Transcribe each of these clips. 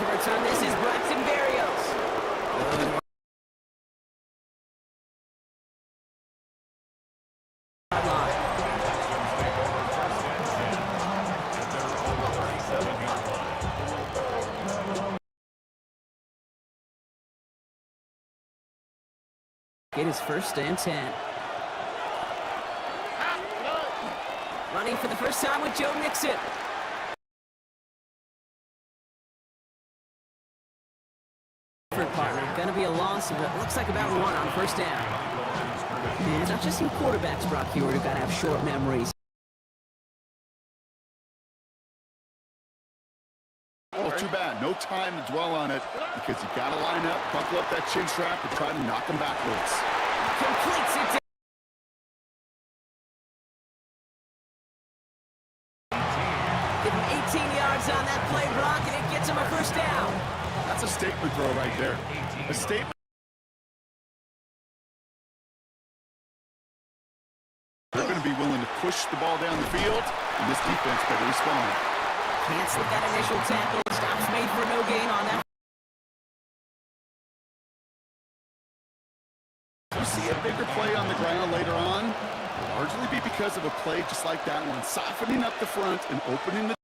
to return this is Braxton Berrios. It is 1st and 10. Running for the first time with Joe Mixon. Partner, gonna be a loss of what looks like about 1 on 1st down. And it's not just some quarterbacks, Brock Hewitt, who've got to have short memories. Oh, too bad. No time to dwell on it because you got to line up, buckle up that chin strap, and try to knock him backwards. Completes it. Give him 18 yards on that play, Brock, and it gets him a 1st down. That's a statement throw right there. A statement. They're going to be willing to push the ball down the field, and this defense better respond. Can't slip that initial tackle. Stops made for no gain on that. You see a bigger play on the ground later on, will largely be because of a play just like that one, softening up the front and opening the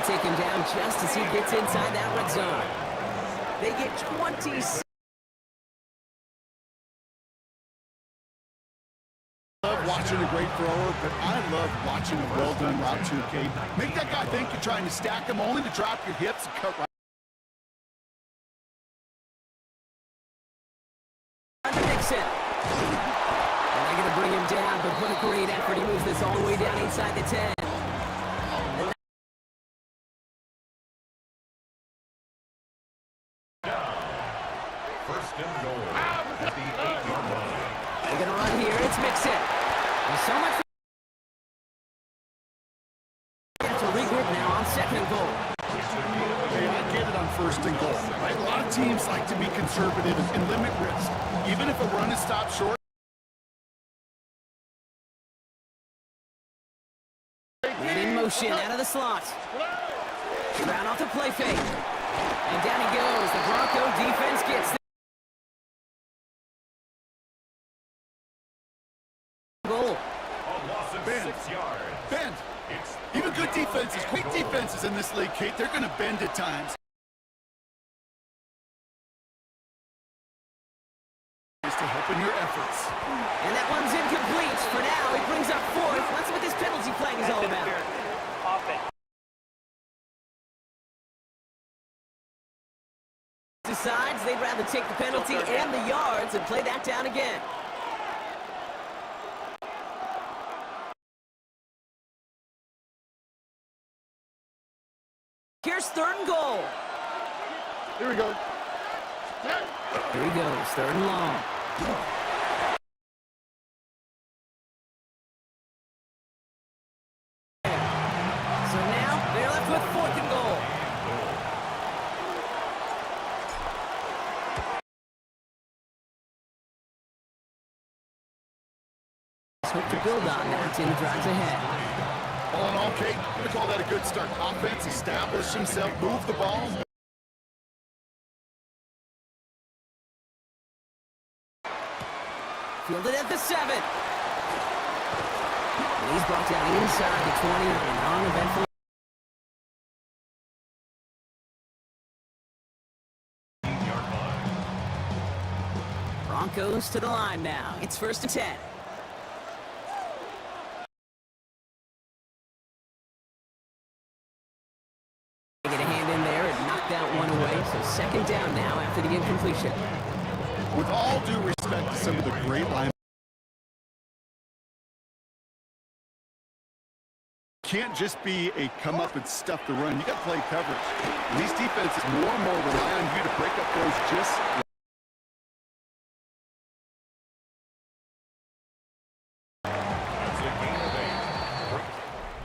take him down just as he gets inside that red zone. They get 26. I love watching a great thrower, but I love watching a well-done route too, Kate. Make that guy think you're trying to stack him only to drop your hips and cut right. Nixon. And they're going to bring him down, but what a great effort. He moves this all the way down inside the 10. They're going to run here. It's Mixon. There's so much. They have to regroup now on 2nd and goal. Hey, I get it on 1st and goal. Right? A lot of teams like to be conservative and limit risk. Even if a run is stopped short. And in motion out of the slot. Round off the play fake. And down he goes. The Bronco defense gets the goal. Bend. Even good defenses, great defenses in this league, Kate, they're going to bend at times. Is to help in your efforts. And that one's incomplete. For now, he brings up 4th. That's what this penalty flag is all about. Decides they'd rather take the penalty and the yards and play that down again. Here's 3rd and goal. Here we go. Here he goes, 3rd and long. So now they're left with 4th and goal. Hope to build on that in the drives ahead. All in all, Kate, I'm going to call that a good start. Offense established himself, moved the ball. Fielded at the 7. And he's brought down inside the 20 on an uneventful. Broncos to the line now. It's 1st and 10. Get a hand in there and knock that one away. So 2nd down now after the incompletion. With all due respect to some of the great linemen, can't just be a come up and stuff the run. You got to play coverage. And these defenses more and more rely on you to break up those just.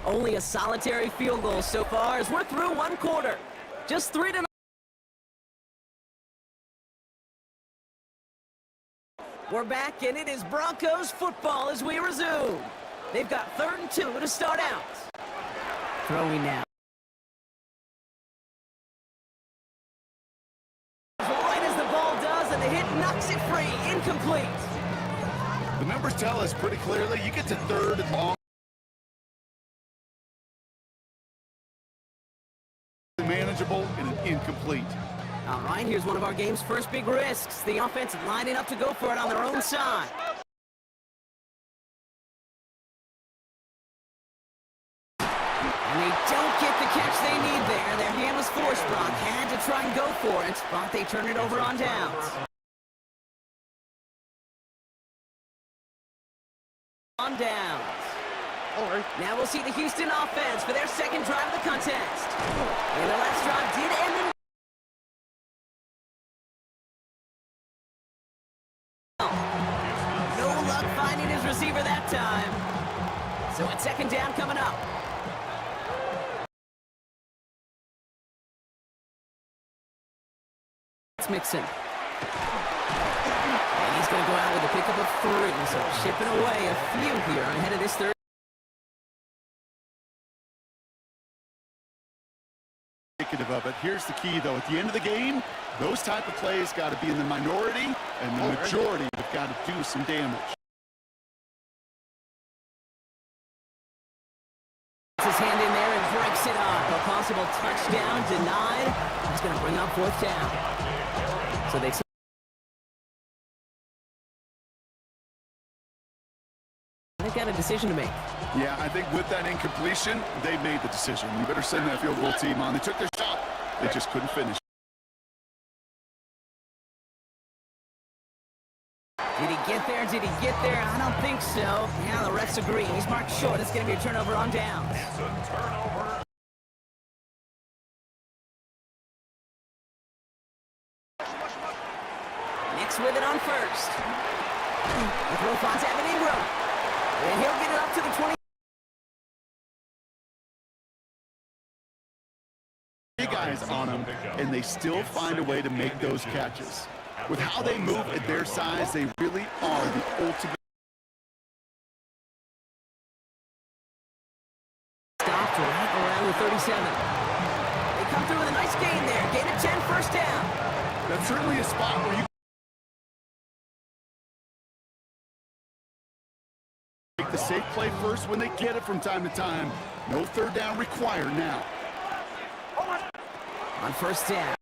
Only a solitary field goal so far as we're through 1 quarter. Just 3 to 0. We're back, and it is Broncos football as we resume. They've got 3rd and 2 to start out. Throwing now. Right as the ball does, and the hit knocks it free. Incomplete. The numbers tell us pretty clearly you get to 3rd and long. Manageable and an incomplete. All right, here's one of our game's first big risks. The offense lining up to go for it on their own side. And they don't get the catch they need there. Their hand was forced. Brock had to try and go for it, but they turn it over on downs. On downs. Now we'll see the Houston offense for their second drive of the contest. And the last drive did end in... No luck finding his receiver that time. So it's 2nd down coming up. It's Mixon. And he's going to go out with a pickup of 3. So shipping away a few here ahead of this third. Of it. Here's the key, though. At the end of the game, those type of plays got to be in the minority, and the majority have got to do some damage. His hand in there and breaks it up. A possible touchdown denied. He's going to bring up 4th down. So they've got a decision to make. Yeah, I think with that incompletion, they made the decision. You better send that field goal team on. They took their shot. They just couldn't finish. Did he get there? Did he get there? I don't think so. Yeah, the refs agree. He's marked short. It's going to be a turnover on downs. It's a turnover. Nix with it on 1st. The throw finds Evan Ingram. And he'll get it up to the 20. Guys on them, and they still find a way to make those catches. With how they move at their size, they really are the ultimate. Stopped right around the 37. They come through with a nice gain there. Gain of 10, 1st down. That's certainly a spot where you make the safe play first when they get it from time to time. No 3rd down required now. On 1st down.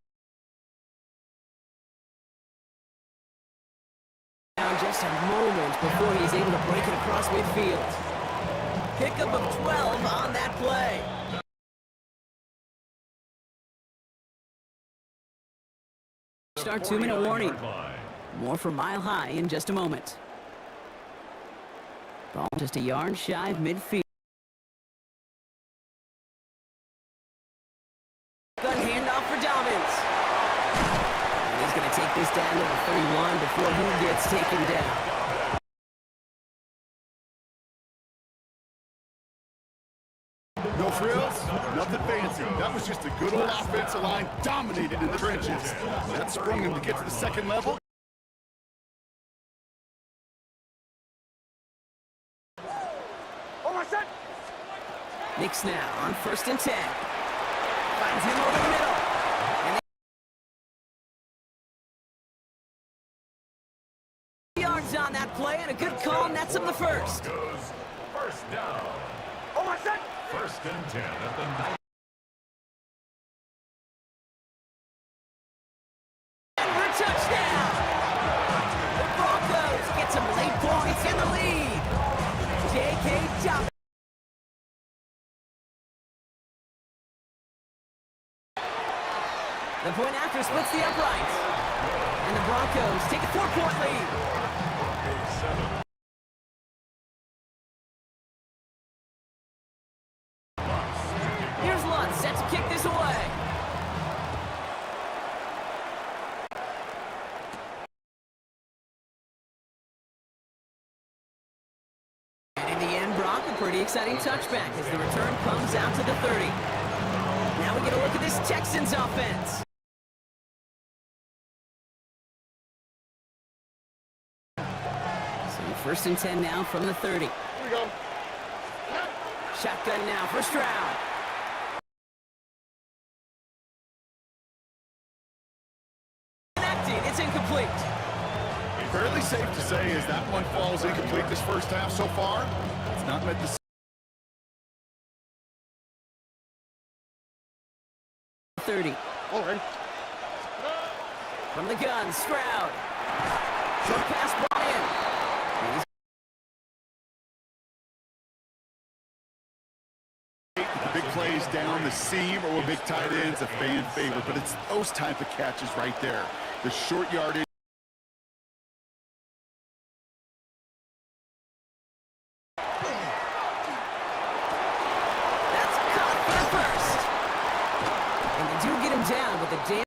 Just a moment before he's able to break it across midfield. Pickup of 12 on that play. Start 2-minute warning. More from Mile High in just a moment. Ball just a yard shy of midfield. Take this down to the 31 before he gets taken down. No frills, nothing fancy. That was just a good old offensive line dominated in the trenches. That sprung him to get to the 2nd level. Nix now on 1st and 10. Finds him over the middle. On that play, and a good call nets him the 1st. 1st down. 1st and 10 at the 9. And for a touchdown! The Broncos get some late points in the lead. J.K. Dobbins. The point after splits the upright. And the Broncos take a 4-point lead. Here's Lutz set to kick this away. And in the end, Brock, a pretty exciting touchback as the return comes out to the 30. Now we get a look at this Texans offense. So 1st and 10 now from the 30. Here we go. Shotgun now for Stroud. It's incomplete. Fairly safe to say as that one falls incomplete this first half so far. It's not meant to. 30. All right. From the gun, Stroud. Short pass ball in. The big plays down the seam or a big tight end's a fan favorite, but it's those type of catches right there. The short yardage. That's caught for the first. And they do get him down with the damn.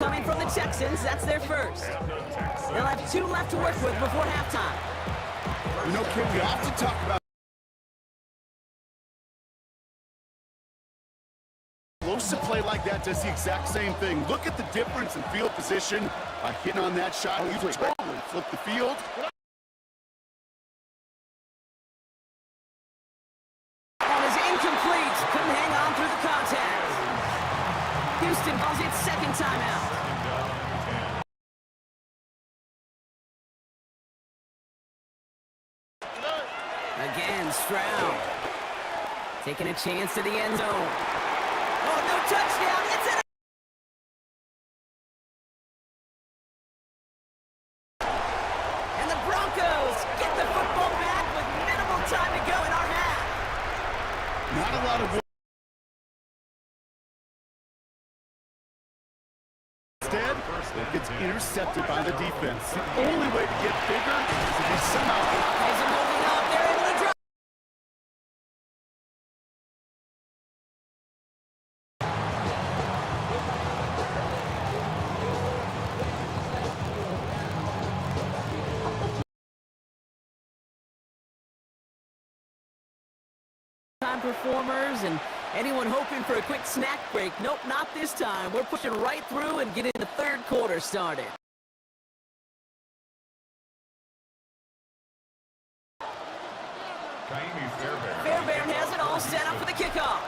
Coming from the Texans, that's their first. They'll have 2 left to work with before halftime. You know, Kim, we often talk about explosive play like that does the exact same thing. Look at the difference in field position by hitting on that shot. You totally flip the field. Ball is incomplete. Couldn't hang on through the contact. Houston calls its second timeout. Again, Stroud. Taking a chance to the end zone. Oh, no touchdown. It's in. And the Broncos get the football back with minimal time to go in our half. Not a lot of work. Instead, it gets intercepted by the defense. The only way to get bigger is if they somehow. Has him holding up. They're able to drop. Time performers and anyone hoping for a quick snack break. Nope, not this time. We're pushing right through and getting the third quarter started. Fairbairn has it all set up for the kickoff.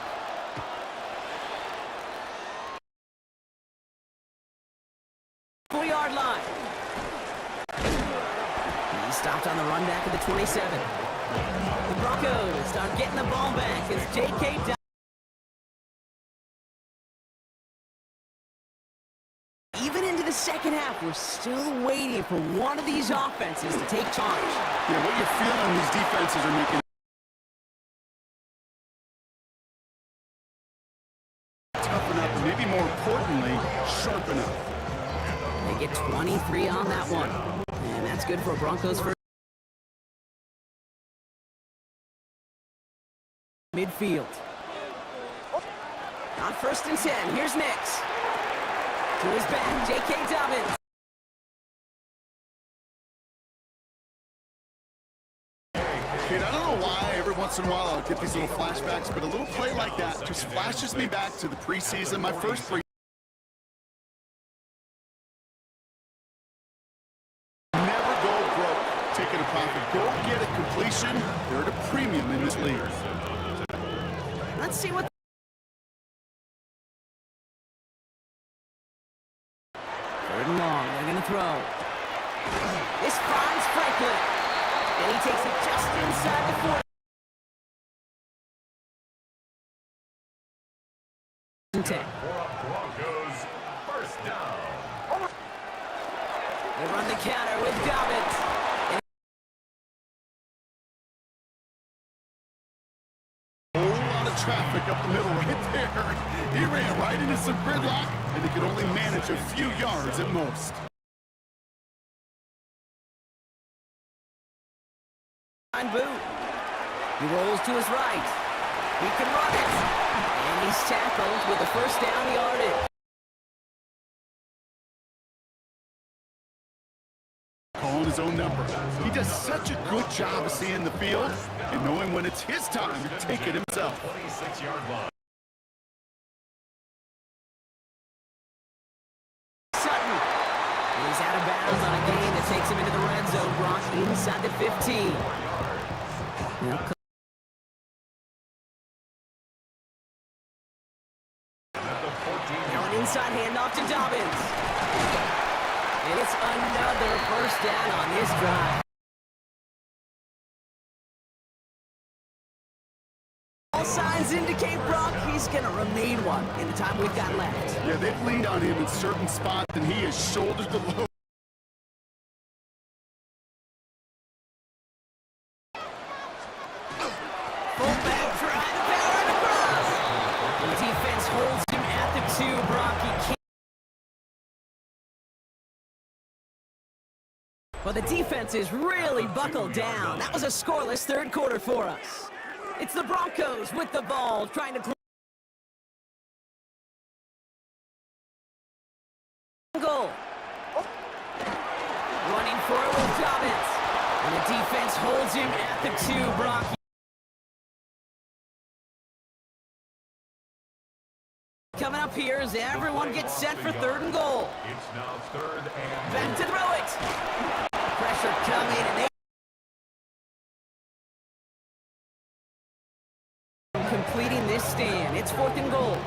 Yard line. He stopped on the run back at the 27. The Broncos start getting the ball back as J.K. Even into the second half, we're still waiting for one of these offenses to take charge. Yeah, what you're feeling, these defenses are making tough enough, and maybe more importantly, sharp enough. They get 23 on that one. And that's good for Broncos first. Midfield. On 1st and 10, here's Nix. To his back, J.K. Dobbins. Kid, I don't know why every once in a while I'll get these little flashbacks, but a little play like that just flashes me back to the preseason, my first three. Never go broke taking a profit. Go get a completion. They're at a premium in this league. Let's see what. Third and long, they're going to throw. This finds Franklin. And he takes it just inside the 40. Broncos, first down. They run the counter with Dobbins. Traffic up the middle right there. He ran right into some gridlock, and he could only manage a few yards at most. Boot. He rolls to his right. He can run it. And he's tackled with the first down yardage. Calling his own number. He does such a good job of seeing the field and knowing when it's his time to take it himself. 26-yard line. Sutton. He's out of bounds on a gain that takes him into the red zone, Brock. inside the 15. Now, an inside handoff to Dobbins. And it's another first down on this drive. All signs indicate Brock, he's going to remain one in the time we've got left. Yeah, they've leaned on him in certain spots, and he has shouldered the load. Fullback trying to power it across. The defense holds him at the 2. Brock, he can't. Well, the defense is really buckled down. That was a scoreless third quarter for us. It's the Broncos with the ball, trying to goal. Running for it with Dobbins. And the defense holds him at the 2, Brock. Coming up here as everyone gets set for 3rd and goal. It's now 3rd and... Back to throw it. Pressure coming, and they... completing this stand. It's 4th and goal.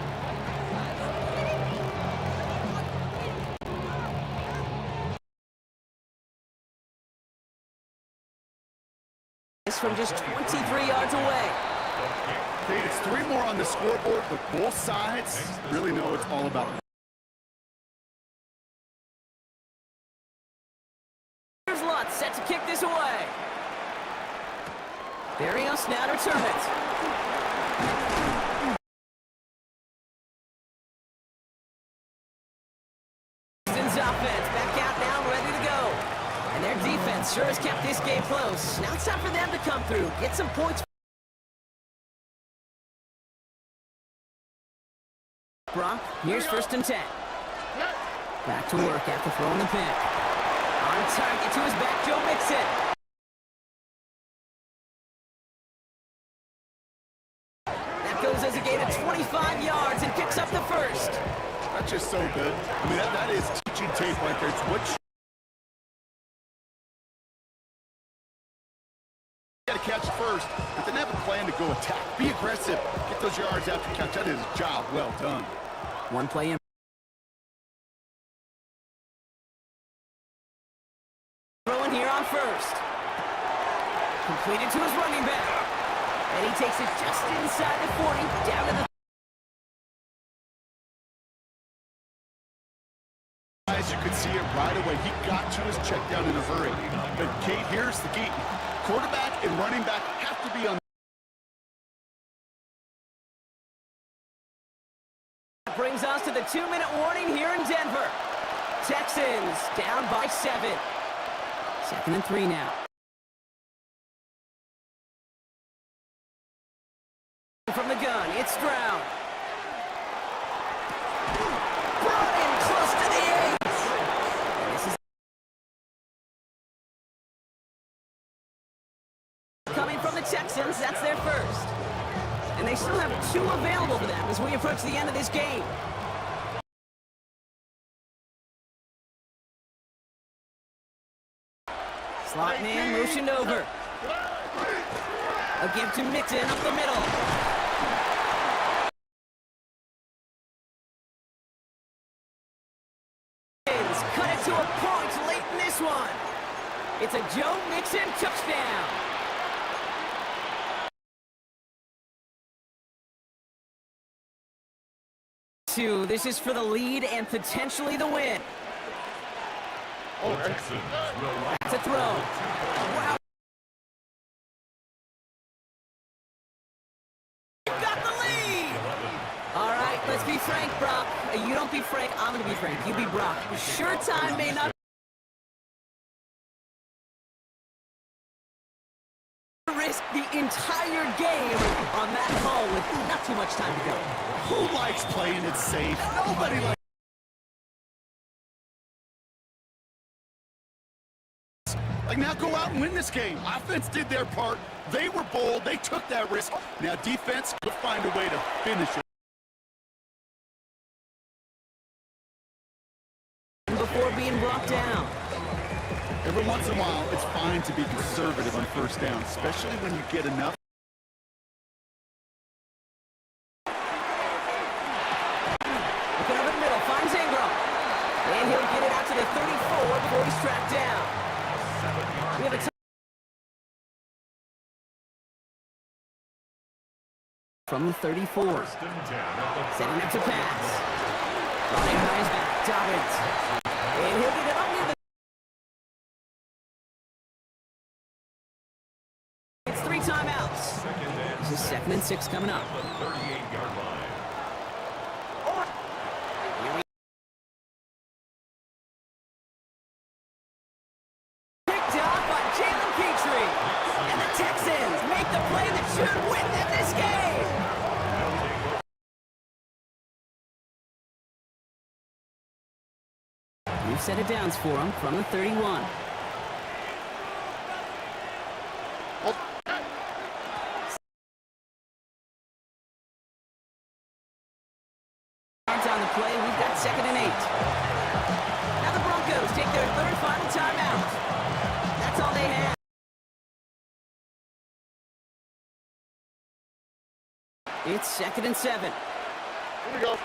It's from just 23 yards away. Okay, it's 3 more on the scoreboard, but both sides really know it's all about. Here's Lutz set to kick this away. There he goes now to return it. Offense back out now, ready to go. And their defense sure has kept this game close. Now it's time for them to come through, get some points. Brock, here's 1st and 10. Back to work after throwing the pick. On target to his back, Joe Mixon. That goes as a gain of 25 yards and picks up the 1st. That's just so good. I mean, that is teaching tape right there. It's what you got to catch first, but then have a plan to go attack. Be aggressive. Get those yards after catch. That is a job well done. One play in. Throwing here on 1st. Completed to his running back. And he takes it just inside the 40, down to the... As you could see it right away, he got to his check down in a hurry. But Kate, here's the key. Quarterback and running back have to be on. Brings us to the 2-minute warning here in Denver. Texans down by 7. 2nd and 3 now. From the gun, it's Stroud. Brought in close to the 8. And this is coming from the Texans. That's their 1st. And they still have 2 available to them as we approach the end of this game. Slot man motioned over. A give to Mixon up the middle. Cut it to a point late in this one. It's a Joe Mixon touchdown. This is for the lead and potentially the win. Texans will line To throw. Wow. You've got the lead. All right, let's be frank, Brock. You don't be frank, I'm going to be frank. You be Brock. Sure, time may not risk the entire game on that call with not too much time to go. Who likes playing it safe? Nobody likes. Like, now go out and win this game. Offense did their part. They were bold. They took that risk. Now defense will find a way to finish it. Before being brought down. Every once in a while, it's fine to be conservative on first down, especially when you get enough. Looking over the middle, finds Ingram. And he'll get it out to the 34 before he's tracked down. We have a from the 34. Setting up to pass. Running behind his back, Dobbins. And he'll get it up near the... It's 3 timeouts. This is 2nd and 6 coming up. Picked off by Jalen Petrie. And the Texans make the play that should win them this game. New set of downs for him from the 31. On the play, we've got 2nd and 8. Now the Broncos take their 3rd final timeout. That's all they have. It's 2nd and 7. Here we go.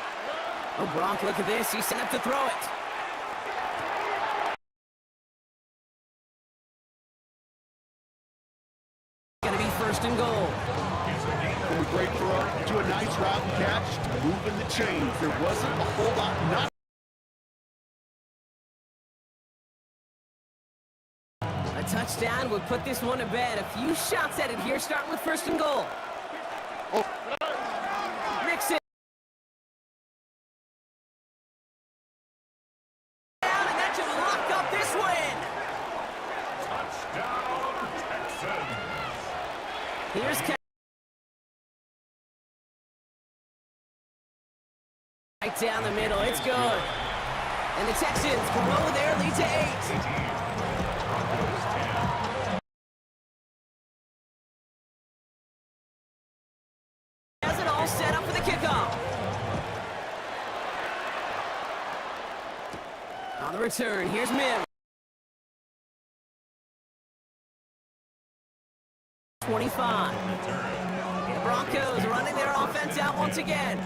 Oh, Gronk, look at this. He's set up to throw it. Gonna be 1st and goal. From a great throw to a nice route and catch to moving the chains. There wasn't a whole lot not. A touchdown would put this one to bed. A few shots at it here, starting with 1st and goal. Oh. Nixon. Down, and that should lock up this win. Touchdown, Texans. Here's right down the middle. It's good. And the Texans grow their lead to 8. Has it all set up for the kickoff. On the return, here's Mims. 25. The Broncos running their offense out once again.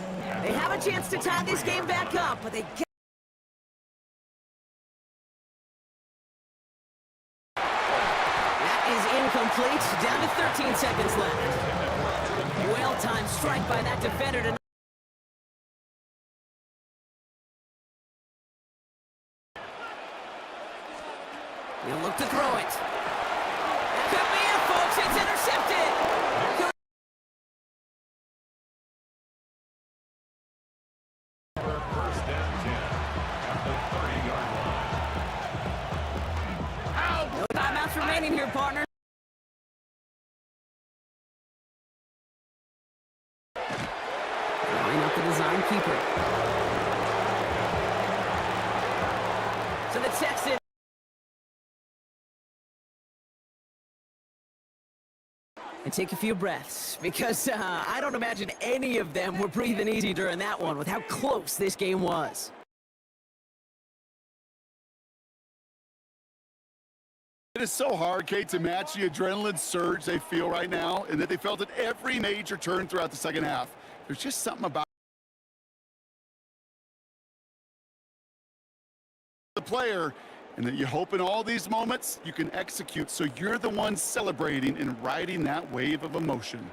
They have a chance to tie this game back up, but they get... That is incomplete. Down to 13 seconds left. Well-timed strike by that defender to... He'll look to throw it. That could be it, folks. It's intercepted. First and 10 at the 30-yard line. No timeouts remaining here, partner. Line up the design keeper. So the Texans... And take a few breaths, because I don't imagine any of them were breathing easy during that one with how close this game was. It is so hard, Kate, to match the adrenaline surge they feel right now, and that they felt at every major turn throughout the second half. There's just something about the player, and that you hope in all these moments you can execute so you're the one celebrating and riding that wave of emotion.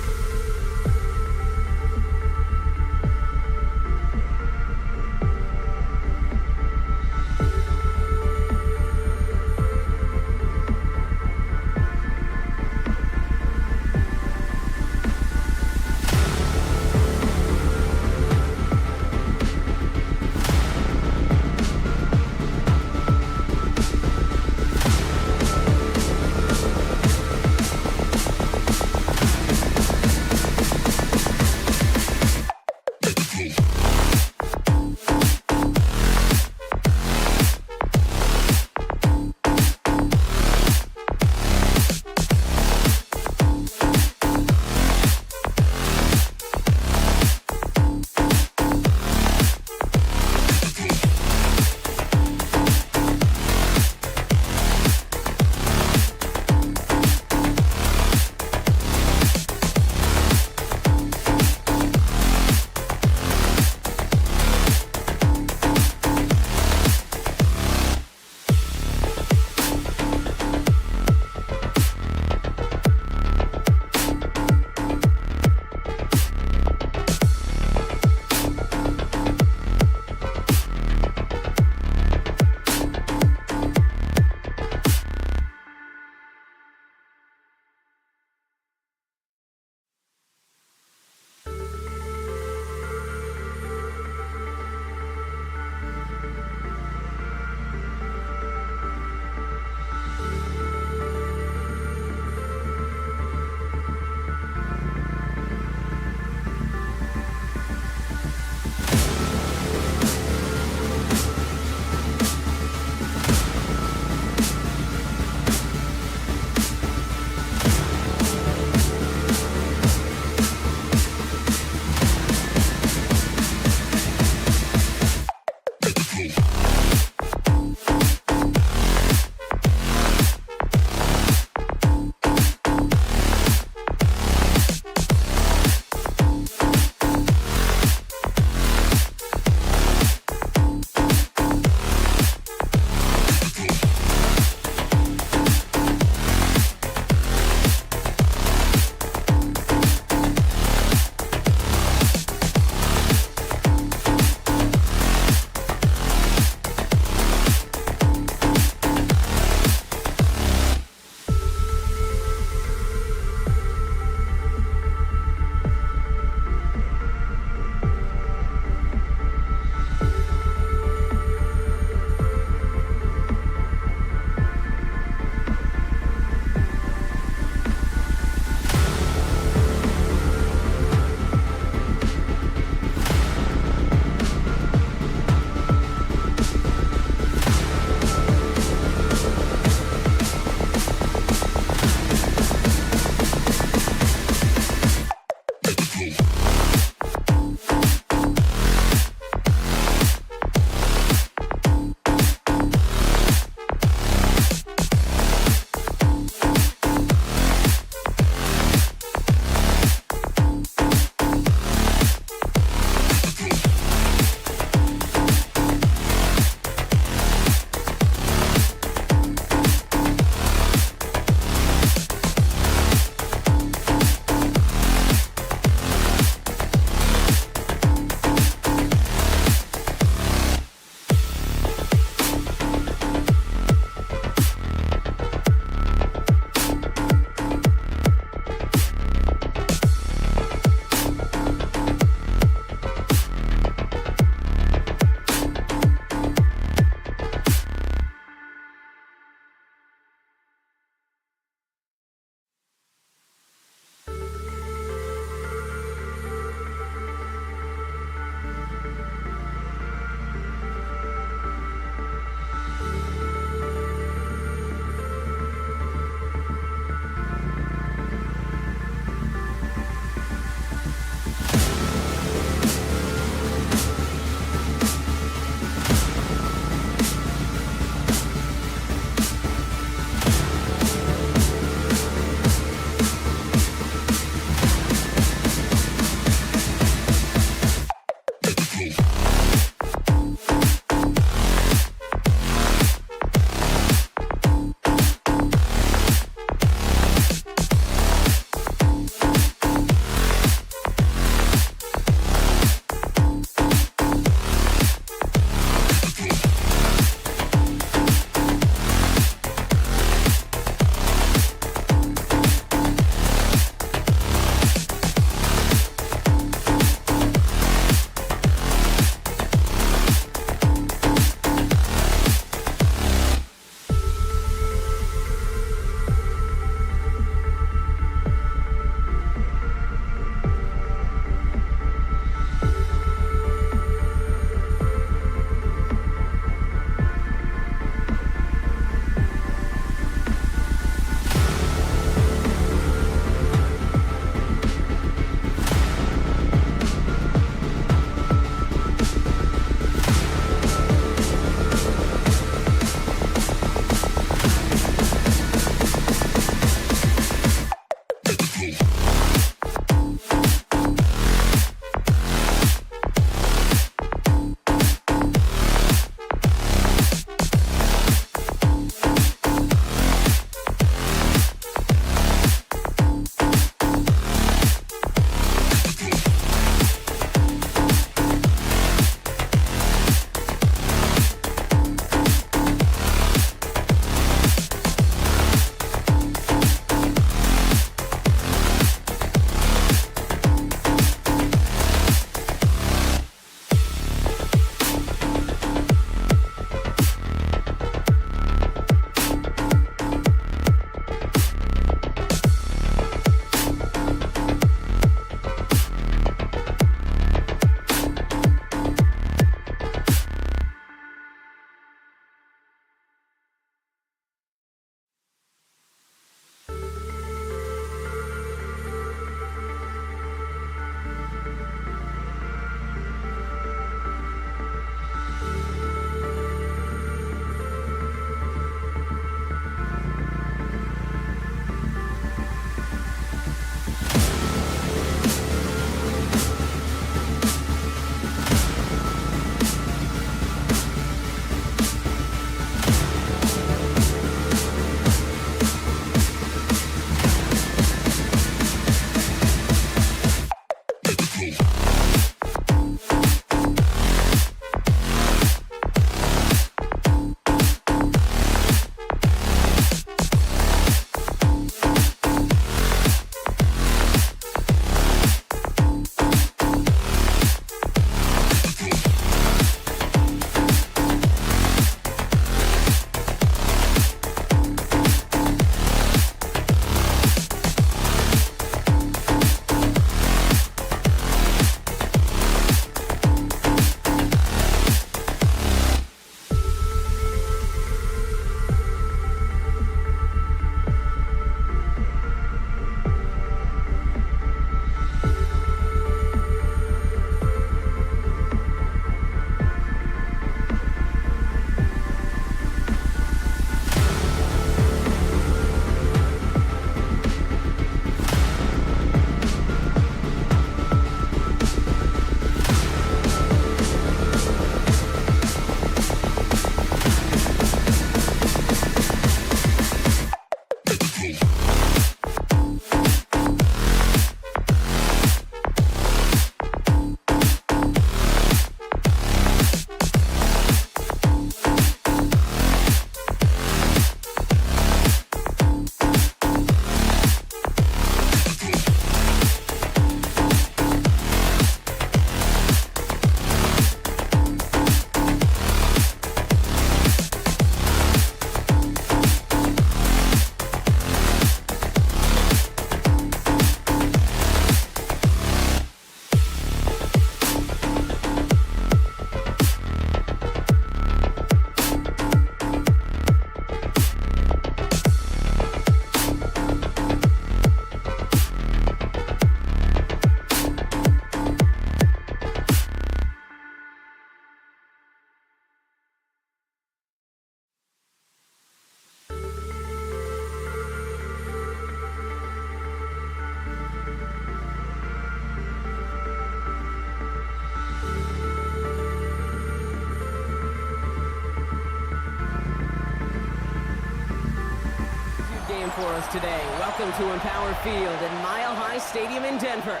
game for us today. Welcome to Empower Field at Mile High Stadium in Denver.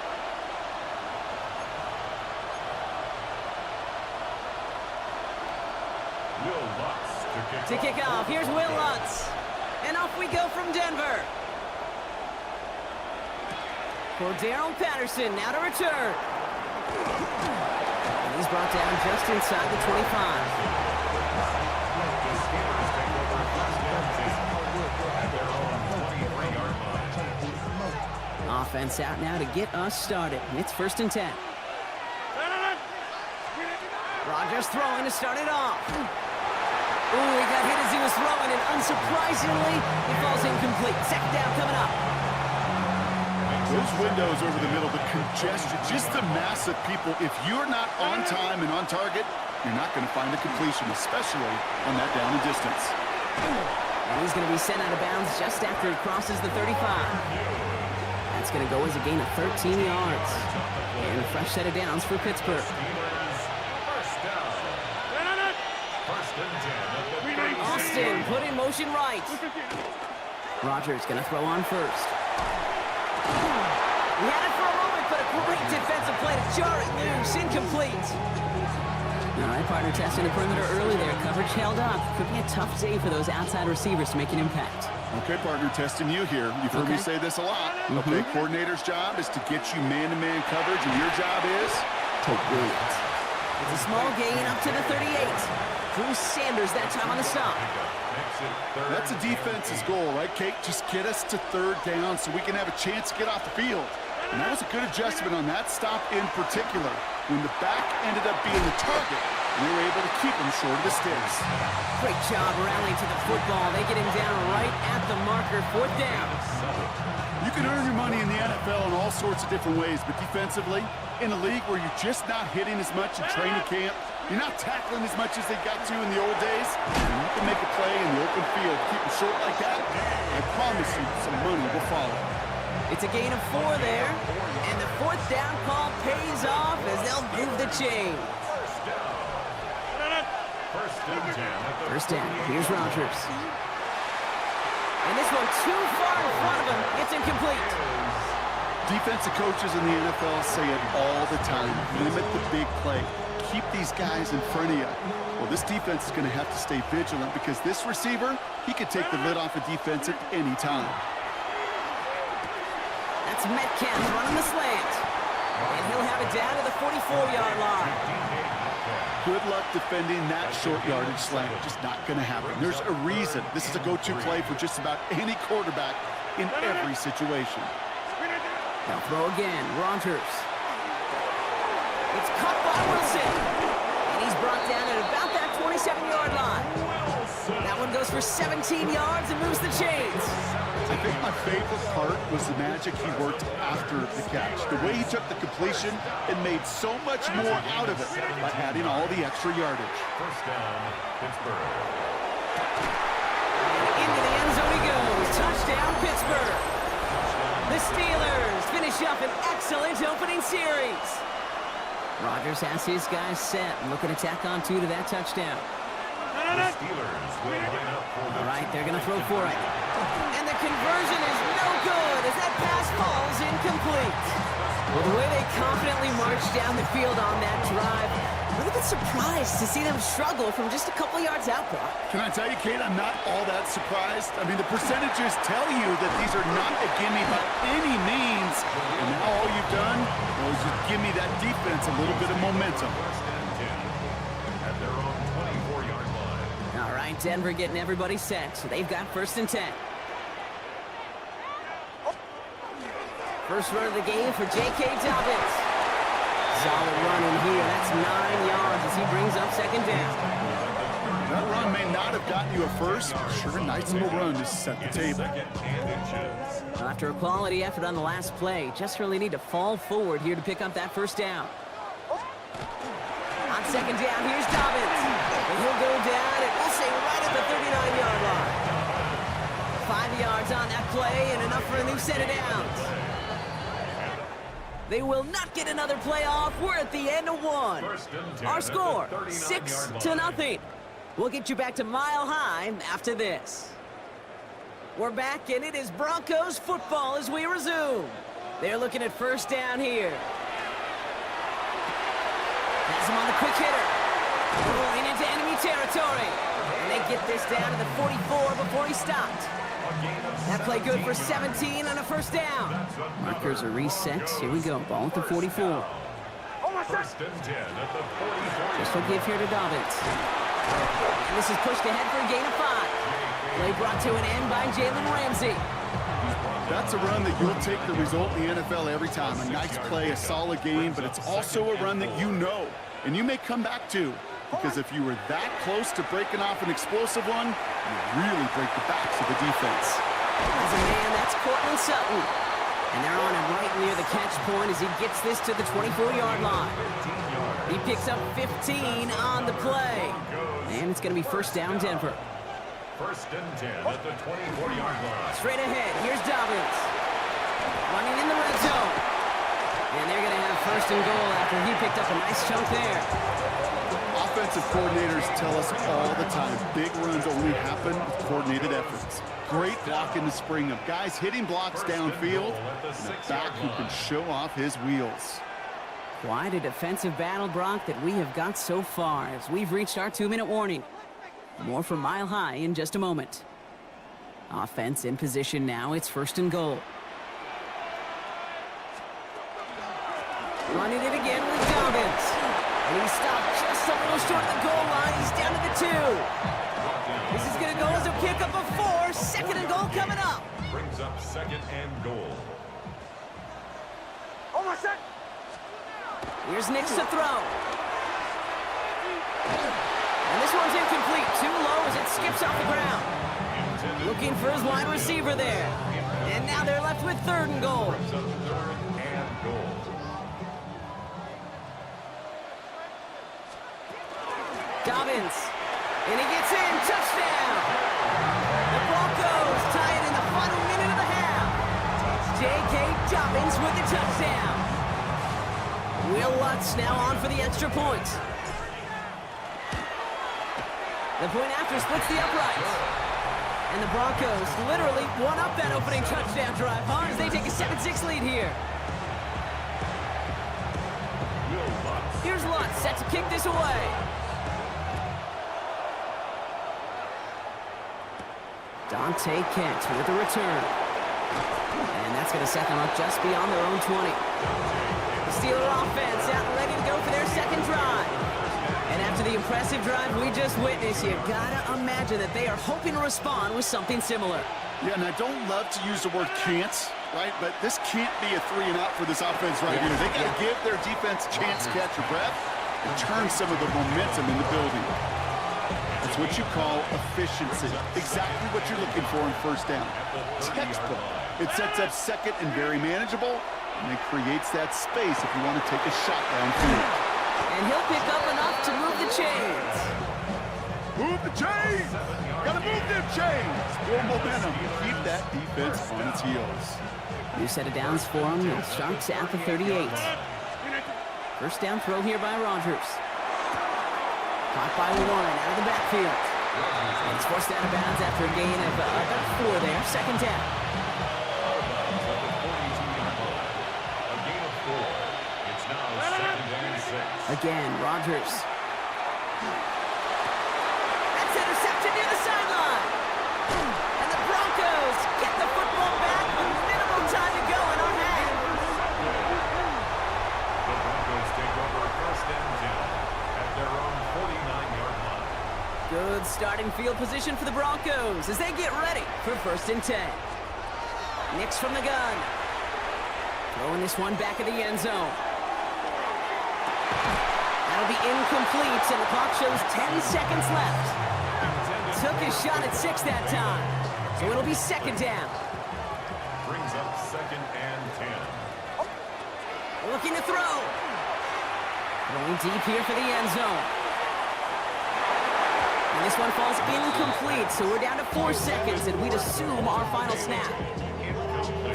Will Lutz To kick off, here's Will Lutz. And off we go from Denver. For Darrell Patterson, now to return. And he's brought down just inside the 25. Offense out now to get us started. It's 1st and 10. Rodgers throwing to start it off. Ooh, he got hit as he was throwing, and unsurprisingly, he falls incomplete. 2nd down coming up. Those windows over the middle, the congestion, just the mass of people. If you're not on time and on target, you're not going to find a completion, especially on that down and distance. And he's going to be sent out of bounds just after he crosses the 35. That's going to go as a gain of 13 yards. And a fresh set of downs for Pittsburgh. Austin put in motion right. Rodgers going to throw on first. He had it for a moment, but a great defensive play to jar it loose. Incomplete. All right, partner testing the perimeter early there. Coverage held up. Could be a tough day for those outside receivers to make an impact. Okay, partner, testing you here. You've heard me say this a lot. Okay, coordinator's job is to get you man-to-man coverage, and your job is to wait. It's a small gain up to the 38. Bruce Sanders that time on the stop. That's a defense's goal, right, Kate? Just get us to 3rd down so we can have a chance to get off the field. And that was a good adjustment on that stop in particular. When the back ended up being the target, we were able to keep him short of the sticks. Great job rallying to the football. They get him down right at the marker. 4th down. You can earn your money in the NFL in all sorts of different ways, but defensively, in a league where you're just not hitting as much in training camp, you're not tackling as much as they got to in the old days, and you can make a play in the open field. Keep it short like that, I promise you some money will follow. It's a gain of 4 there, and the 4th down call pays off as they'll move the chain. First down. Here's Rodgers. And this one too far in front of him. It's incomplete. Defensive coaches in the NFL say it all the time. Limit the big play. Keep these guys in front of you. Well, this defense is going to have to stay vigilant because this receiver, he could take the lid off a defense at any time. That's Metcalf running the slant. And he'll have it down to the 44-yard line. Good luck defending that short yardage slant. Just not going to happen. There's a reason this is a go-to play for just about any quarterback in every situation. Now throw again. Rodgers. It's caught by Wilson. And he's brought down at about that 27-yard line. That one goes for 17 yards and moves the chains. I think my favorite part was the magic he worked after the catch. The way he took the completion and made so much more out of it by adding all the extra yardage. First down, Pittsburgh. Into the end zone he goes. Touchdown, Pittsburgh. The Steelers finish up an excellent opening series. Rodgers has his guys set and looking to tack on 2 to that touchdown. The Steelers will line up for the All right, they're going to throw for it. And the conversion is no good as that pass falls incomplete. Well, the way they confidently marched down the field on that drive, really been surprised to see them struggle from just a couple yards out, Brock. Can I tell you, Kate, I'm not all that surprised. I mean, the percentages tell you that these are not a gimme by any means. And now all you've done is just give me that defense a little bit of momentum. at their own 24-yard line. All right, Denver getting everybody set, so they've got 1st and 10. First run of the game for J.K. Dobbins. Solid run in here. That's 9 yards as he brings up 2nd down. That run may not have gotten you a first, but sure, a nice little run to set the table. Well, after a quality effort on the last play, just really need to fall forward here to pick up that 1st down. On 2nd down, here's Dobbins. And he'll go down, and we'll say right at the 39-yard line. 5 yards on that play, and enough for a new set of downs. They will not get another play off. We're at the end of 1. Our score, 6-0. We'll get you back to Mile High after this. We're back, and it is Broncos football as we resume. They're looking at first down here. Has him on the quick hitter. Rolling into enemy territory. And they get this down to the 44 before he stopped. That play good for 17 on a first down. Markers are reset. Here we go. Ball at the 44. First and 10 at the 44. Just a give here to Dobbins. And this is pushed ahead for a gain of 5. Play brought to an end by Jalen Ramsey. That's a run that you'll take the result in the NFL every time. A nice play, a solid game, but it's also a run that you know, and you may come back to, because if you were that close to breaking off an explosive one, you really break the backs of the defense. As a man, that's Cortland Sutton. And they're on him right near the catch point as he gets this to the 24-yard line. He picks up 15 on the play. And it's going to be first down Denver. First and 10 at the 24-yard line. Straight ahead, here's Dobbins. Running in the red zone. And they're going to have first and goal after he picked up a nice chunk there. Offensive coordinators tell us all the time, big runs only happen with coordinated efforts. Great block in the spring of guys hitting blocks downfield, and a back who can show off his wheels. Quite a defensive battle, Brock, that we have got so far as we've reached our 2-minute warning. More from Mile High in just a moment. Offense in position now. It's first and goal. Running it again with Dobbins. And he stopped just a little short of the goal line. He's down to the 2. This is going to go as a pickup of 4. Second and goal coming up. Brings up second and goal. Here's Nix to throw. And this one's incomplete. Too low as it skips off the ground. Looking for his wide receiver there. And now they're left with third and goal. Brings up third and goal. Dobbins. And he gets in. Touchdown. The Broncos tie it in the final minute of the half. J.K. Dobbins with the touchdown. Will Lutz now on for the extra point. The point after splits the uprights. And the Broncos literally won up that opening touchdown drive, huh? As they take a 7-6 lead here. Here's Lutz set to kick this away. Dante Kent with the return. And that's going to set them up just beyond their own 20. The Steeler offense out and ready to go for their second drive. And after the impressive drive we just witnessed, you gotta imagine that they are hoping to respond with something similar. Yeah, and I don't love to use the word can't, right? But this can't be a 3 and out for this offense right here. They gotta give their defense a chance to catch a breath and turn some of the momentum in the building. That's what you call efficiency. Exactly what you're looking for in first down. Textbook. It sets up second and very manageable, and it creates that space if you want to take a shot downfield. And he'll pick up enough to move the chains. Move the chains! Gotta move them chains! More momentum. Keep that defense on its heels. New set of downs for him. It starts at the 38. First down throw here by Rodgers. Caught by Warren out of the backfield. And it's forced out of bounds after a gain of about 4 there. Second down. A gain of 4. It's now second and 6. Again, Rodgers. That's interception near the sideline. And the Broncos get the football back with minimal time to go in our hands. The Broncos take over first and 10 at their own 49-yard line. Good starting field position for the Broncos as they get ready for first and 10. Nix from the gun. Throwing this one back of the end zone. That'll be incomplete, and the clock shows 10 seconds left. Took his shot at 6 that time, so it'll be second down. Brings up second and 10. Looking to throw. Going deep here for the end zone. And this one falls incomplete, so we're down to 4 seconds, and we'd assume our final snap.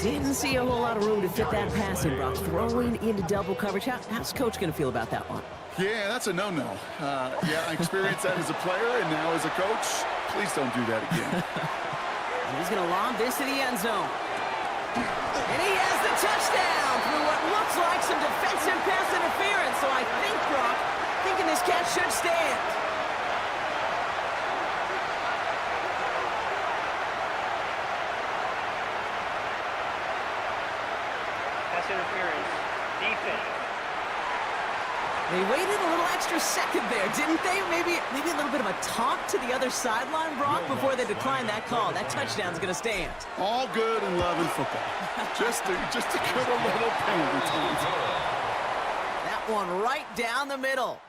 Didn't see a whole lot of room to fit that pass in, Brock. Throwing into double coverage. How's Coach going to feel about that one? Yeah, that's a no-no. Yeah, I experienced that as a player and now as a coach. Please don't do that again. And he's going to lob this to the end zone. And he has the touchdown through what looks like some defensive pass interference. So I think, Brock, thinking this catch should stand. Pass interference. Defense. They waited a little extra second there, didn't they? Maybe a little bit of a talk to the other sideline, Brock, before they declined that call. That touchdown's going to stand. All good and love in football. just to give a little pander to That one right down the middle.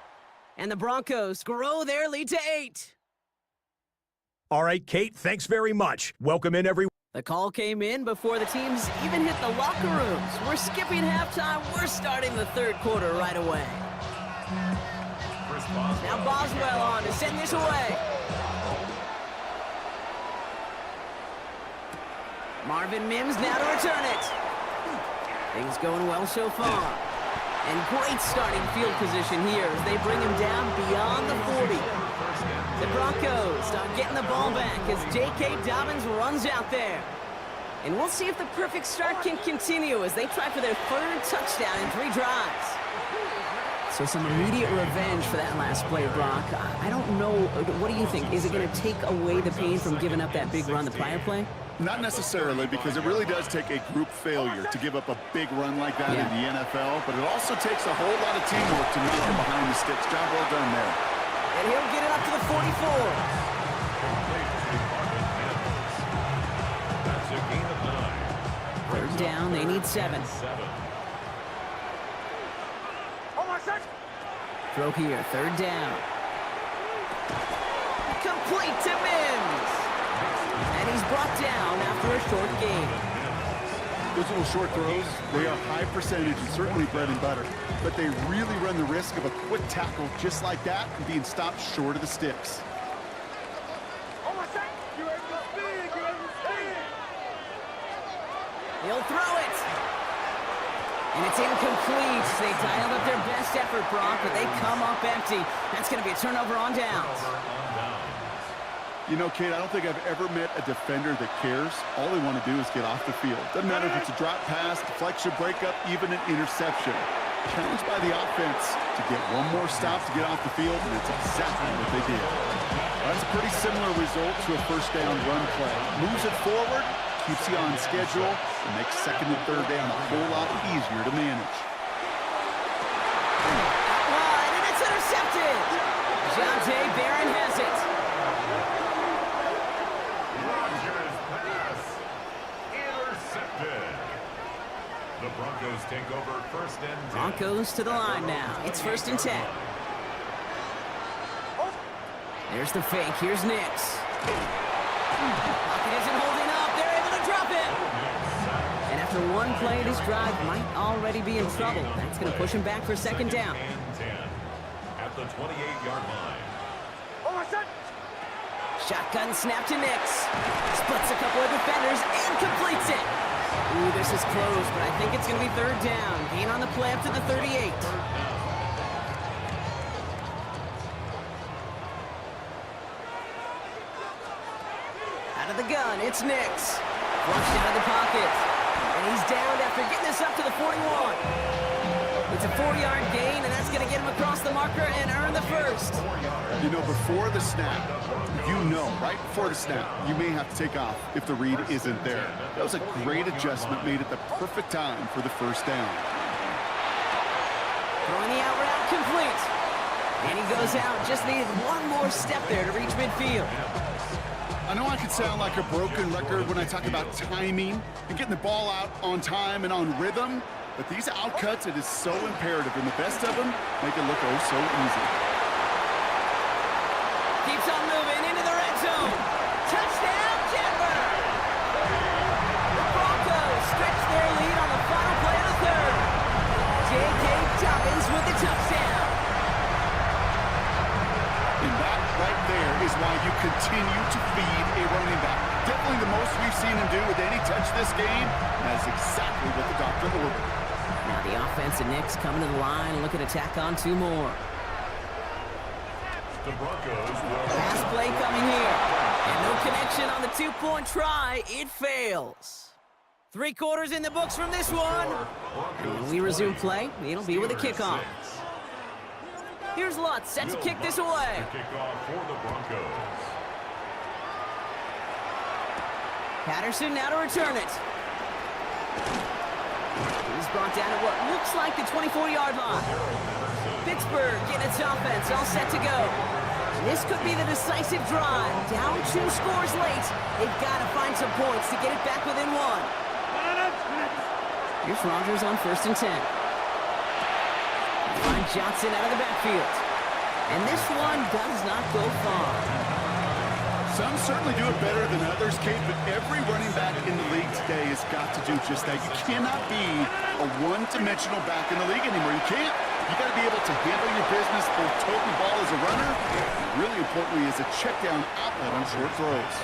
And the Broncos grow their lead to 8. All right, Kate, thanks very much. Welcome in, everyone. The call came in before the teams even hit the locker rooms. We're skipping halftime. We're starting the third quarter right away. Now Boswell on to send this away. Marvin Mims now to return it. Things going well so far. And great starting field position here as they bring him down beyond the 40. The Broncos start getting the ball back as J.K. Dobbins runs out there. And we'll see if the perfect start can continue as they try for their third touchdown in 3 drives. So some immediate revenge for that last play, Brock. I don't know. What do you think? Is it going to take away the pain from giving up that big run the prior play? Not necessarily, because it really does take a group failure to give up a big run like that in the NFL, but it also takes a whole lot of teamwork to knock him behind the sticks. Job well done there. And he'll get it up to the 44. That's a gain of 9. Third down, they need 7. Throw here, third down. Complete to Mims. And he's brought down after a short gain. Those little short throws, they are high percentage and certainly bread and butter, but they really run the risk of a quick tackle just like that and being stopped short of the sticks. He'll throw it. And it's incomplete. They dialed up their best effort, Brock, but they come up empty. That's going to be a turnover on downs. You know, Kate, I don't think I've ever met a defender that cares. All they want to do is get off the field. Doesn't matter if it's a drop pass, deflection, breakup, even an interception. Challenged by the offense to get one more stop to get off the field, and it's exactly what they did. That's a pretty similar result to a first down run play. Moves it forward, keeps you on schedule, and makes second and third down a whole lot easier to manage. And it's intercepted. Jonte Barron has it. Rodgers pass. Intercepted. The Broncos take over first and 10. Broncos to the line now. It's first and 10. There's the fake. Here's Nix. Pocket isn't holding up. They're able to drop it. And after one play, this drive might already be in trouble. That's going to push him back for second down. And 10 at the 28-yard line. Shotgun snap to Nix. Splits a couple of defenders and completes it. Ooh, this is close, but I think it's going to be third down. Gain on the play up to the 38. Out of the gun, it's Nix. Flushed out of the pocket. And he's downed after getting this up to the 41. It's a 4-yard gain, and that's going to get him across the marker and earn the first. You know, before the snap, right before the snap, you may have to take off if the read isn't there. That was a great adjustment made at the perfect time for the first down. Throwing the out route complete. And he goes out, just needed one more step there to reach midfield. I know I could sound like a broken record when I talk about timing and getting the ball out on time and on rhythm, but these outcuts, it is so imperative, and the best of them make it look oh so easy. Keeps on moving into the red zone. Touchdown, Denver! The Broncos stretch their lead on the final play of the third. J.K. Dobbins with the touchdown. And that right there is why you continue to feed a running back. Definitely the most we've seen him do with any touch this game. That's exactly what the doctor ordered. Now the offense and Knicks coming to the line, looking to tack on 2 more. The Broncos will Pass play coming here. And no connection on the two-point try. It fails. 3 quarters in the books from this one. And when we resume play, it'll be with a kickoff. Here's Lutz, set to kick this away. Kickoff for the Broncos. Patterson now to return it. He's brought down at what looks like the 24-yard line. Pittsburgh getting its offense all set to go. This could be the decisive drive. Down 2 scores late. They've got to find some points to get it back within 1. Here's Rodgers on 1st and 10. Find Johnson out of the backfield. And this one does not go far. Some certainly do it better than others, Kate, but every running back in the league today has got to do just that. You cannot be a one-dimensional back in the league anymore. You can't. You got to be able to handle your business, both tote the ball as a runner, and really importantly as a check-down outlet on short throws.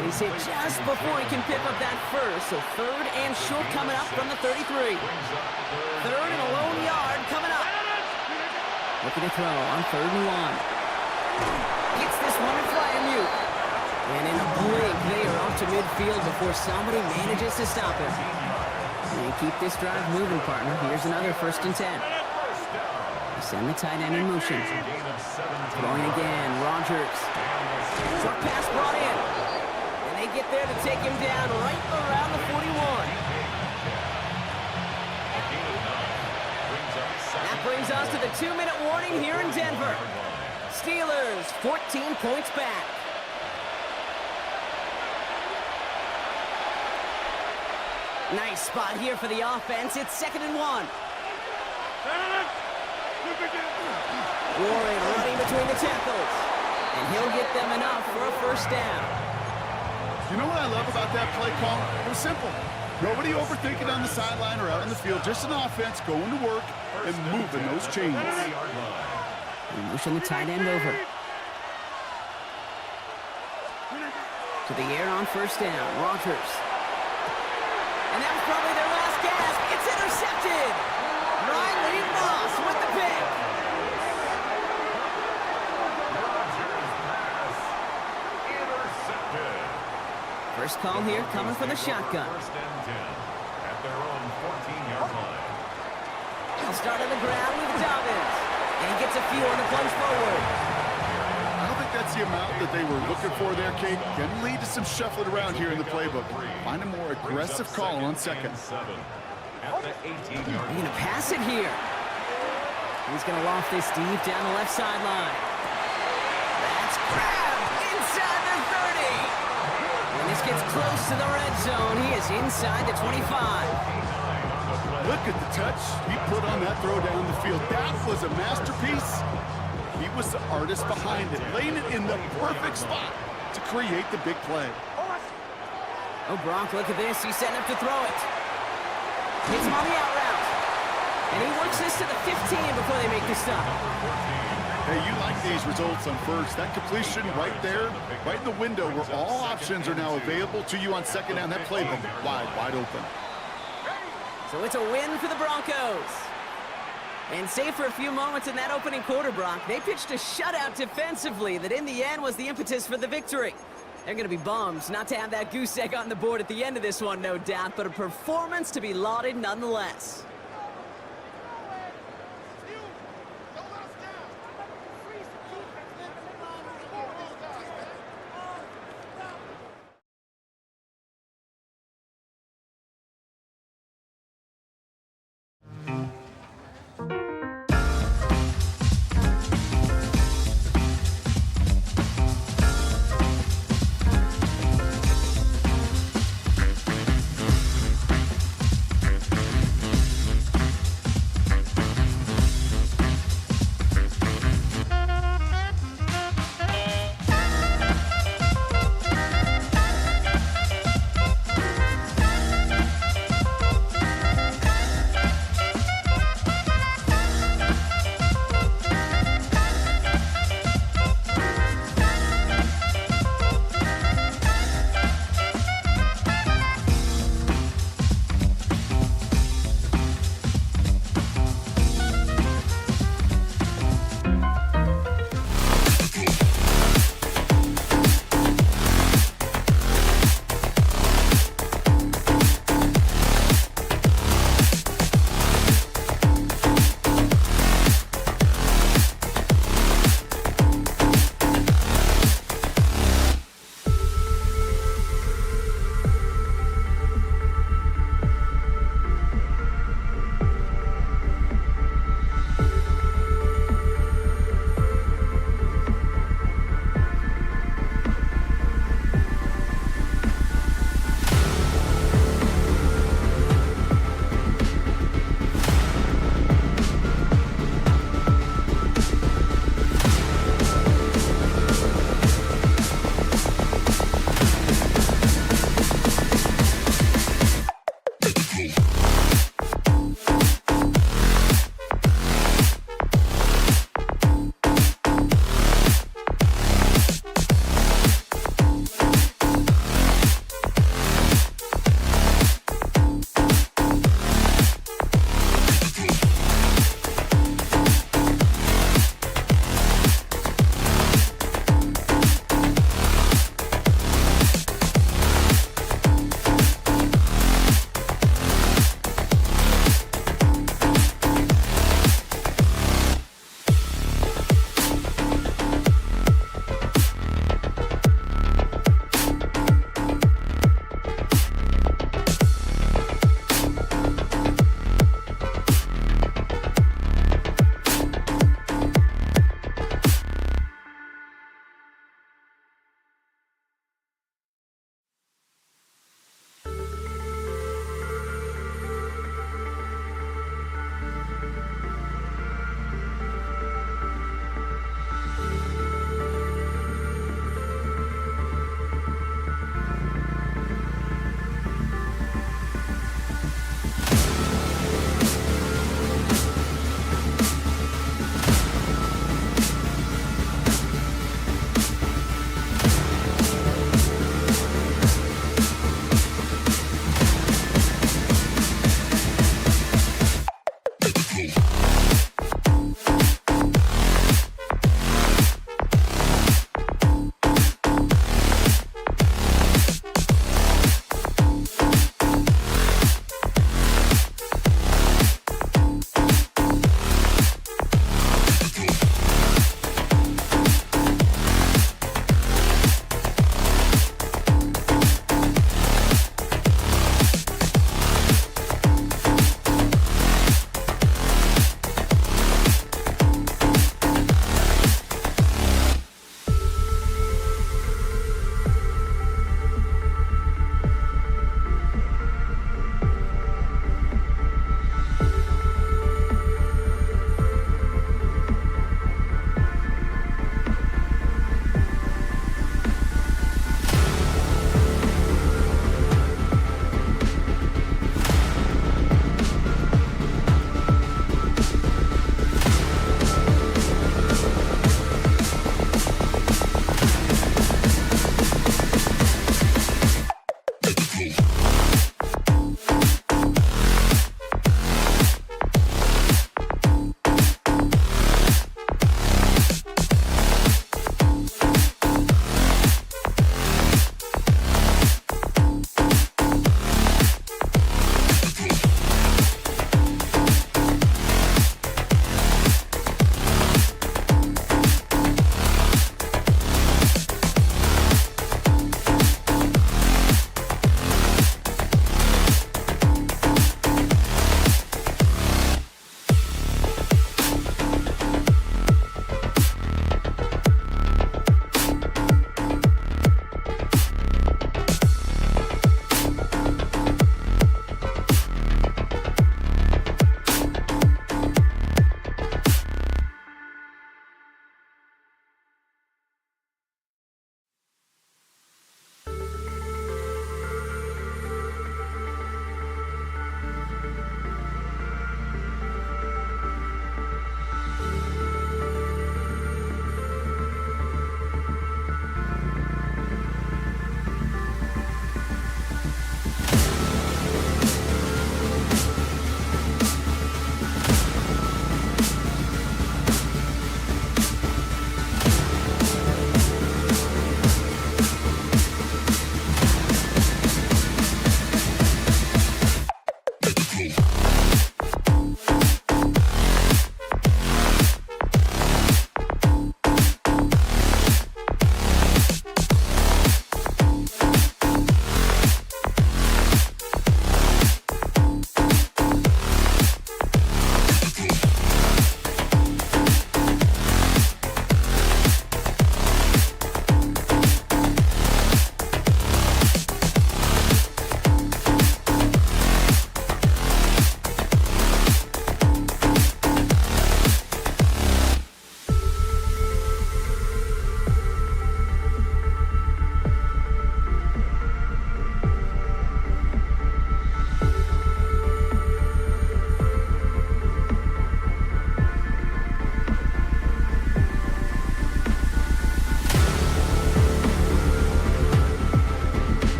And he's hit just before he can pick up that first, so 3rd and short coming up from the 33. 3rd and a lone yard coming up. Looking to throw on 3rd and 1. Gets this one in fly and mute. And in a blink, they are off to midfield before somebody manages to stop him. And keep this drive moving, partner. Here's another 1st and 10. They send the tight end in motion. Throwing again, Rodgers. Short pass brought in. And they get there to take him down right around the 41. That brings us to the 2-minute warning here in Denver. Steelers 14 points back. Nice spot here for the offense. It's 2nd and 1. Warren running between the tackles. And he'll get them enough for a 1st down. You know what I love about that play call? It was simple. Nobody overthinking on the sideline or out on the field. Just an offense going to work and moving those chains. We motion the tight end over. To the air on 1st down. Rodgers. And that was probably their last gasp. It's intercepted. Riley Moss with the pick. First call here coming from the shotgun. 1st and 10 at their own 14-yard line. He'll start on the ground with Dobbins. And he gets a few on the plunge forward. I don't think that's the amount that they were looking for there, Kate. Can lead to some shuffling around here in the playbook. Find a more aggressive call on 2nd. At the 18-yard They're line. going to pass it here. He's going to loft this deep down the left sideline. That's grabbed inside the 30. When this gets close to the red zone, he is inside the 25. Look at the touch he put on that throw down the field. That was a masterpiece. He was the artist behind it, laying it in the perfect spot to create the big play. Oh, Gronk, look at this. He's setting up to throw it. Hits him on the out route. And he works this to the 15 before they make the stop. Hey, you like these results on 1st. That completion right there, right in the window where all options are now available to you on 2nd down. That playbook wide open. So it's a win for the Broncos. And save for a few moments in that opening quarter, Brock, they pitched a shutout defensively that in the end was the impetus for the victory. They're going to be bummed not to have that goose egg on the board at the end of this one, no doubt, but a performance to be lauded nonetheless.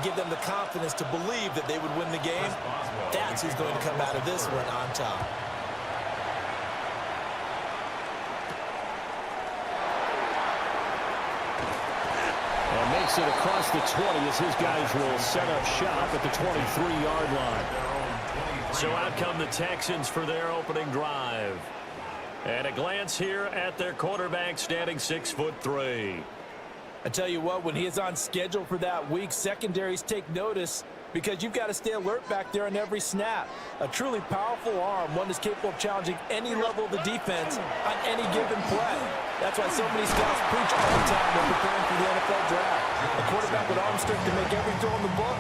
give them the confidence to believe that they would win the game. That's who's going to come out of this one on top. And makes it across the 20 as his guys will set up shop at the 23-yard line. So out come the Texans for their opening drive. And a glance here at their quarterback standing 6'3". I tell you what, when he is on schedule for that week, secondaries take notice because you've got to stay alert back there on every snap. A truly powerful arm, one that's capable of challenging any level of the defense on any given play. That's why so many scouts preach all the time when preparing for the NFL draft. A quarterback with arm strength to make every throw in the book,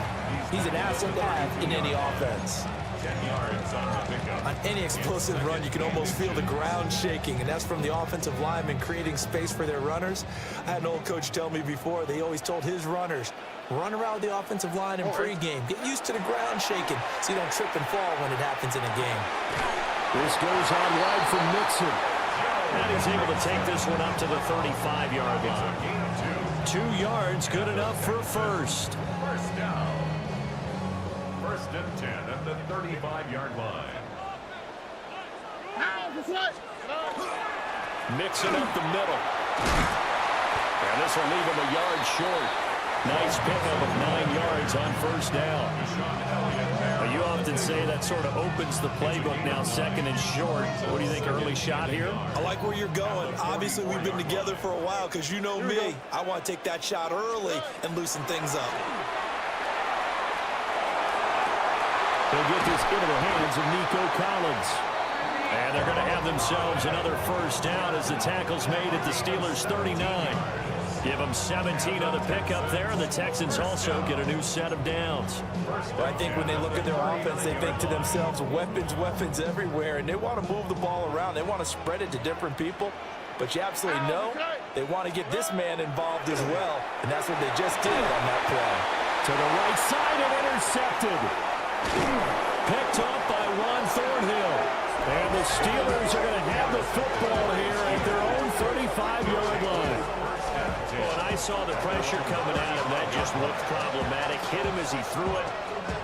he's an asset to have in any offense. 10 yards on the pickup. On any explosive run, you can almost feel the ground shaking, and that's from the offensive linemen creating space for their runners. I had an old coach tell me before, they always told his runners, run around with the offensive line in pregame. Get used to the ground shaking so you don't trip and fall when it happens in a game. This goes on wide for Mixon. And he's able to take this one up to the 35-yard line. 2 yards, good enough for first. First down. First and 10 at the 35-yard line. Mixing up the middle. And this will leave him a yard short. Nice pickup of 9 yards on first down. Well, you often say that sort of opens the playbook now, second and short. What do you think, early shot here? I like where you're going. Obviously, we've been together for a while because you know me. I want to take that shot early and loosen things up. They'll get this into the hands of Nico Collins. And they're going to have themselves another first down as the tackle's made at the Steelers' 39. Give them 17 on the pickup there, and the Texans also get a new set of downs. Well, I think when they look at their offense, they think to themselves, weapons, weapons everywhere, and they want to move the ball around. They want to spread it to different people. But you absolutely know they want to get this man involved as well, and that's what they just did on that play. To the right side and intercepted. Picked up by Juan Thornhill. And the Steelers are going to have the football here at their own 35-yard line. Well, and I saw the pressure coming at him. That just looked problematic. Hit him as he threw it,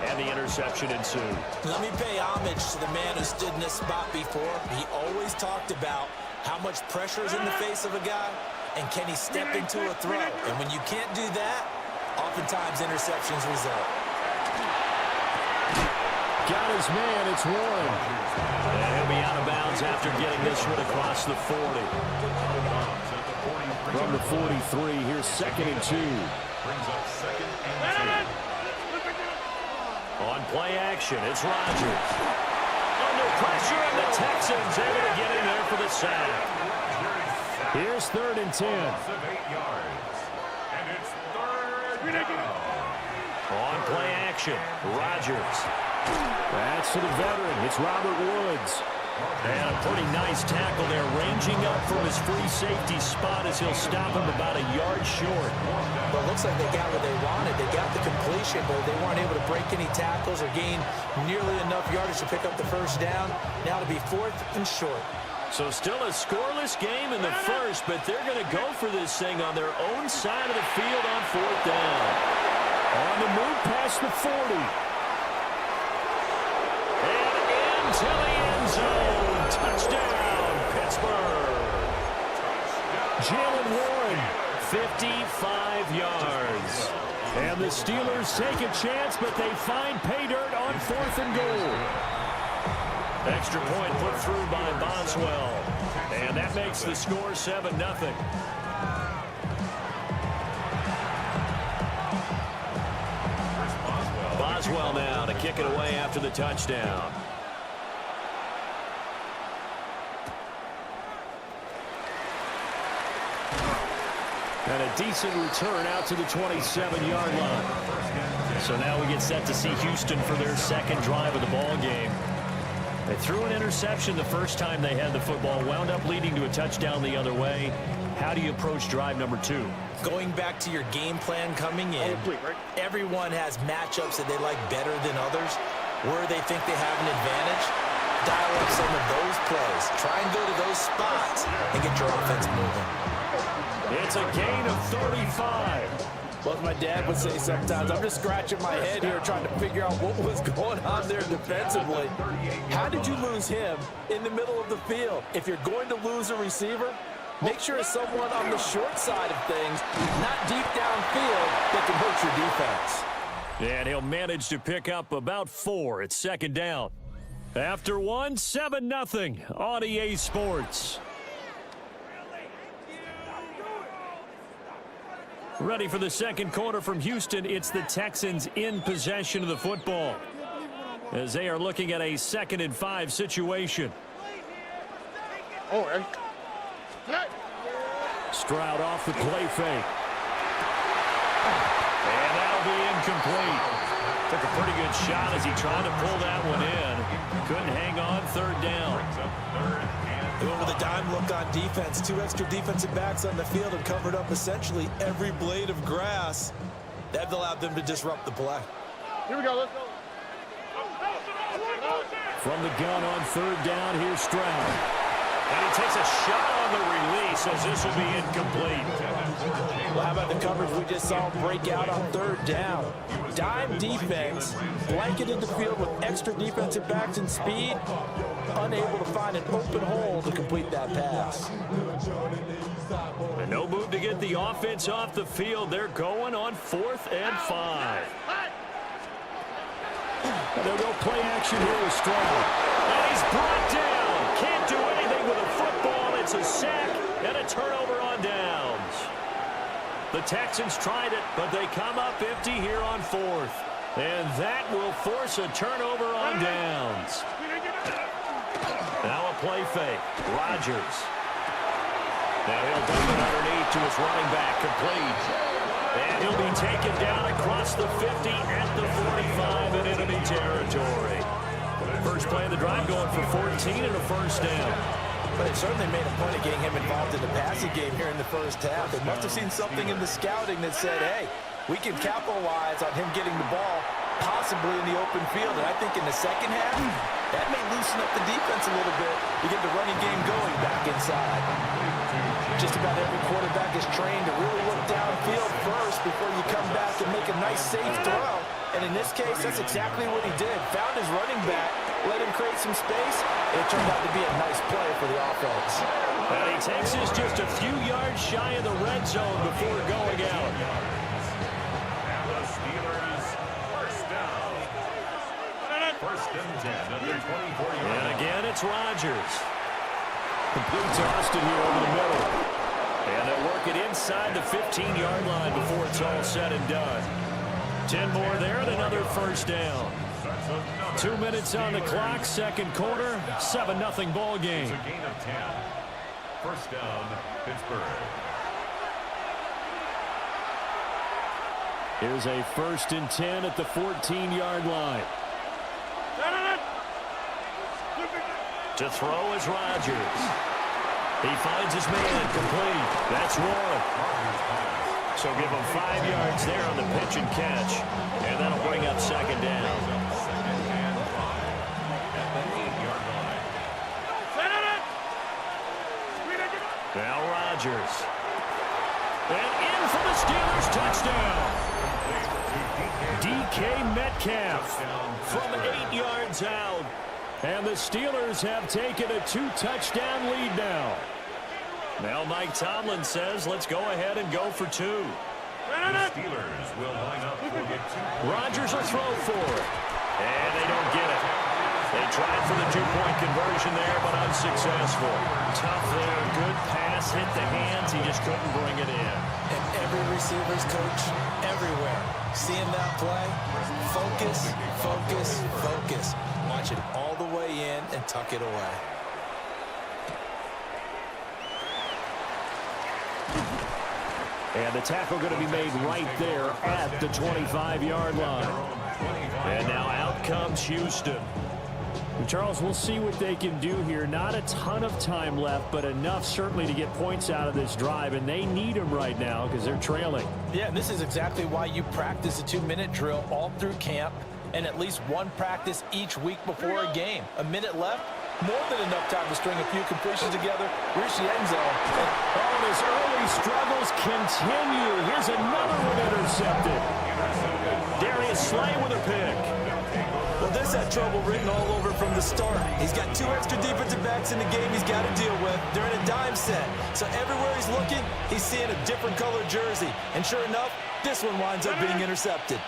and the interception ensued. Let me pay homage to the man who stood in this spot before. He always talked about how much pressure is in the face of a guy, and can he step into a throw. And when you can't do that, oftentimes interceptions result. Got his man, it's Warren. And he'll be out of bounds after getting this one across the 40. From the 43, here's 2nd and 2. Brings up 2nd and 2. On play action, it's Rodgers. Under pressure, and the Texans able to get in there for the sack. Here's 3rd and 10. 8 yards. And it's 3rd down. On play action, Rodgers. That's to the veteran. It's Robert Woods. And a pretty nice tackle there, ranging up from his free safety spot as he'll stop him about a yard short. But it looks like they got what they wanted. They got the completion, but they weren't able to break any tackles or gain nearly enough yardage to pick up the first down. Now to be 4th and short. So still a scoreless game in the first, but they're going to go for this thing on their own side of the field on 4th down. On the move past the 40. To the end zone. Touchdown, Pittsburgh. Jalen Warren, 55 yards. And the Steelers take a chance, but they find pay dirt on 4th and goal. Extra point put through by Boswell. And that makes the score 7-0. Boswell now to kick it away after the touchdown. And a decent return out to the 27-yard line. So now we get set to see Houston for their second drive of the ball game. They threw an interception the first time they had the football, wound up leading to a touchdown the other way. How do you approach drive number 2? Going back to your game plan coming in, everyone has matchups that they like better than others. Where they think they have an advantage, dial up some of those plays. Try and go to those spots and get your offense moving. It's a gain of 35. Well, as my dad would say sometimes, I'm just scratching my head here trying to figure out what was going on there defensively. How did you lose him in the middle of the field? If you're going to lose a receiver, make sure it's someone on the short side of things, not deep downfield, that can hurt your defense. And he'll manage to pick up about 4. It's second down. After one, 7-0 on EA Sports. Ready for the second quarter from Houston. It's the Texans in possession of the football as they are looking at a 2nd and 5 situation. Stroud off the play fake. And that'll be incomplete. Took a pretty good shot as he tried to pull that one in. Couldn't hang on, 3rd down. They went with a dime look on defense. 2 extra defensive backs on the field and covered up essentially every blade of grass. That allowed them to disrupt the play. Here we go, let's go. From the gun on 3rd down, here's Stroud. And he takes a shot on the release as this will be incomplete. Well, how about the coverage we just saw break out on 3rd down? Dime defense, blanketed the field with extra defensive backs and speed, unable to find an open hole to complete that pass. And no move to get the offense off the field. They're going on 4th and 5. And they'll go play action here with Stroud. And he's brought down. Can't do anything with a football. It's a sack and a turnover on downs. The Texans tried it, but they come up empty here on 4th. And that will force a turnover on downs. Now a play fake. Rodgers. Now he'll dump it underneath to his running back. Complete. And he'll be taken down across the 50 at the 45 in enemy territory. First play of the drive going for 14 and a 1st down. But it certainly made a point of getting him involved in the passing game here in the 1st half. They must have seen something in the scouting that said, hey, we can capitalize on him getting the ball possibly in the open field. And I think in the 2nd half, that may loosen up the defense a little bit to get the running game going back inside. Just about every quarterback is trained to really look downfield first before you come back and make a nice, safe throw. And in this case, that's exactly what he did. Found his running back, let him create some space, and it turned out to be a nice play for the offense. And he takes us just a few yards shy of the red zone before going out. And the Steelers, 1st down. 1st and 10 at their 24-yard. And again, it's Rodgers. Complete to Austin here over the middle. And they'll work it inside the 15-yard line before it's all said and done. 10 more there and another 1st down. 2 minutes on the clock, 2nd quarter, 7-0 ball game. It's a gain of 10. 1st down, Pittsburgh. Here's a 1st and 10 at the 14-yard line. To throw is Rodgers. He finds his man, complete. That's Warren. So give him 5 yards there on the pitch and catch. And that'll bring up 2nd down. Now Rodgers. And in for the Steelers, touchdown. DK Metcalf from 8 yards out. And the Steelers have taken a 2-touchdown lead now. Now Mike Tomlin says, let's go ahead and go for 2. The Steelers will line up for the 2. Rodgers will throw for it. And they don't get it. They tried for the 2-point conversion there, but unsuccessful. Tough there. Good pass. Hit the hands. He just couldn't bring it in. And every receiver's coach everywhere. Seeing that play, focus, focus, focus. Watch it all the way in and tuck it away. And the tackle going to be made right there at the 25-yard line. And now out comes Houston. Charles, we'll see what they can do here. Not a ton of time left, but enough certainly to get points out of this drive, and they need them right now because they're trailing. Yeah, and this is exactly why you practice a 2-minute drill all through camp and at least one practice each week before a game. A minute left, More than enough time to string a few completions together, reach the end zone. Oh, his early struggles continue. Here's another one intercepted. Darius Slay with a pick. Well, this had trouble written all over from the start. He's got 2 extra defensive backs in the game he's got to deal with during a dime set. So everywhere he's looking, he's seeing a different colored jersey. And sure enough, this one winds up being intercepted.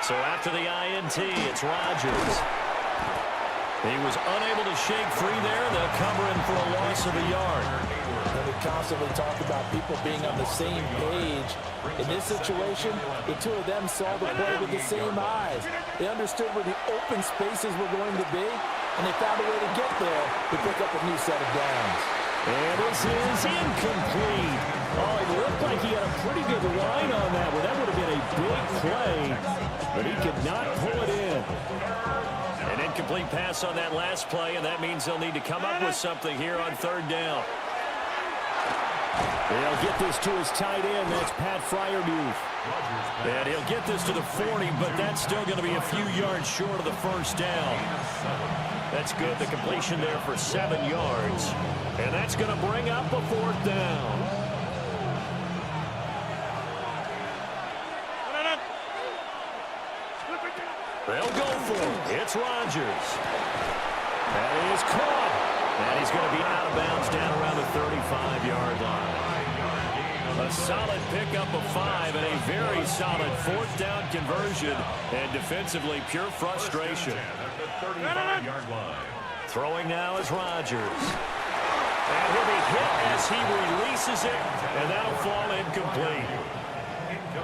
So after the INT, it's Rodgers. He was unable to shake free there. They'll cover him for a loss of a yard. And we constantly talk about people being on the same page. In this situation, the two of them saw the play with the same eyes. They understood where the open spaces were going to be, and they found a way to get there to pick up a new set of downs. And this is incomplete. Oh, it looked like he had a pretty good line on that one. That would have been a big play, but he could not pull it in. An incomplete pass on that last play, and that means they'll need to come up with something here on 3rd down. They'll get this to his tight end. That's Pat Freiermuth. And he'll get this to the 40, but that's still going to be a few yards short of the 1st down. That's good. The completion there for 7 yards. And that's going to bring up a 4th down. They'll go for it. It's Rodgers. That is caught. And he's going to be out of bounds down around the 35-yard line. A solid pickup of 5 and a very solid 4th down conversion. And defensively, pure frustration. Throwing now is Rodgers. And he'll be hit as he releases it, and that'll fall incomplete.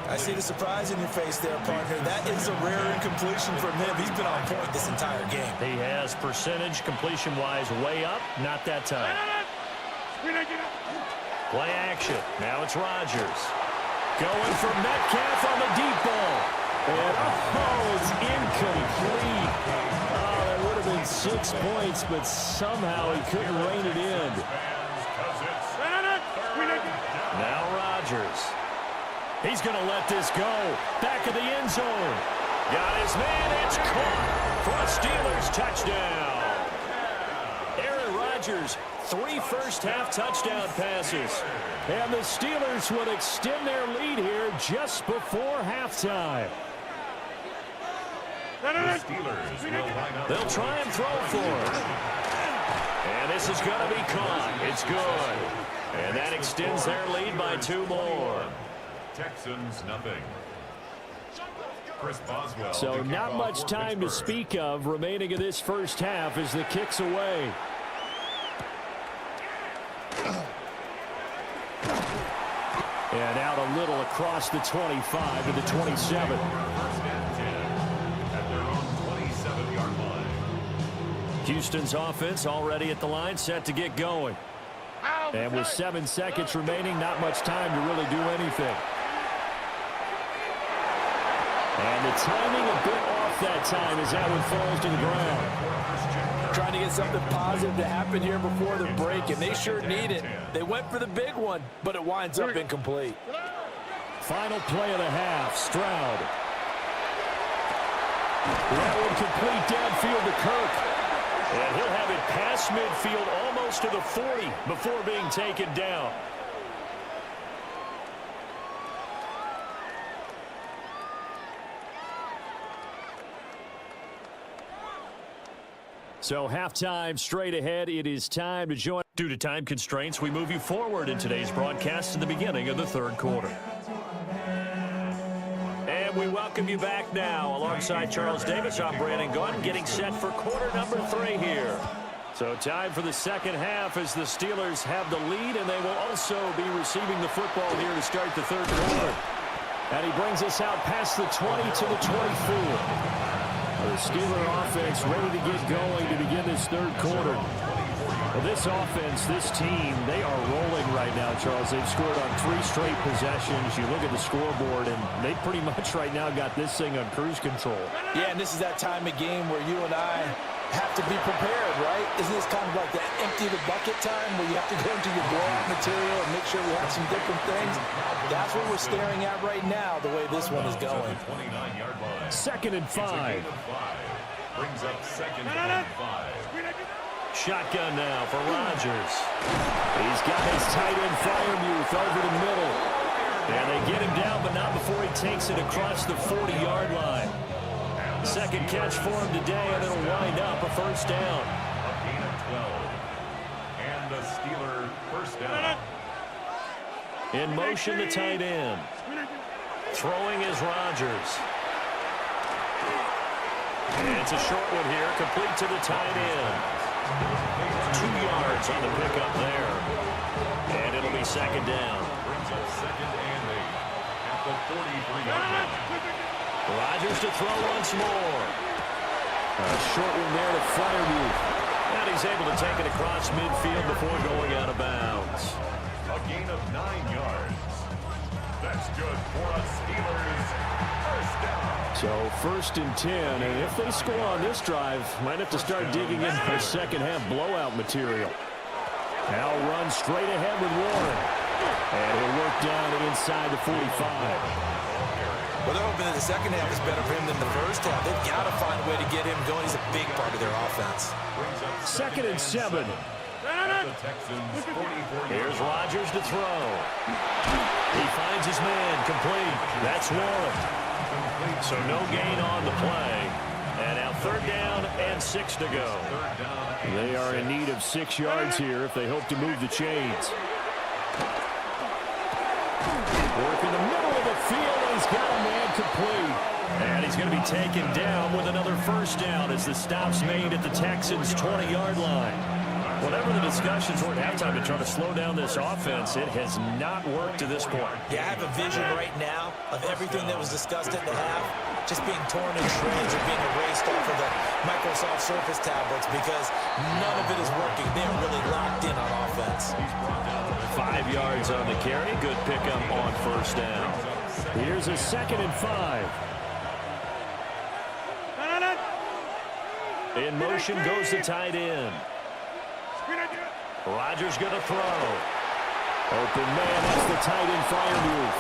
I see the surprise in your face there, partner. That is a rare incompletion from him. He's been on point this entire game. He has percentage completion-wise way up. Not that time. Play action. Now it's Rodgers. Going for Metcalf on the deep ball. And, oh, it's incomplete. Oh, that would have been 6 points, but somehow he couldn't rein it in. Now Rodgers. He's going to let this go. Back of the end zone. Got his man. It's caught for a Steelers touchdown. Aaron Rodgers, 3 first-half touchdown passes. And the Steelers would extend their lead here just before halftime. They'll try and throw for it. And this is going to be caught. It's good. And that extends their lead by 2 more. Texans, nothing. Chris Boswell. So not much time to speak of remaining in this first half as the kick's away. And out a little across the 25 to the 27. First and 10 at their own 27-yard line. Houston's offense already at the line, set to get going. And with 7 seconds remaining, not much time to really do anything. And the timing a bit off that time as that one falls to the ground. Trying to get something positive to happen here before the break, and they sure need it. They went for the big one, but it winds up incomplete. Final play of the half, Stroud. That one complete downfield to Kirk. And he'll have it past midfield almost to the 40 before being taken down. So halftime straight ahead. It is time to join. Due to time constraints, we move you forward in today's broadcast to the beginning of the 3rd quarter. And we welcome you back now. Alongside Charles Davis, I'm Brandon Gunn, getting set for quarter number 3 here. So time for the second half as the Steelers have the lead, and they will also be receiving the football here to start the 3rd quarter. And he brings us out past the 20 to the 24. The Steeler offense ready to get going to begin this 3rd quarter. Well, this offense, this team, they are rolling right now, Charles. They've scored on 3 straight possessions. You look at the scoreboard, and they pretty much right now got this thing on cruise control. Yeah, and this is that time of game where you and I have to be prepared, right? Isn't this kind of like that empty the bucket time where you have to go into your blowout material and make sure we have some different things? That's what we're staring at right now, the way this one is going. 29-yard line. 2nd and 5. Brings up 2nd and 5. Shotgun now for Rodgers. He's got his tight end Freiermuth over the middle. And they get him down, but not before he takes it across the 40-yard line. Second catch for him today, and it'll wind up a first down. A gain of 12. And the Steeler first down. In motion, the tight end. Throwing is Rodgers. And it's a short one here, complete to the tight end. 2 yards on the pickup there. And it'll be second down. Brings up 2nd and 8 at the 43-yard line. Rodgers to throw once more. A short one there to Freiermuth. And he's able to take it across midfield before going out of bounds. A gain of 9 yards. That's good for a Steelers first down. So 1st and 10, and if they score on this drive, might have to start digging in for second half blowout material. Now run straight ahead with Warren. And he'll work down inside the 45. Well, they're hoping that the second half is better for him than the first half. They've got to find a way to get him going. He's a big part of their offense. 2nd and 7. The Texans 44. Here's Rodgers to throw. He finds his man complete. That's Warren. So no gain on the play. And now 3rd down and 6 to go. They are in need of 6 yards here if they hope to move the chains. Work in the middle of the field, and he's got a man complete. And he's going to be taken down with another first down as the stop's made at the Texans' 20-yard line. Whatever the discussions were at halftime to try to slow down this offense, it has not worked to this point. Yeah, I have a vision right now of everything that was discussed at the half just being torn in shreds or being erased off of the Microsoft Surface tablets because none of it is working. They're really locked in on offense. 5 yards on the carry. Good pickup on first down. Here's a 2nd and 5. In motion goes the tight end. Rodgers going to throw. Open man, that's the tight end Freiermuth.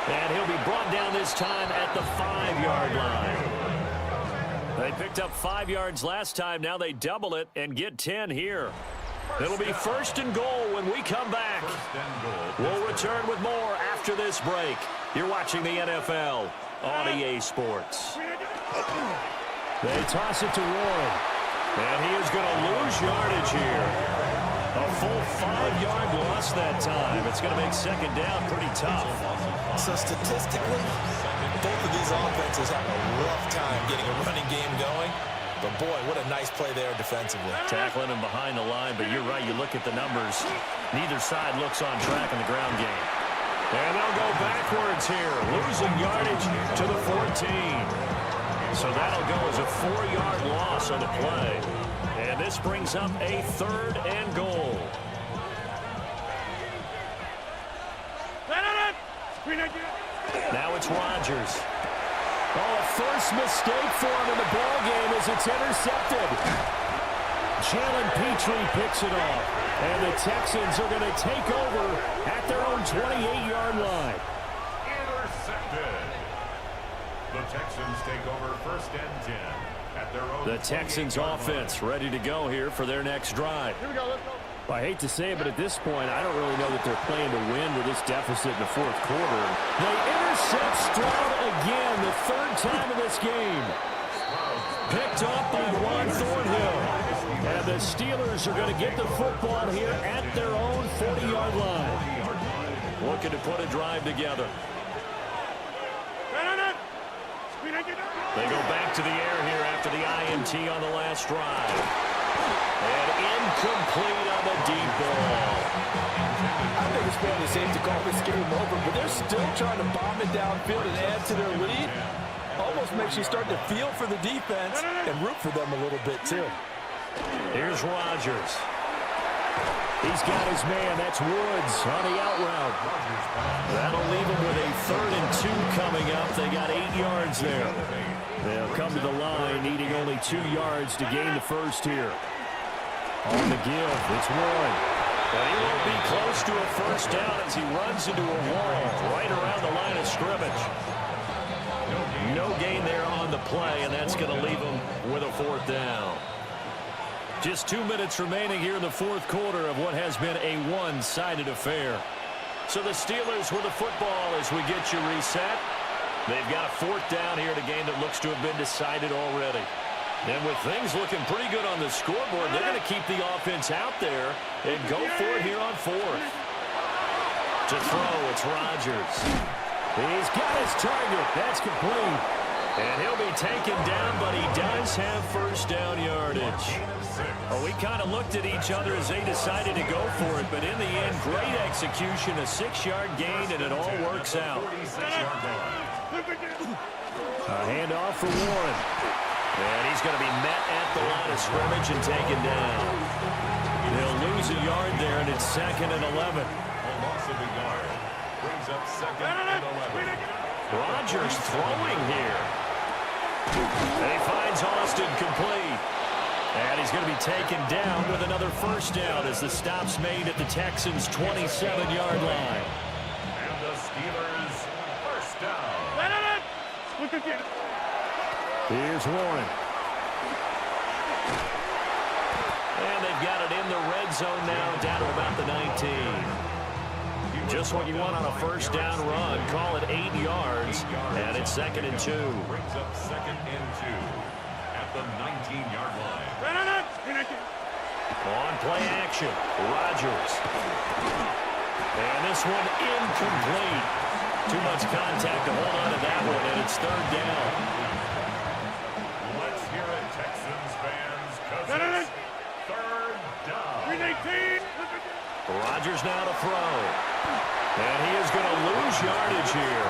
And he'll be brought down this time at the 5-yard line. They picked up 5 yards last time. Now they double it and get 10 here. It'll be 1st and goal when we come back. We'll return with more after this break. You're watching the NFL on EA Sports. They toss it to Warren. And he is going to lose yardage here. A full 5-yard loss that time. It's going to make second down pretty tough. So statistically, both of these offenses have a rough time getting a running game going. But boy, what a nice play there defensively. Tackling him behind the line, but you're right. You look at the numbers. Neither side looks on track in the ground game. And they'll go backwards here, losing yardage to the 14. So that'll go as a 4-yard loss on the play. And this brings up a 3rd and goal. Now it's Rodgers. Oh, a first mistake for him in the ball game as it's intercepted. Jalen Petrie picks it off. And the Texans are going to take over at their own 28-yard line. Intercepted. The Texans take over 1st and 10 at their own. The Texans offense ready to go here for their next drive. Here we go, let's go. I hate to say it, but at this point, I don't really know that they're playing to win with this deficit in the 4th quarter. They intercept Stroud again, the 3rd time in this game. Picked off by Juan Thornhill. And the Steelers are going to get the football here at their own 40-yard line. Looking to put a drive together. They go back to the air here after the INT on the last drive. And incomplete on the deep ball. I think it's probably safe to call this game over, but they're still trying to bomb it downfield and add to their lead. Almost makes you start to feel for the defense and root for them a little bit, too. Here's Rodgers. He's got his man. That's Woods on the out route. That'll leave him with a 3rd and 2 coming up. They got 8 yards there. They'll come to the line, needing only 2 yards to gain the first here. On the give, it's Warren. But he won't be close to a first down as he runs into a wall right around the line of scrimmage. No gain there on on the play, and that's going to leave them with a 4th down. Just 2 minutes remaining here in the 4th quarter of what has been a one-sided affair. So the Steelers with the football as we get you reset. They've got a 4th down here in a game that looks to have been decided already. And with things looking pretty good on the scoreboard, they're going to keep the offense out there and go for it here on 4th. To throw, it's Rodgers. He's got his target. That's complete. And he'll be taken down, but he does have first down yardage. Oh, we kind of looked at each other as they decided to go for it, but in the end, great execution, a 6-yard gain, and it all works out. A handoff for Warren. And he's going to be met at the line of scrimmage and taken down. They'll lose a yard there, and it's 2nd and 11. A loss of a yard brings up 2nd and 11. Rodgers throwing here. And he finds Austin complete. And he's going to be taken down with another first down as the stop's made at the Texans' 27-yard line. And the Steelers first down. Here's Warren. And they've got it in the red zone now, down to about the 19. Just what you want on a first down run. Call it 8 yards. And it's 2nd and 2. Brings up 2nd and 2 at the 19-yard line. On play action, Rodgers. And this one incomplete. Too much contact to hold on to that one, and it's 3rd down. Let's hear it, Texans fans, because it's 3rd down. Rodgers now to throw. And he is going to lose yardage here.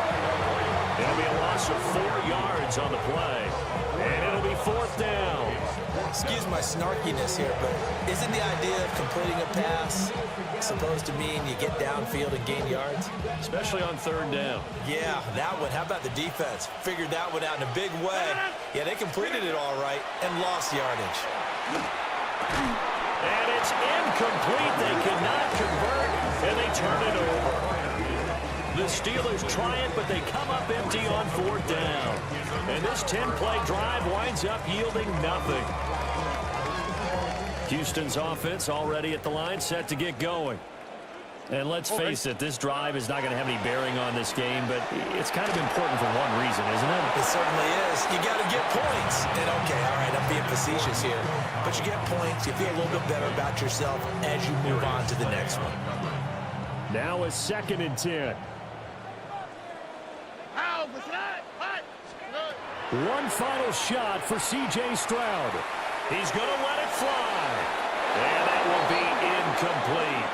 It'll be a loss of 4 yards on the play. And it'll be 4th down. Excuse my snarkiness here, but isn't the idea of completing a pass supposed to mean you get downfield and gain yards? Especially on 3rd down. Yeah, that one. How about the defense? Figured that one out in a big way. Yeah, they completed it all right and lost yardage. And it's incomplete. They cannot convert, and they turn it over. The Steelers try it, but they come up empty on 4th down. And this 10-play drive winds up yielding nothing. Houston's offense already at the line, set to get going. And let's face it, this drive is not going to have any bearing on this game, but it's kind of important for one reason, isn't it? It certainly is. You got to get points. And okay, all right, I'm being facetious here. But you get points, you feel a little bit better about yourself as you move on to the next one. Now a 2nd and 10. One final shot for C.J. Stroud. He's going to let it fly. And that will be incomplete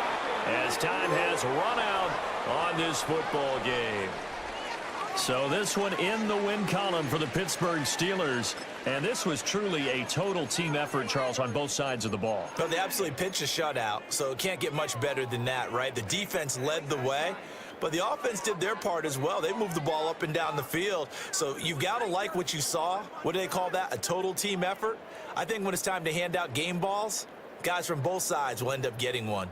as time has run out on this football game. So this one in the win column for the Pittsburgh Steelers. And this was truly a total team effort, Charles, on both sides of the ball. Well, they absolutely pitched a shutout, so it can't get much better than that, right? The defense led the way, but the offense did their part as well. They moved the ball up and down the field. So you've got to like what you saw. What do they call that? A total team effort? I think when it's time to hand out game balls, guys from both sides will end up getting one.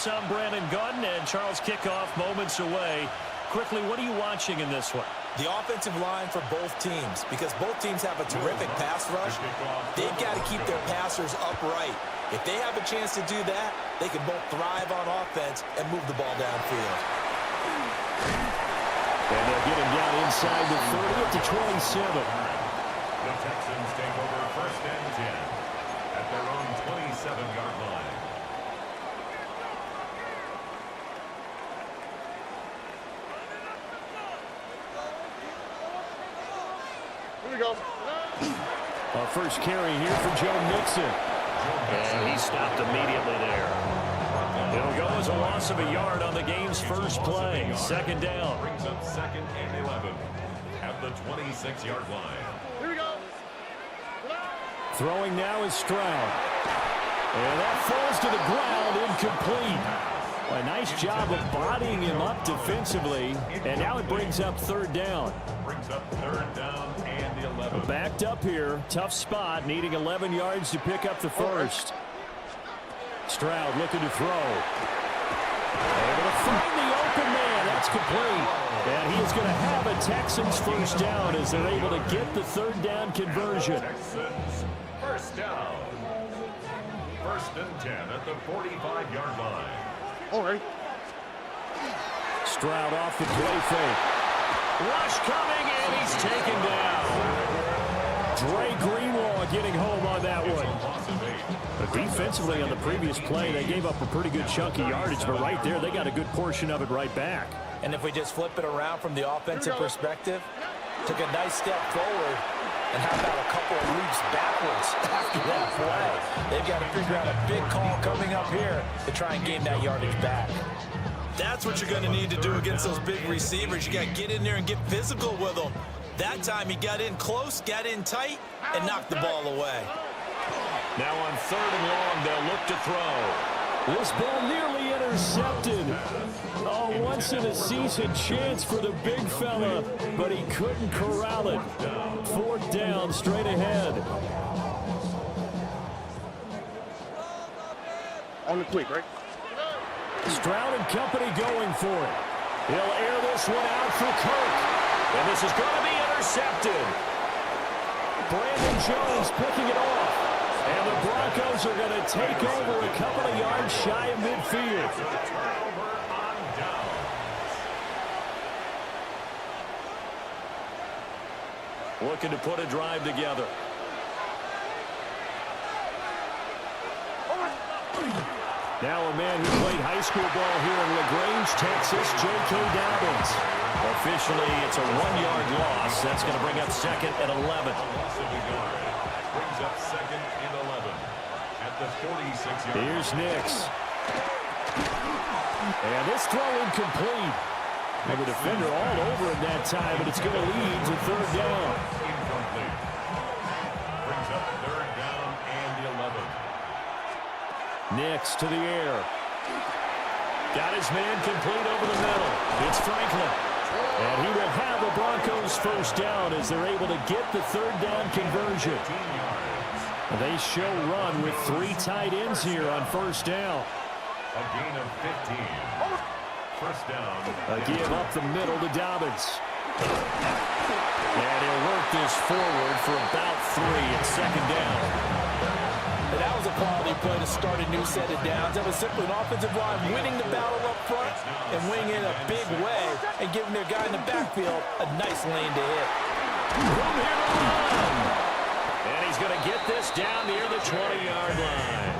this. I'm Brandon Gaudin, and Charles kickoff moments away. Quickly, what are you watching in this one? The offensive line for both teams, because both teams have a terrific pass rush. They've got to keep their passers upright. If they have a chance to do that, they can both thrive on offense and move the ball downfield. And they'll get him down inside the 30 to 27. The Texans take over 1st and 10 at their own 27-yard line. Our first carry here for Joe Mixon. And he stopped immediately there. It'll go as a loss of a yard on the game's first play. 2nd down. Brings up 2nd and 11 at the 26-yard line. Here we go. Throwing now is Stroud. And that falls to the ground, incomplete. A nice job of bodying him up defensively. And now it brings up 3rd down. Brings up 3rd down and 11. Backed up here. Tough spot, needing 11 yards to pick up the first. Stroud looking to throw. Able to find the open man. That's complete. And he is going to have a Texans first down as they're able to get the 3rd down conversion. Texans first down. 1st and 10 at the 45-yard line. All right. Stroud off the play fake. Rush coming, and he's taken down. Dre Greenlaw getting home on that one. But defensively on the previous play, they gave up a pretty good chunk of yardage, but right there, they got a good portion of it right back. And if we just flip it around from the offensive perspective, took a nice step forward, and how about a couple of leaps backwards after that play? They've got to figure out a big call coming up here to try and gain that yardage back. That's what you're going to need to do against those big receivers. You got to get in there and get physical with them. That time he got in close, got in tight, and knocked the ball away. Now on 3rd and long, they'll look to throw. This ball nearly intercepted. Oh, once-in-a-season chance for the big fella, but he couldn't corral it. 4th down, straight ahead. On the quick, right? Stroud and company going for it. He'll air this one out for Kirk. And this is going to be intercepted. Brandon Jones picking it off. And the Broncos are going to take over a couple of yards shy of midfield. Turnover on downs. Looking to put a drive together. Now a man who played high school ball here in LaGrange, Texas, J.K. Dobbins. Officially, it's a 1-yard loss. That's going to bring up 2nd and 11. Loss of a yard. Brings up 2nd and 11 at the 46-yard line. Here's Nix. And this throw incomplete. And the defender all over him that time, but it's going to lead to 3rd down. Incomplete. Brings up 3rd down and 11. Nix to the air. Got his man complete over the middle. It's Franklin. And he will have the Broncos first down as they're able to get the 3rd down conversion. They show run with 3 tight ends here on 1st down. A gain of 15. First down. A give up the middle to Dobbins. And he'll work this forward for about 3 at 2nd down. But that was a quality play to start a new set of downs. That was simply an offensive line winning the battle up front and winning in a big way and giving their guy in the backfield a nice lane to hit. Room here to run. And he's going to get this down near the 20-yard line.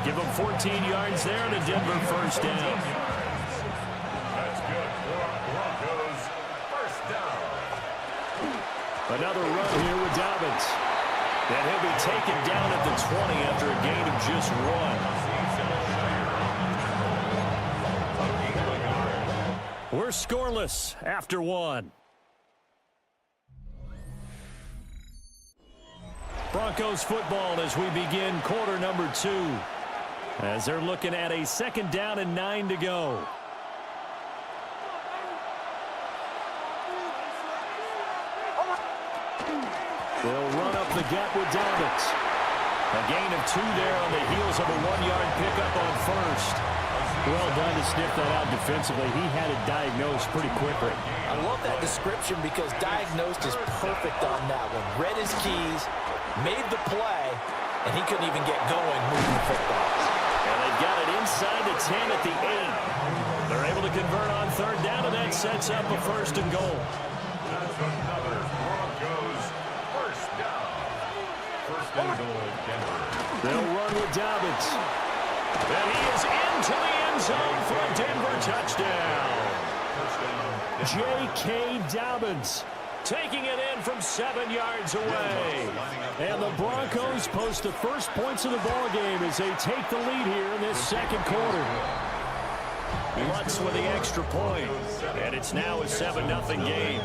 Give him 14 yards there and a Denver first down. That's good for Broncos. First down. Another run here with Dobbins. And he'll be taken down at the 20 after a gain of just 1. We're scoreless after 1. Broncos football as we begin quarter number 2. As they're looking at a 2nd down and 9 to go. They'll run up the gut with Dobbins. A gain of 2 there on the heels of a 1-yard pickup on 1st. Well done to sniff that out defensively. He had it diagnosed pretty quickly. I love that description because diagnosed is perfect on that one. Read his keys, made the play, and he couldn't even get going moving the football. And they've got it inside the 10 at the 8. They're able to convert on third down, and that sets up a 1st and goal. That's another Broncos first down. 1st and goal, Denver. They'll run with Dobbins. And he is into the end zone for a Denver touchdown. J.K. Dobbins taking it in from 7 yards away. And the Broncos post the first points of the ball game as they take the lead here in this 2nd quarter. Lutz with the extra point. And it's now a 7-0 game.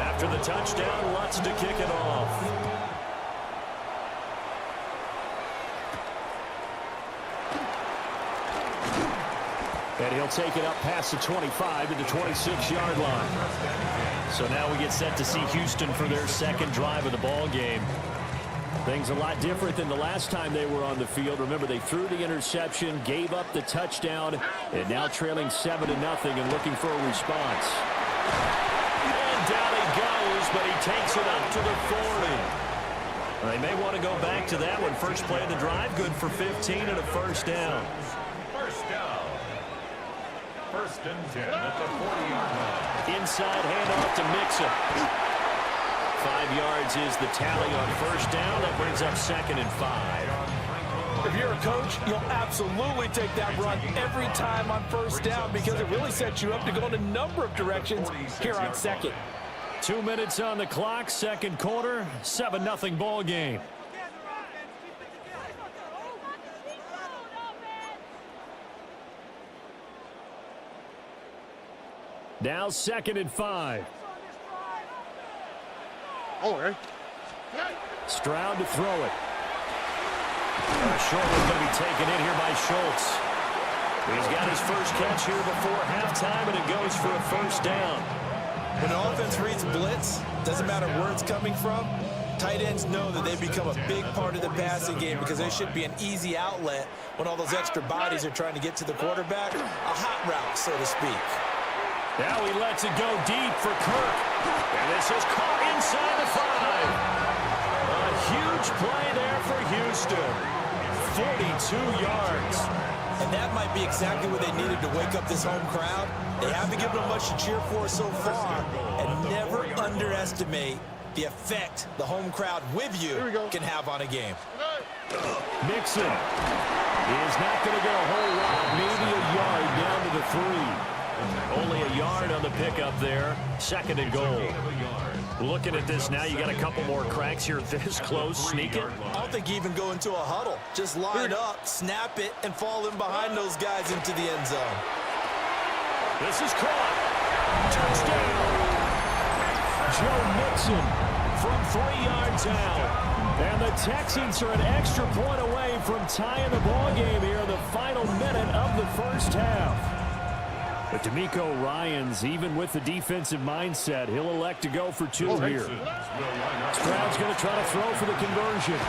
After the touchdown, Lutz to kick it off. And he'll take it up past the 25 to the 26-yard line. So now we get set to see Houston for their 2nd drive of the ball game. Things a lot different than the last time they were on the field. Remember, they threw the interception, gave up the touchdown, and now trailing 7-0 and looking for a response. And down he goes, but he takes it up to the 40. They may want to go back to that one. First play of the drive, good for 15 and a 1st down. First down. 1st and 10 at the 40-yard line. Inside handoff to Mixon. 5 yards is the tally on 1st down. That brings up 2nd and 5. If you're a coach, you'll absolutely take that run every time on 1st down because it really sets you up to go in a number of directions here on 2nd. 2 minutes on the clock, 2nd quarter, 7-0 ball game. Now 2nd and 5. Stroud to throw it. Short one's going to be taken in here by Schultz. He's got his first catch here before halftime, and it goes for a 1st down. When the offense reads blitz, doesn't matter where it's coming from, tight ends know that they become a big part of the passing game because they should be an easy outlet when all those extra bodies are trying to get to the quarterback. A hot route, so to speak. Now he lets it go deep for Kirk. And this is caught inside the 5. A huge play there for Houston. 42 yards. And that might be exactly what they needed to wake up this home crowd. They haven't given them much to cheer for so far. And never underestimate the effect the home crowd with you can have on a game. Mixon is not going to get a whole lot. Maybe a yard down to the 3. Only a yard on the pickup there. 2nd and goal. Looking at this now, you got a couple more cracks here this close. Sneak it. I don't think you even go into a huddle. Just line up, snap it, and fall in behind those guys into the end zone. This is caught. Touchdown. Joe Mixon from 3 yards out. And the Texans are an extra point away from tying the ball game here in the final minute of the 1st half. But DeMeco Ryans, even with the defensive mindset, he'll elect to go for 2 here. Stroud's going to try to throw for the conversion.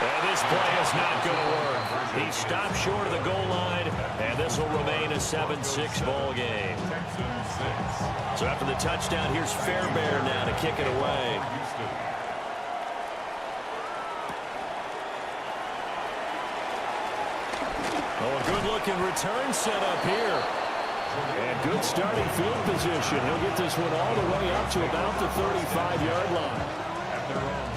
And this play is not going to work. He stopped short of the goal line, and this will remain a 7-6 ball game. So after the touchdown, here's Fairbairn now to kick it away. Oh, a good-looking return set up here. And good starting field position. He'll get this one all the way up to about the 35-yard line.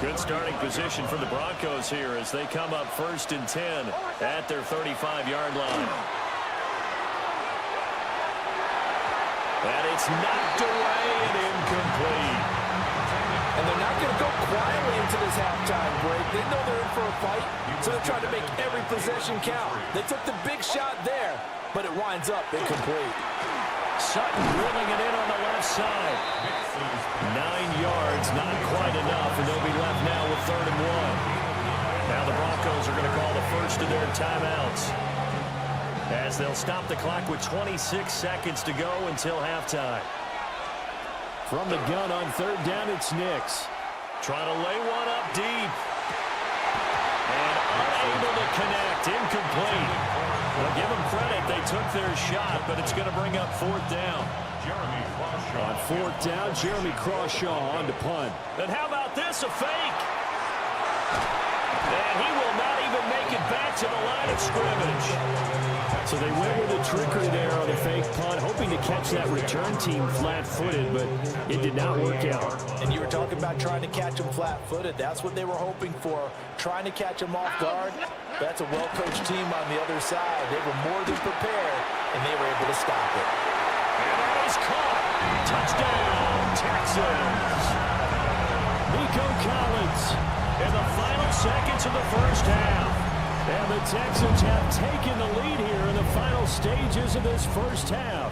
Good starting position for the Broncos here as they come up 1st and 10 at their 35-yard line. And it's knocked away and incomplete. And they're not going to go quietly into this halftime break. They know they're in for a fight, so they're trying to make every possession count. They took the big shot there, but it winds up incomplete. Sutton drilling it in on the left side. 9 yards, not quite enough, and they'll be left now with 3rd and 1. Now the Broncos are going to call the first of their timeouts as they'll stop the clock with 26 seconds to go until halftime. From the gun on 3rd down, it's Nix. Trying to lay one up deep. took their shot, but it's going to bring up 4th down. Jeremy Crawshaw. On 4th down, Jeremy Crawshaw on to punt. And how about this, a fake? And he will not even make it back to the line of scrimmage. So they went with a trickery there on the fake punt, hoping to catch that return team flat-footed, but it did not work out. And you were talking about trying to catch them flat-footed. That's what they were hoping for, trying to catch them off guard. That's a well-coached team on the other side. They were more than prepared, and they were able to stop it. And that is caught. Touchdown, Texans. Nico Collins in the final seconds of the first half. And the Texans have taken the lead here in the final stages of this first half.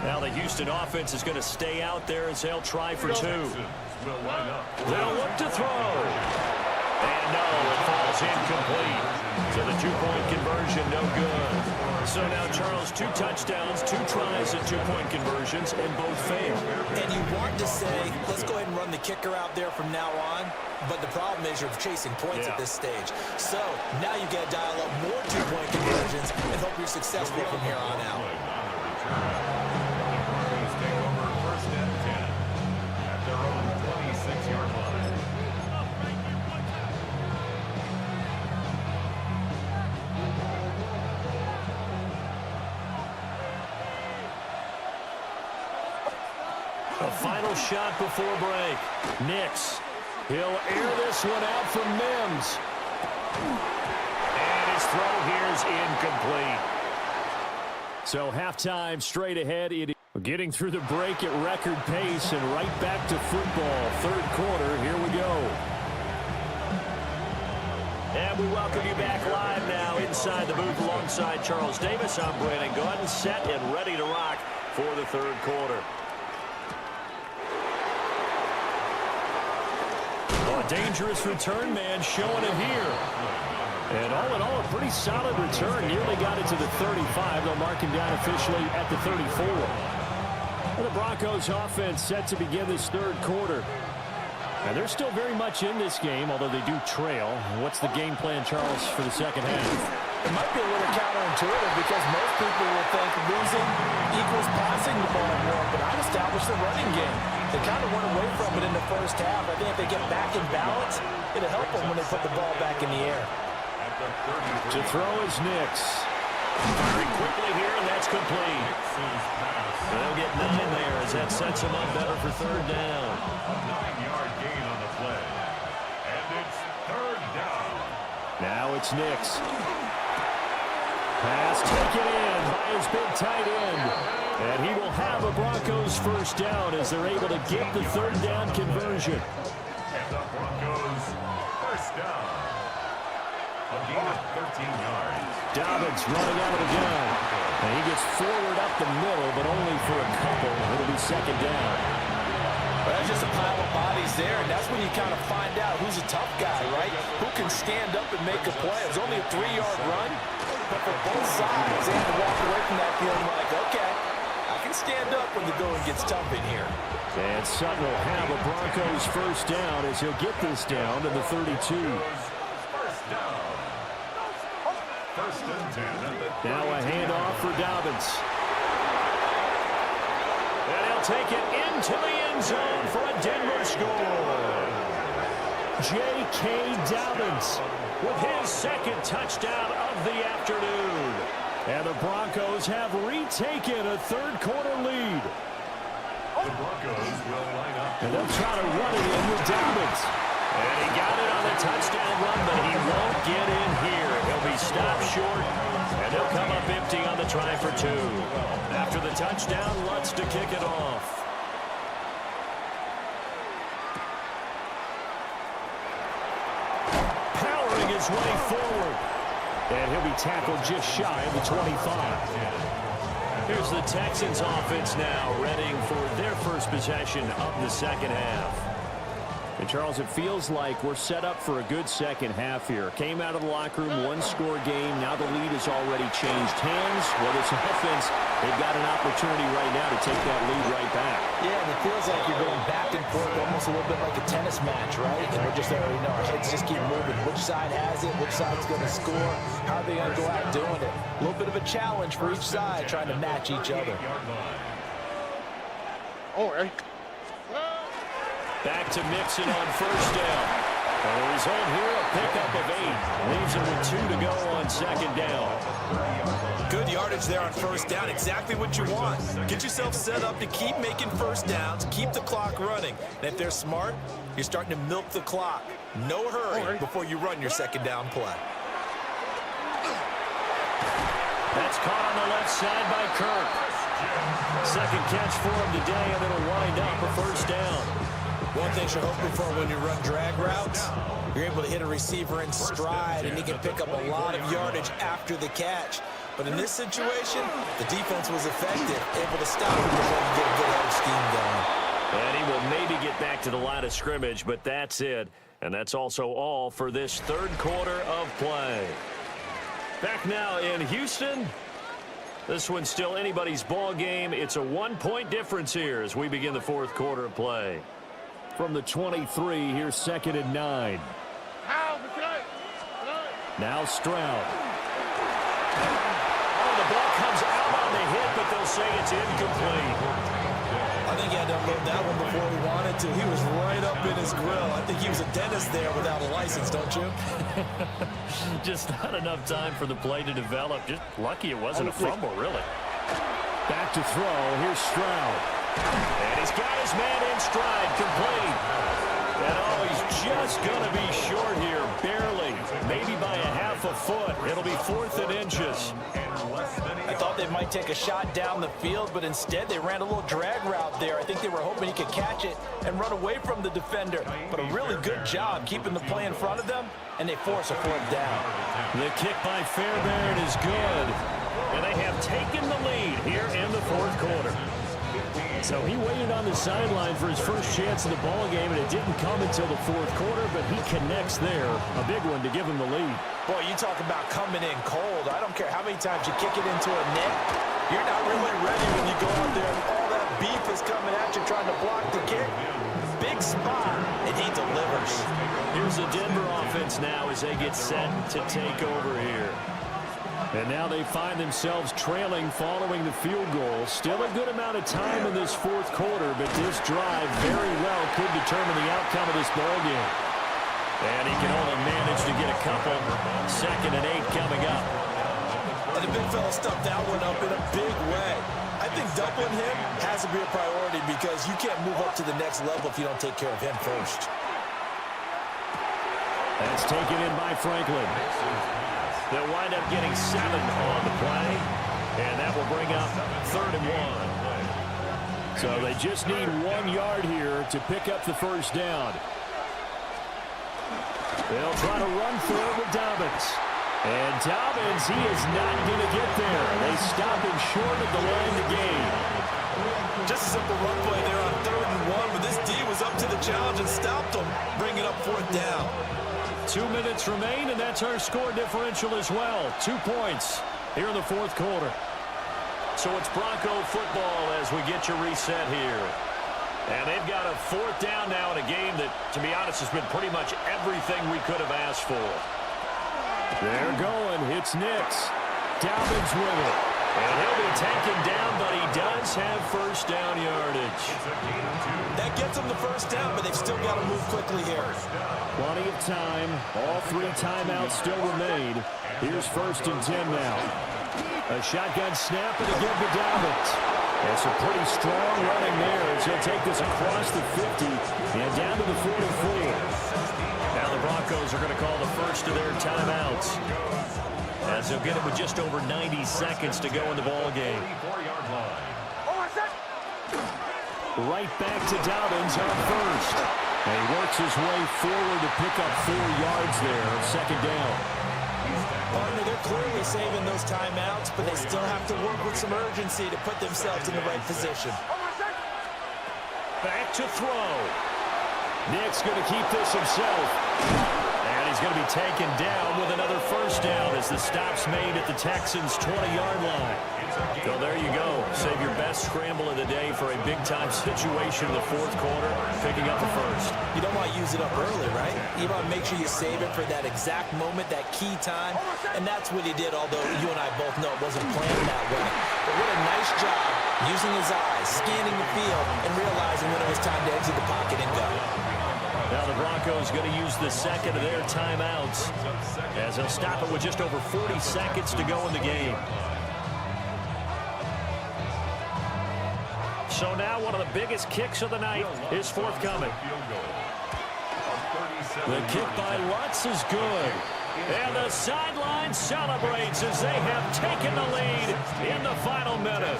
Now the Houston offense is going to stay out there as they'll try for 2. They'll look to throw. And no, it falls incomplete. So the 2-point conversion, no good. So now, Charles, 2 touchdowns, 2 tries, and 2-point conversions, and both fail. And you want to say, let's go ahead and run the kicker out there from now on. But the problem is you're chasing points at this stage. So now you got to dial up more 2-point conversions and hope you're successful from here on out. Broncos take over 1st and 10 at their own 26-yard line. A final shot before break. Nix. He'll air this one out from Mims. And his throw here is incomplete. So halftime straight ahead. Getting through the break at record pace and right back to football. 3rd quarter, here we go. And we welcome you back live now inside the booth alongside Charles Davis. I'm Brandon Gordon, set and ready to rock for the 3rd quarter. A dangerous return man showing it here. And all in all, a pretty solid return. Nearly got it to the 35. They'll mark him down officially at the 34. And the Broncos offense set to begin this 3rd quarter. And they're still very much in this game, although they do trail. What's the game plan, Charles, for the 2nd half? It might be a little counterintuitive because most people will think losing equals passing the ball more, but I've established the running game. They kind of went away from it in the first half. I think if they get back in balance, it'll help them when they put the ball back in the air. To throw is Nix. Very quickly here, and that's complete. They'll get 9 there as that sets them up better for 3rd down. A 9-yard gain on the play. And it's 3rd down. Now it's Nix. Pass taken in by his big tight end. And he will have a Broncos 1st down as they're able to get the 3rd down conversion. And the Broncos 1st down. A gain of 13 yards. Dobbins running out of the gun. And he gets forward up the middle, but only for a couple. It'll be 2nd down. Well, there's just a pile of bodies there, and that's when you kind of find out who's a tough guy, right? Who can stand up and make a play. It was only a 3-yard run, but for both sides, they have to walk away from that feeling like, okay, I can stand up when the going gets tough in here. And Sutton will have a Broncos 1st down as he'll get this down to the 32. 1st down. 1st and 10 at the 32. Now a handoff for Dobbins. And he'll take it into the end zone for a Denver score. J.K. Dobbins With his 2nd touchdown of the afternoon. And the Broncos have retaken a 3rd quarter lead. The Broncos will line up. And they'll try to run it in with Dobbins. And he got it on the touchdown run, but he won't get in here. He'll be stopped short, and he'll come up empty on the try for 2. After the touchdown, Lutz to kick it off. Powering his way forward. And he'll be tackled just shy of the 25. Here's the Texans offense now, readying for their first possession of the 2nd half. And, Charles, it feels like we're set up for a good second half here. Came out of the locker room, one-score game. Now the lead has already changed hands. Well, this offense, they've got an opportunity right now to take that lead right back. Yeah, and it feels like you're going back and forth almost a little bit like a tennis match, right? And we're just already know our heads just keep moving. Which side has it? Which side's going to score? How are they going to go out doing it? A little bit of a challenge for each side trying to match each other. All right. Back to Mixon on first down. And the result here, a pickup of 8. Leaves him with 2 to go on second down. Good yardage there on first down. Exactly what you want. Get yourself set up to keep making first downs, keep the clock running. And if they're smart, you're starting to milk the clock. No hurry before you run your second down play. That's caught on the left side by Kirk. Second catch for him today, and it'll wind up a first down. One thing you're hoping for when you run drag routes, you're able to hit a receiver in stride, and he can pick up a lot of yardage after the catch. But in this situation, the defense was effective, able to stop him before he get a good head of steam going. And he will maybe get back to the line of scrimmage, but that's it. And that's also all for this third quarter of play. Back now in Houston. This one's still anybody's ball game. It's a 1-point difference here as we begin the fourth quarter of play. From the 23, here's 2nd and 9. Now Stroud. Oh, the ball comes out on the hit, but they'll say it's incomplete. I think he had to unload that one before he wanted to. He was right up in his grill. I think he was a dentist there without a license, don't you? Just not enough time for the play to develop. Just lucky it wasn't a fumble, really. Back to throw. Here's Stroud. And he's got his man in stride, complete. And oh, he's just going to be short here, barely. Maybe by a half a foot. It'll be 4th and inches. I thought they might take a shot down the field, but instead they ran a little drag route there. I think they were hoping he could catch it and run away from the defender. But a really good job keeping the play in front of them, and they force a 4th down. The kick by Fairbairn is good. And they have taken the lead here in the fourth quarter. So he waited on the sideline for his first chance in the ball game, and it didn't come until the fourth quarter, but he connects there. A big one to give him the lead. Boy, you talk about coming in cold. I don't care how many times you kick it into a net. You're not really ready when you go out there and all that beef is coming at you trying to block the kick. Big spot, and he delivers. Here's the Denver offense now as they get set to take over here. And now they find themselves trailing following the field goal. Still a good amount of time in this fourth quarter, but this drive very well could determine the outcome of this ball game. And he can only manage to get a couple. 2nd and 8 coming up. And the big fella stuffed that one up in a big way. I think doubling him has to be a priority because you can't move up to the next level if you don't take care of him first. That's taken in by Franklin. They'll wind up getting 7 on the play, and that will bring up 3rd and 1. So they just need 1 yard here to pick up the first down. They'll try to run through it with Dobbins. And Dobbins, he is not going to get there. They stop him short of the line to gain. Just a simple run play there on 3rd and 1, but this D was up to the challenge and stopped him, bringing up 4th down. 2 minutes remain, and that's our score differential as well. 2 points here in the fourth quarter. So it's Bronco football as we get you reset here. And they've got a 4th down now in a game that, to be honest, has been pretty much everything we could have asked for. They're going. It's Nix. Dobbins with it. And he'll be taken down, but he does have first down yardage. That gets them the first down, but they've still got to move quickly here. Plenty of time. All 3 timeouts still remain. Here's 1st and 10 now. A shotgun snap and again to Dobbins. That's a pretty strong running there as he'll take this across the 50 and down to the 44. Now the Broncos are going to call the first of their timeouts, as they'll get it with just over 90 seconds to go in the ball game. Right back to Dobbins on first. And he works his way forward to pick up 4 yards there on 2nd down. Partner, they're clearly saving those timeouts, but they still have to work with some urgency to put themselves in the right position. Back to throw. Nick's going to keep this himself. And he's going to be taken down with another first down as the stop's made at the Texans' 20-yard line. So there you go. Save your best scramble of the day for a big-time situation in the fourth quarter, picking up a first. You don't want to use it up early, right? You want to make sure you save it for that exact moment, that key time. And that's what he did, although you and I both know it wasn't planned that way. But what a nice job using his eyes, scanning the field, and realizing when it was time to exit the pocket and go. Now the Broncos going to use the second of their timeouts as they'll stop it with just over 40 seconds to go in the game. So now one of the biggest kicks of the night is forthcoming. The kick by Lutz is good. And the sideline celebrates as they have taken the lead in the final minute.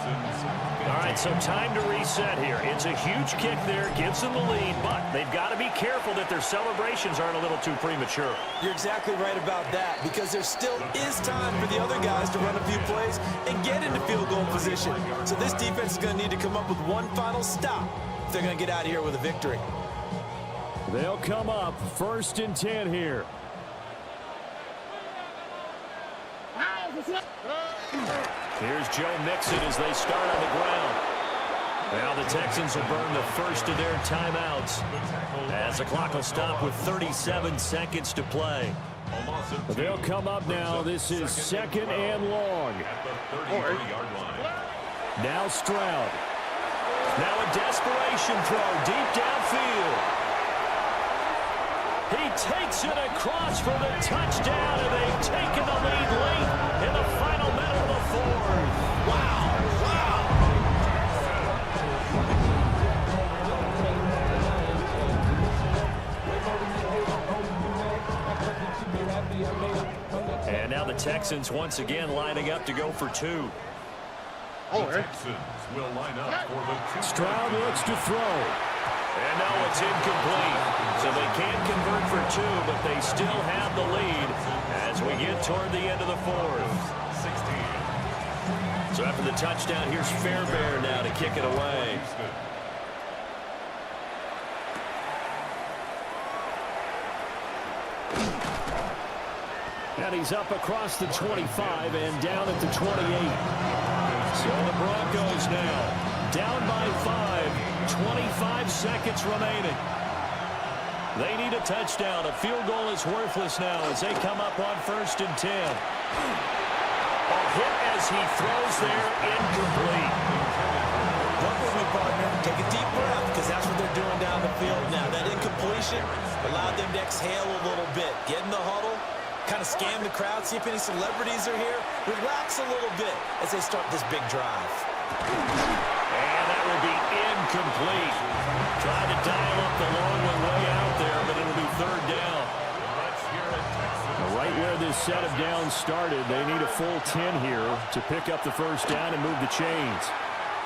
All right, so time to reset here. It's a huge kick there, gives them the lead, but they've got to be careful that their celebrations aren't a little too premature. You're exactly right about that, because there still is time for the other guys to run a few plays and get into field goal position. So this defense is going to need to come up with one final stop if they're going to get out of here with a victory. They'll come up 1st and 10 here. Here's Joe Mixon as they start on the ground. Now the Texans will burn the first of their timeouts as the clock will stop with 37 seconds to play. They'll come up now. This is 2nd and long. Now Stroud. Now a desperation throw deep downfield. He takes it across for the touchdown, and they've taken the lead late in the final minute of the fourth. Wow, And now the Texans once again lining up to go for two. The Texans will line up for the two. Stroud looks to throw. And now it's incomplete. So they can't convert for two, but they still have the lead as we get toward the end of the fourth. 16. So after the touchdown, here's Fairbairn now to kick it away. And he's up across the 25 and down at the 28. So the Broncos now down by 5, 25 seconds remaining. They need a touchdown. A field goal is worthless now as they come up on 1st and 10. A hit as he throws there, incomplete. Look with me, partner. Take a deep breath, because that's what they're doing down the field now. That incompletion allowed them to exhale a little bit. Get in the huddle, kind of scan the crowd, see if any celebrities are here. Relax a little bit as they start this big drive. And that will be incomplete. Trying to dial up the long one way out there, but it'll be 3rd down. Right where this set of downs started, they need a full 10 here to pick up the first down and move the chains.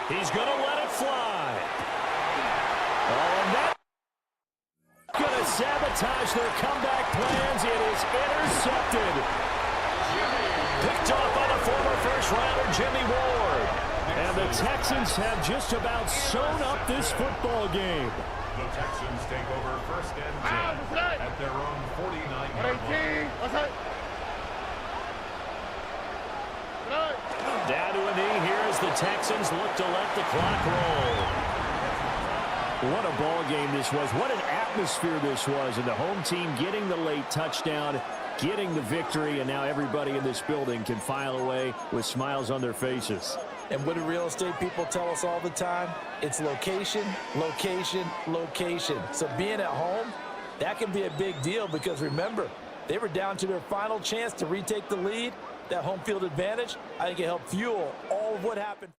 He's going to let it fly. Oh, and that's going to sabotage their comeback plans. It is intercepted. Picked off by the former first-rounder Jimmy Ward. And the Texans have just about sewn up this football game. The Texans take over 1st and 10 at their own 49-yard line. Down to a knee here as the Texans look to let the clock roll. What a ball game this was. What an atmosphere this was. And the home team getting the late touchdown, getting the victory, and now everybody in this building can file away with smiles on their faces. And what do real estate people tell us all the time? It's location, location, location. So being at home, that can be a big deal because remember, they were down to their final chance to retake the lead. That home field advantage, I think it helped fuel all of what happened.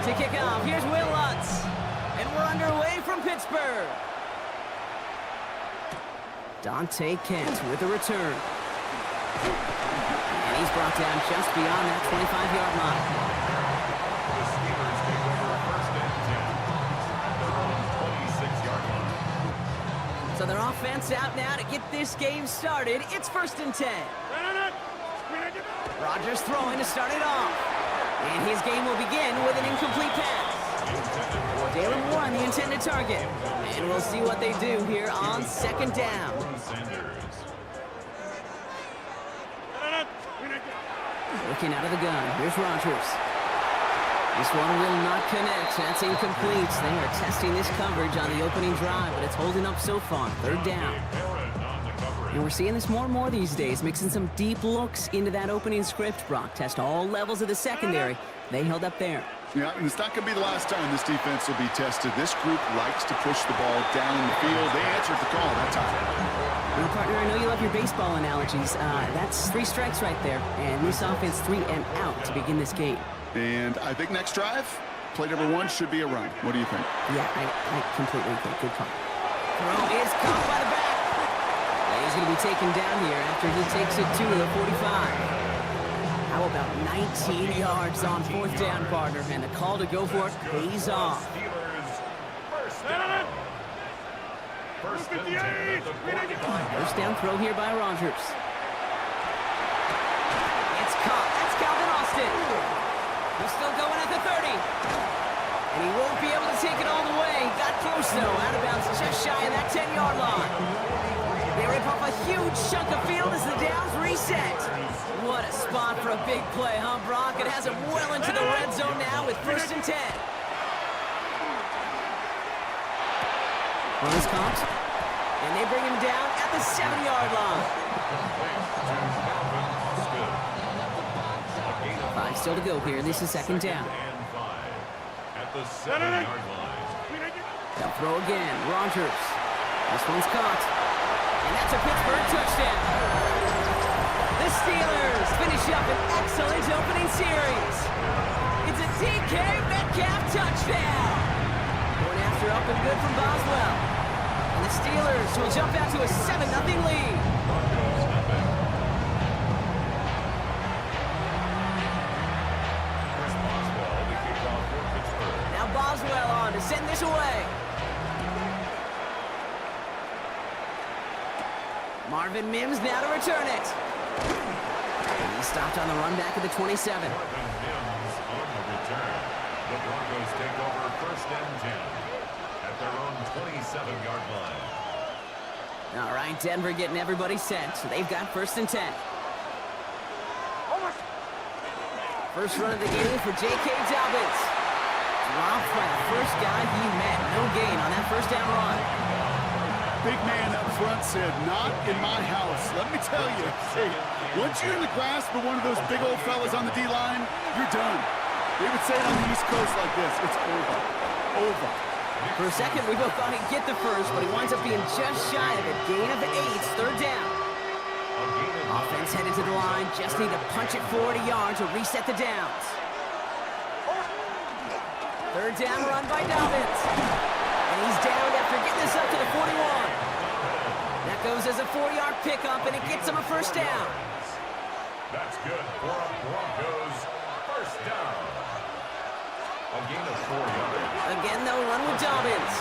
To kick off, here's Will Lutz. And we're underway from Pittsburgh. Dante Kent with a return. And he's brought down just beyond that 25-yard line. The Steelers take over first and 10 at their own 26-yard line. So their offense out now to get this game started. It's first and 10. Rodgers throwing to start it off. And his game will begin with an incomplete pass. Jalen Warren, the intended target. And we'll see what they do here on second down. Looking out of the gun, here's Rodgers. This one will not connect. That's incomplete. They are testing this coverage on the opening drive, but it's holding up so far. Third down. And we're seeing this more and more these days, mixing some deep looks into that opening script. Brock test all levels of the secondary. They held up there. Yeah, and it's not going to be the last time this defense will be tested. This group likes to push the ball down the field. They answered the call that time. Well, partner, I know you love your baseball analogies. That's 3 strikes right there. And this offense 3 and out to begin this game. And I think next drive, play number 1 should be a run. What do you think? Yeah, I completely agree. Good call. Throw is caught by the back. And he's going to be taken down here after he takes it to the 45. How about 19 yards on 4th down, partner? And the call to go for it pays off. First and 10 at the 45. First down throw here by Rodgers. It's caught. That's Calvin Austin. He's still going at the 30. And he won't be able to take it all the way. Got close, though. Out of bounds just shy of that 10-yard line. They rip off a huge chunk of field as the downs reset. What a spot for a big play, huh, Brock? It has him well into the red zone now with first and 10. Well, he's caught. And they bring him down at the 7-yard line. 5 still to go here. This is second down. At the 7-yard line. They'll throw again. Rodgers. This one's caught. And that's a Pittsburgh touchdown. The Steelers finish up an excellent opening series. It's a DK Metcalf touchdown. Going after up and good from Boswell. And the Steelers will jump out to a 7-0 lead. Now Boswell on to send this away. Marvin Mims now to return it. And he stopped on the run back at the 27. Marvin Mims on the return. The Broncos take over first and 10 at their own 27-yard line. All right, Denver getting everybody set. So they've got first and 10. First run of the game for J.K. Dobbins. Dropped by the first guy he met. No gain on that first down run. Big man up front said, not in my house. Let me tell you, hey, once you're in the grasp of one of those big old fellas on the D-line, you're done. They would say it on the East Coast like this, it's over. Over. For a second, we both thought he'd get the first, but he winds up being just shy of a gain of 8. Third down. Offense headed to the line. Just need to punch it 40 yards to reset the downs. Third down run by Dobbins. And he's down after getting this up to the 41. That goes as a 4-yard pickup, and it gets him a first down. That's good for a Broncos first down. A gain of 4 yards. Again, they'll run with Dobbins.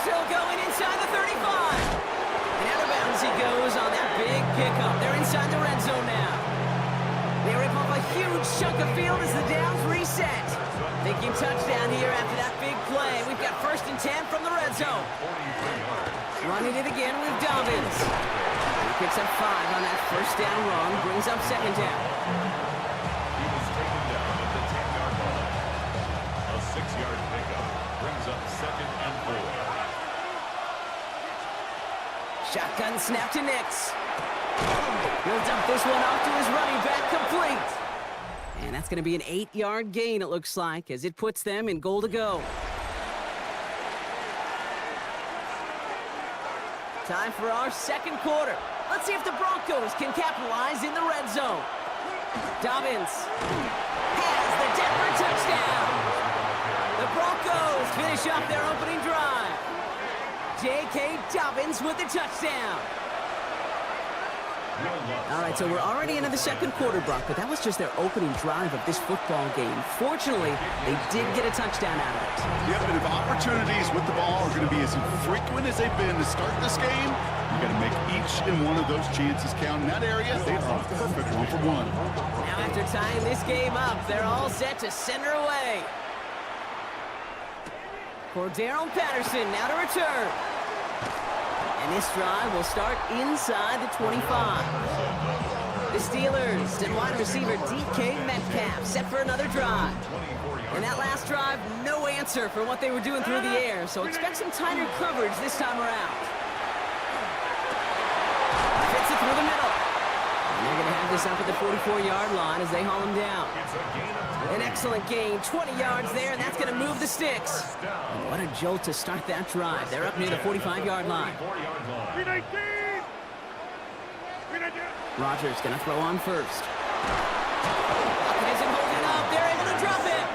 Still going inside the 35. And out of bounds he goes on that big pickup. They're inside the red zone now. They rip off a huge chunk of field as the downs reset. Thinking touchdown here after that big play. We've got first and 10 from the red zone. Running it again with Dobbins. He picks up 5 on that first down run. Brings up second down. He was taken down at the 10-yard line. A 6-yard pickup brings up second and 4. Shotgun snap to Nix. He'll dump this one off to his running back, complete. And that's going to be an 8-yard gain, it looks like, as it puts them in goal to go. Time for our second quarter. Let's see if the Broncos can capitalize in the red zone. Dobbins has the Denver touchdown. The Broncos finish off their opening drive. J.K. Dobbins with the touchdown. All right, so we're already into the second quarter, Brock, but that was just their opening drive of this football game. Fortunately, they did get a touchdown out of it. Yep, and if opportunities with the ball are going to be as infrequent as they've been to start this game, you got to make each and one of those chances count. In that area, they are a perfect 1-for-1. Now after tying this game up, they're all set to center away. Cordero Patterson now to return. And this drive will start inside the 25. The Steelers and wide receiver DK Metcalf set for another drive. And that last drive, no answer for what they were doing through the air, so expect some tighter coverage this time around. Fits it through the middle. And they're going to have this up at the 44-yard line as they haul him down. An excellent gain, 20 yards there, and that's going to move the sticks. And what a jolt to start that drive. They're up near the 45-yard line. Rodgers going to throw on first. Pocket isn't holding up. They're able to drop it.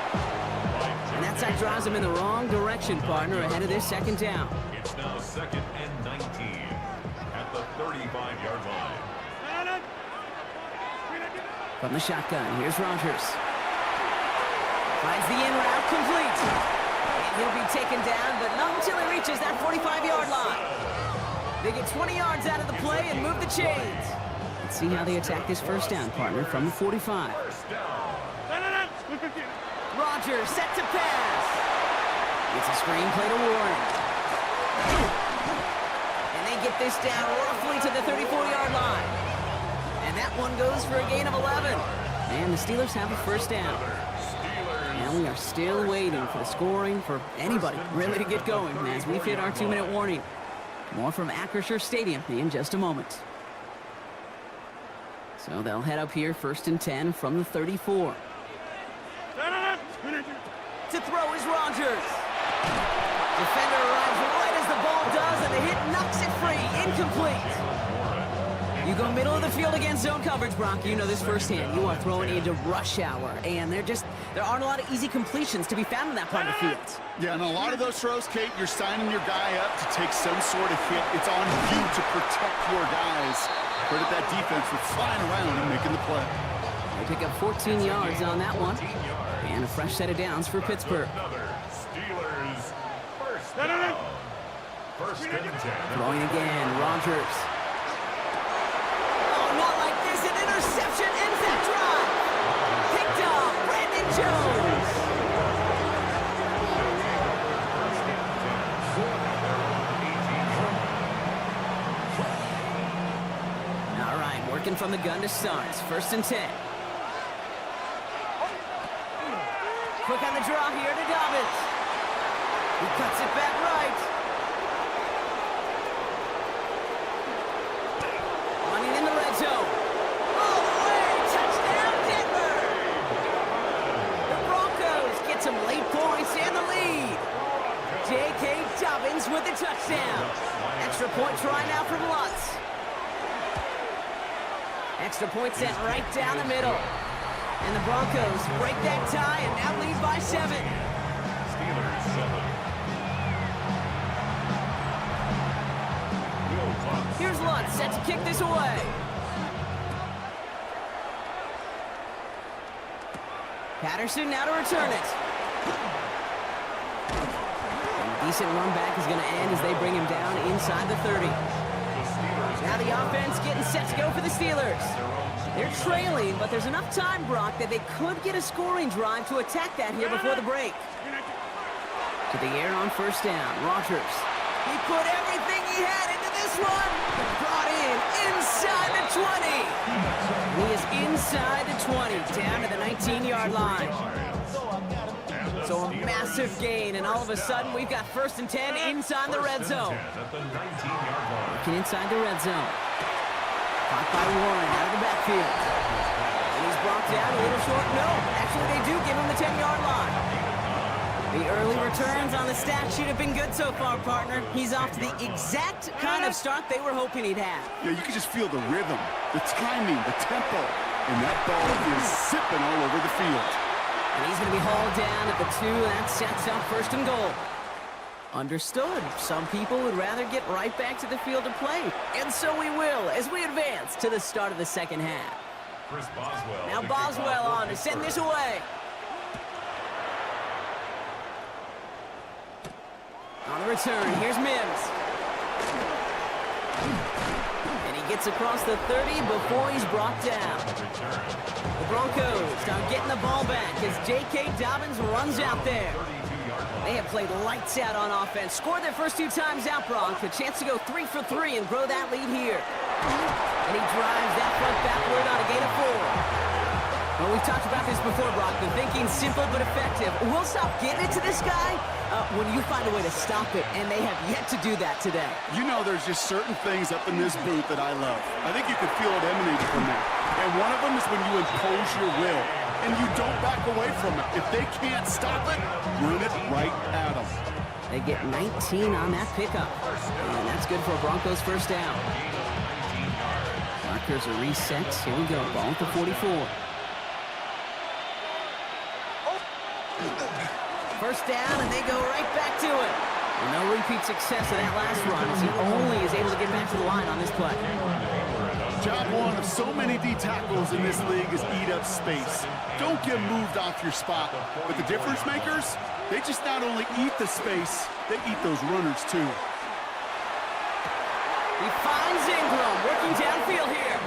And that side drives them in the wrong direction, partner, ahead of their second down. It's now 2nd and 19 at the 35-yard line. From the shotgun, here's Rodgers. Finds the in route complete. And he'll be taken down, but not until he reaches that 45-yard line. They get 20 yards out of the play and move the chains. Let's see how they attack this first down, partner, from the 45. Rodgers set to pass. It's a screenplay to Warren. And they get this down roughly to the 34-yard line. And that one goes for a gain of 11. And the Steelers have a first down. And we are still waiting for the scoring for anybody really to get going as we've hit our 2-minute warning. More from Acrisure Stadium in just a moment. So they'll head up here, 1st and 10 from the 34. To throw is Rodgers. Defender arrives right as the ball does, and the hit knocks it free. Incomplete. You go middle of the field against zone coverage, Brock. You know this firsthand. You are throwing into rush hour, and there aren't a lot of easy completions to be found in that part of the field. Yeah, and a lot of those throws, Kate, you're signing your guy up to take some sort of hit. It's on you to protect your guys. Credit that defense for flying around and making the play. They pick up 14 yards on that one. And a fresh set of downs for Pittsburgh. Steelers first down. 1st and 10. Throwing again, Rodgers. Oh, not like this. An interception ends that drive. Picked off Brandon Jones. All right, working from the gun to start. 1st and 10. Quick on the draw here to Dobbins. He cuts it back right. Running in the red zone. All the way. Touchdown, Denver. The Broncos get some late points and the lead. J.K. Dobbins with the touchdown. Extra point try now from Lutz. Extra point sent right down the middle. And the Broncos break that tie and now lead by 7. Steelers 7. Here's Lutz set to kick this away. Patterson now to return it. And a decent run back is going to end as they bring him down inside the 30. Now the offense getting set to go for the Steelers. They're trailing, but there's enough time, Brock, that they could get a scoring drive to attack that here before the break. To the air on 1st down, Rodgers. He put everything he had into this one. Brought in inside the 20. He is inside the 20, down to the 19-yard line. So a massive gain, and all of a sudden we've got 1st and 10 inside the red zone. Working inside the red zone. Caught by Warren out of the backfield. And he's brought down a little short. No, actually they do give him the 10-yard line. The early returns on the stat sheet have been good so far, partner. He's off to the exact kind of start they were hoping he'd have. Yeah, you can just feel the rhythm, the timing, the tempo. And that ball is zipping all over the field. And he's going to be hauled down at the 2, and that sets up 1st and goal. Understood. Some people would rather get right back to the field of play. And so we will as we advance to the start of the 2nd half. Chris Boswell. Now Boswell on to send this away. On the return, here's Mims. And he gets across the 30 before he's brought down. The Broncos now getting the ball back as J.K. Dobbins runs out there. They have played lights out on offense. Scored their first 2 times out, Bronx. A chance to go 3 for 3 and grow that lead here. And he drives that front backward on a gain of 4. Well, we've talked about this before, Brock. The thinking's simple but effective. We'll stop getting it to this guy when you find a way to stop it, and they have yet to do that today. You know, there's just certain things up in this booth that I love. I think you can feel it emanate from that. And one of them is when you impose your will, and you don't back away from it. If they can't stop it, run it right at them. They get 19 on that pickup, and that's good for a Broncos 1st down. Markers are reset. Here we go. Ball at the 44. 1st down, and they go right back to it. And no repeat success of that last run as he only is able to get back to the line on this play. Job one of so many D tackles in this league is eat up space. Don't get moved off your spot. But the difference makers, they just not only eat the space, they eat those runners too. He finds Ingram working downfield here.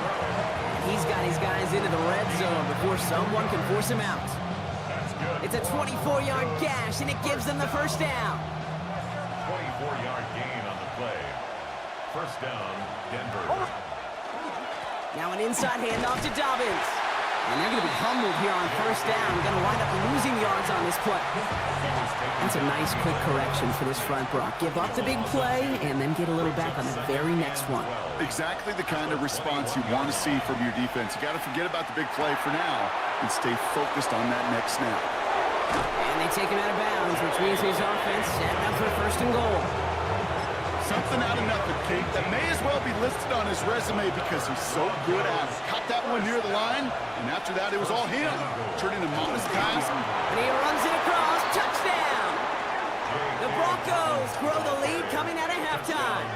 He's got his guys into the red zone before someone can force him out. It's a 24-yard gash, and it gives them the 1st down. 24-yard gain on the play. 1st down, Denver. Now an inside handoff to Dobbins. And they're going to be humbled here on 1st down. Going to wind up losing yards on this play. That's a nice quick correction for this front, Brock. Give up the big play and then get a little back on the very next one. Exactly the kind of response you want to see from your defense. You got to forget about the big play for now and stay focused on that next snap. And they take him out of bounds, which means his offense setting up for 1st and goal. Something out of nothing, Kate, that may as well be listed on his resume because he's so good at it. Caught that one near the line, and after that, it was all him. Turning a modest pass. And he runs it across. Touchdown! The Broncos grow the lead coming out of halftime.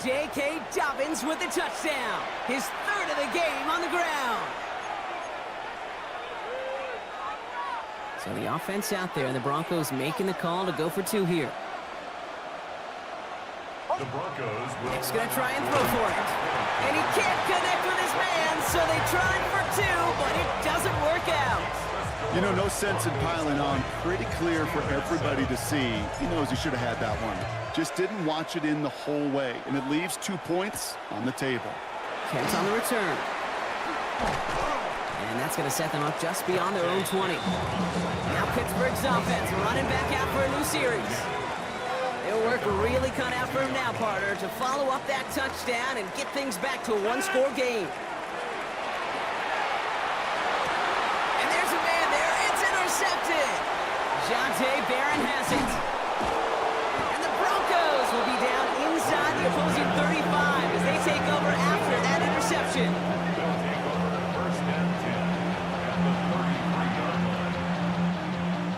J.K. Dobbins with the touchdown. His 3rd of the game on the ground. So the offense out there, and the Broncos making the call to go for 2 here. The Broncos will. Nick's going to try and throw for it. And he can't connect with his man, so they tried for 2, but it doesn't work out. You know, no sense in piling on. Pretty clear for everybody to see. He knows he should have had that one. Just didn't watch it in the whole way, and it leaves 2 points on the table. Kent's on the return. And that's going to set them up just beyond their own 20. Now Pittsburgh's offense running back out for a new series. It'll work really cut out for him now, partner, to follow up that touchdown and get things back to a 1-score game. And there's a man there. It's intercepted. Jonte Barron has it. And the Broncos will be down inside the opposing 35 as they take over after that interception.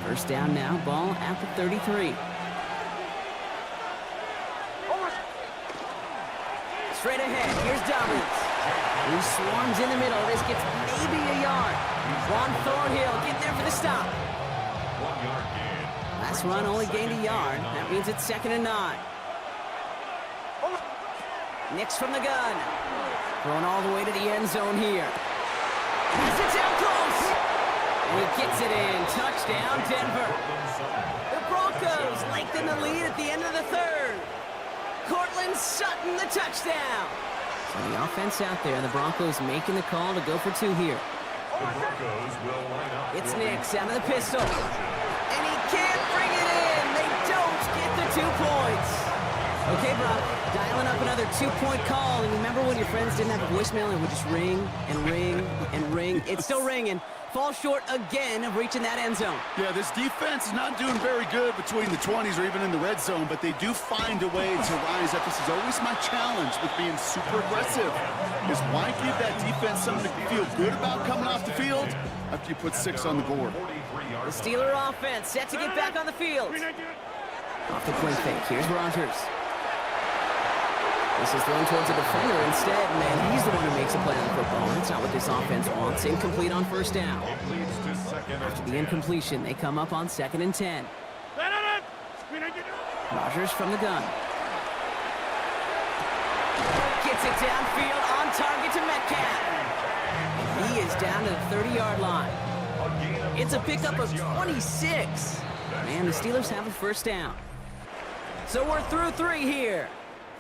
First down now, ball at the 33. Straight ahead, here's Dobbins. He swarms in the middle. This gets maybe a yard. Juan Thornhill getting there for the stop. 1-yard gain. Last run only gained a yard. That means it's 2nd and 9. Nix from the gun. Thrown all the way to the end zone here. Pass it down close. And he gets it in. Touchdown, Denver. The Broncos lengthen the lead at the end of the 3rd. Cortland Sutton, the touchdown. So the offense out there, the Broncos making the call to go for 2 here. The Broncos will line up. It's Nix out of the pistol. And he can't bring it in. They don't get the 2 points. Okay, Brock, dialing up another 2-point call. And remember when your friends didn't have a voicemail and it would just ring and ring and ring? It's still ringing. Fall short again of reaching that end zone. Yeah, this defense is not doing very good between the 20s or even in the red zone, but they do find a way to rise up. This is always my challenge with being super aggressive, is why give that defense something to feel good about coming off the field after you put 6 on the board. The Steeler offense set to get back on the field. Off the play fake. Here's Rodgers. This is thrown towards a defender instead, man. He's the one who makes a play on the football. That's not what this offense wants. Incomplete on first down. After the incompletion, they come up on 2nd and 10. Rodgers from the gun. Gets it downfield, on target to Metcalf. He is down to the 30-yard line. It's a pickup of 26. Man, the Steelers have a first down. So we're through 3 here.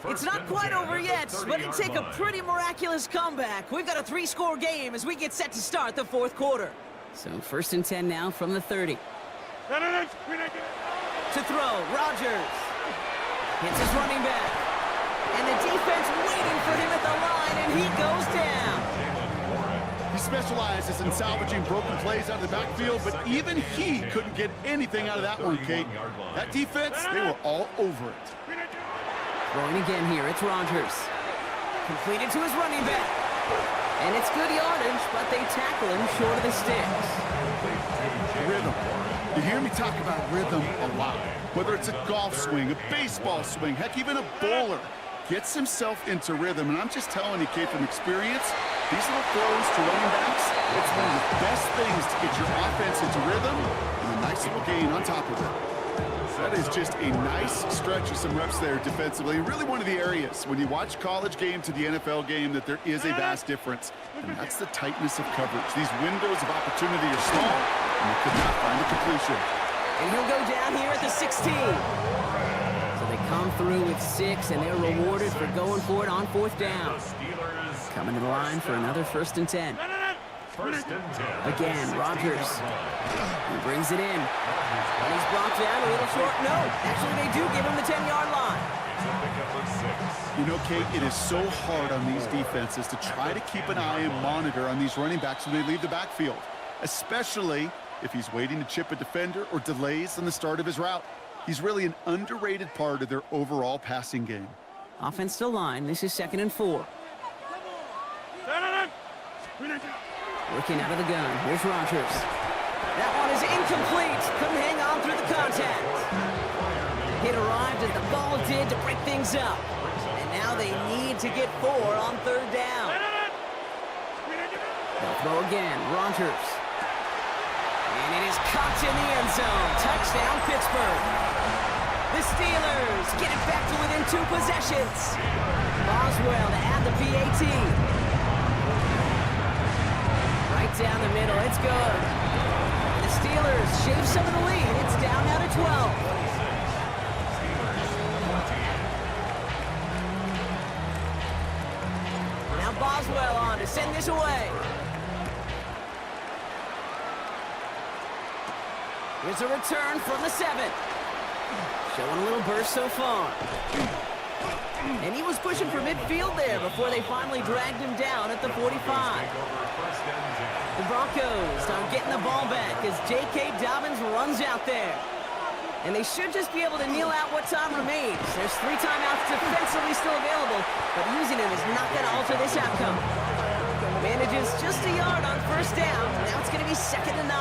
It's not quite over yet, but it'd take a pretty miraculous comeback. We've got a 3-score game as we get set to start the 4th quarter. So 1st and 10 now from the 30. To throw, Rodgers. Hits his running back. And the defense waiting for him at the line, and he goes down. He specializes in salvaging broken plays out of the backfield, but even he couldn't get anything out of that one, Kate. That defense, they were all over it. Throwing again here, it's Rodgers. Completed to his running back. And it's good yardage, but they tackle him short of the sticks. Rhythm. You hear me talk about rhythm a lot. Whether it's a golf swing, a baseball swing, heck, even a bowler gets himself into rhythm. And I'm just telling you, Kate, from experience, these little throws to running backs, it's one of the best things to get your offense into rhythm and a nice little gain on top of it. That is just a nice stretch of some reps there defensively. Really one of the areas when you watch college game to the NFL game that there is a vast difference. And that's the tightness of coverage. These windows of opportunity are small, and they could not find a completion. And he'll go down here at the 16. So they come through with 6, and they're rewarded for going for it on 4th down. Coming to the line for another 1st and 10. Again, Rodgers. He brings it in. And he's brought down a little short. No, actually they do give him the 10-yard line. You know, Kate, it is so hard on these defenses to try to keep an eye and monitor on these running backs when they leave the backfield, especially if he's waiting to chip a defender or delays on the start of his route. He's really an underrated part of their overall passing game. Offense to line. This is 2nd and 4. Working out of the gun. Here's Rodgers. That one is incomplete. Couldn't hang on through the contact. Hit arrived as the ball did to break things up. And now they need to get 4 on 3rd down. They'll throw again. Rodgers. And it is caught in the end zone. Touchdown, Pittsburgh. The Steelers get it back to within 2 possessions. Boswell to add the PAT. Right down the middle. It's good. The Steelers shave some of the lead. It's down now to 12. Now Boswell on to send this away. Here's a return from the 7. Showing a little burst so far. And he was pushing for midfield there before they finally dragged him down at the 45. The Broncos are getting the ball back as J.K. Dobbins runs out there. And they should just be able to kneel out what time remains. There's 3 timeouts defensively still available, but using them is not going to alter this outcome. Manages just a yard on 1st down. Now it's going to be 2nd and 9.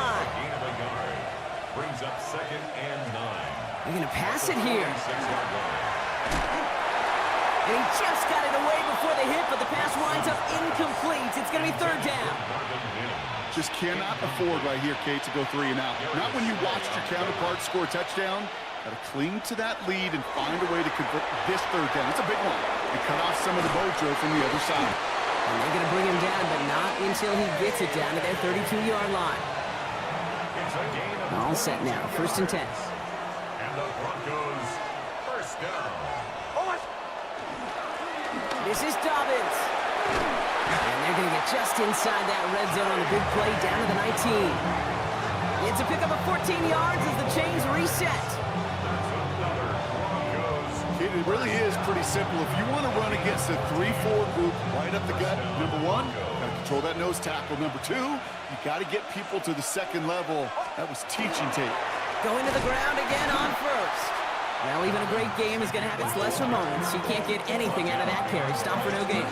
Brings up 2nd and 9. They're going to pass it here. And he just got it away before the hit, but the pass winds up incomplete. It's going to be 3rd down. Just cannot afford right here, Kate, to go 3 and out. Not when you watched your counterpart score a touchdown. Got to cling to that lead and find a way to convert this 3rd down. It's a big one. And cut off some of the mojo from the other side. And they're going to bring him down, but not until he gets it down to their 32-yard line. All set now. 1st and 10. And the Broncos, 1st down. This is Dobbins. And they're going to get just inside that red zone on a big play down to the 19. It's a pickup of 14 yards as the chains reset. It really is pretty simple. If you want to run against a 3-4 group right up the gut, number 1, got to Control that nose tackle. Number 2, you got to get people to the second level. That was teaching tape. Going to the ground again on first. Well, even a great game is going to have its lesser moments. You can't get anything out of that carry. Stop for no gain.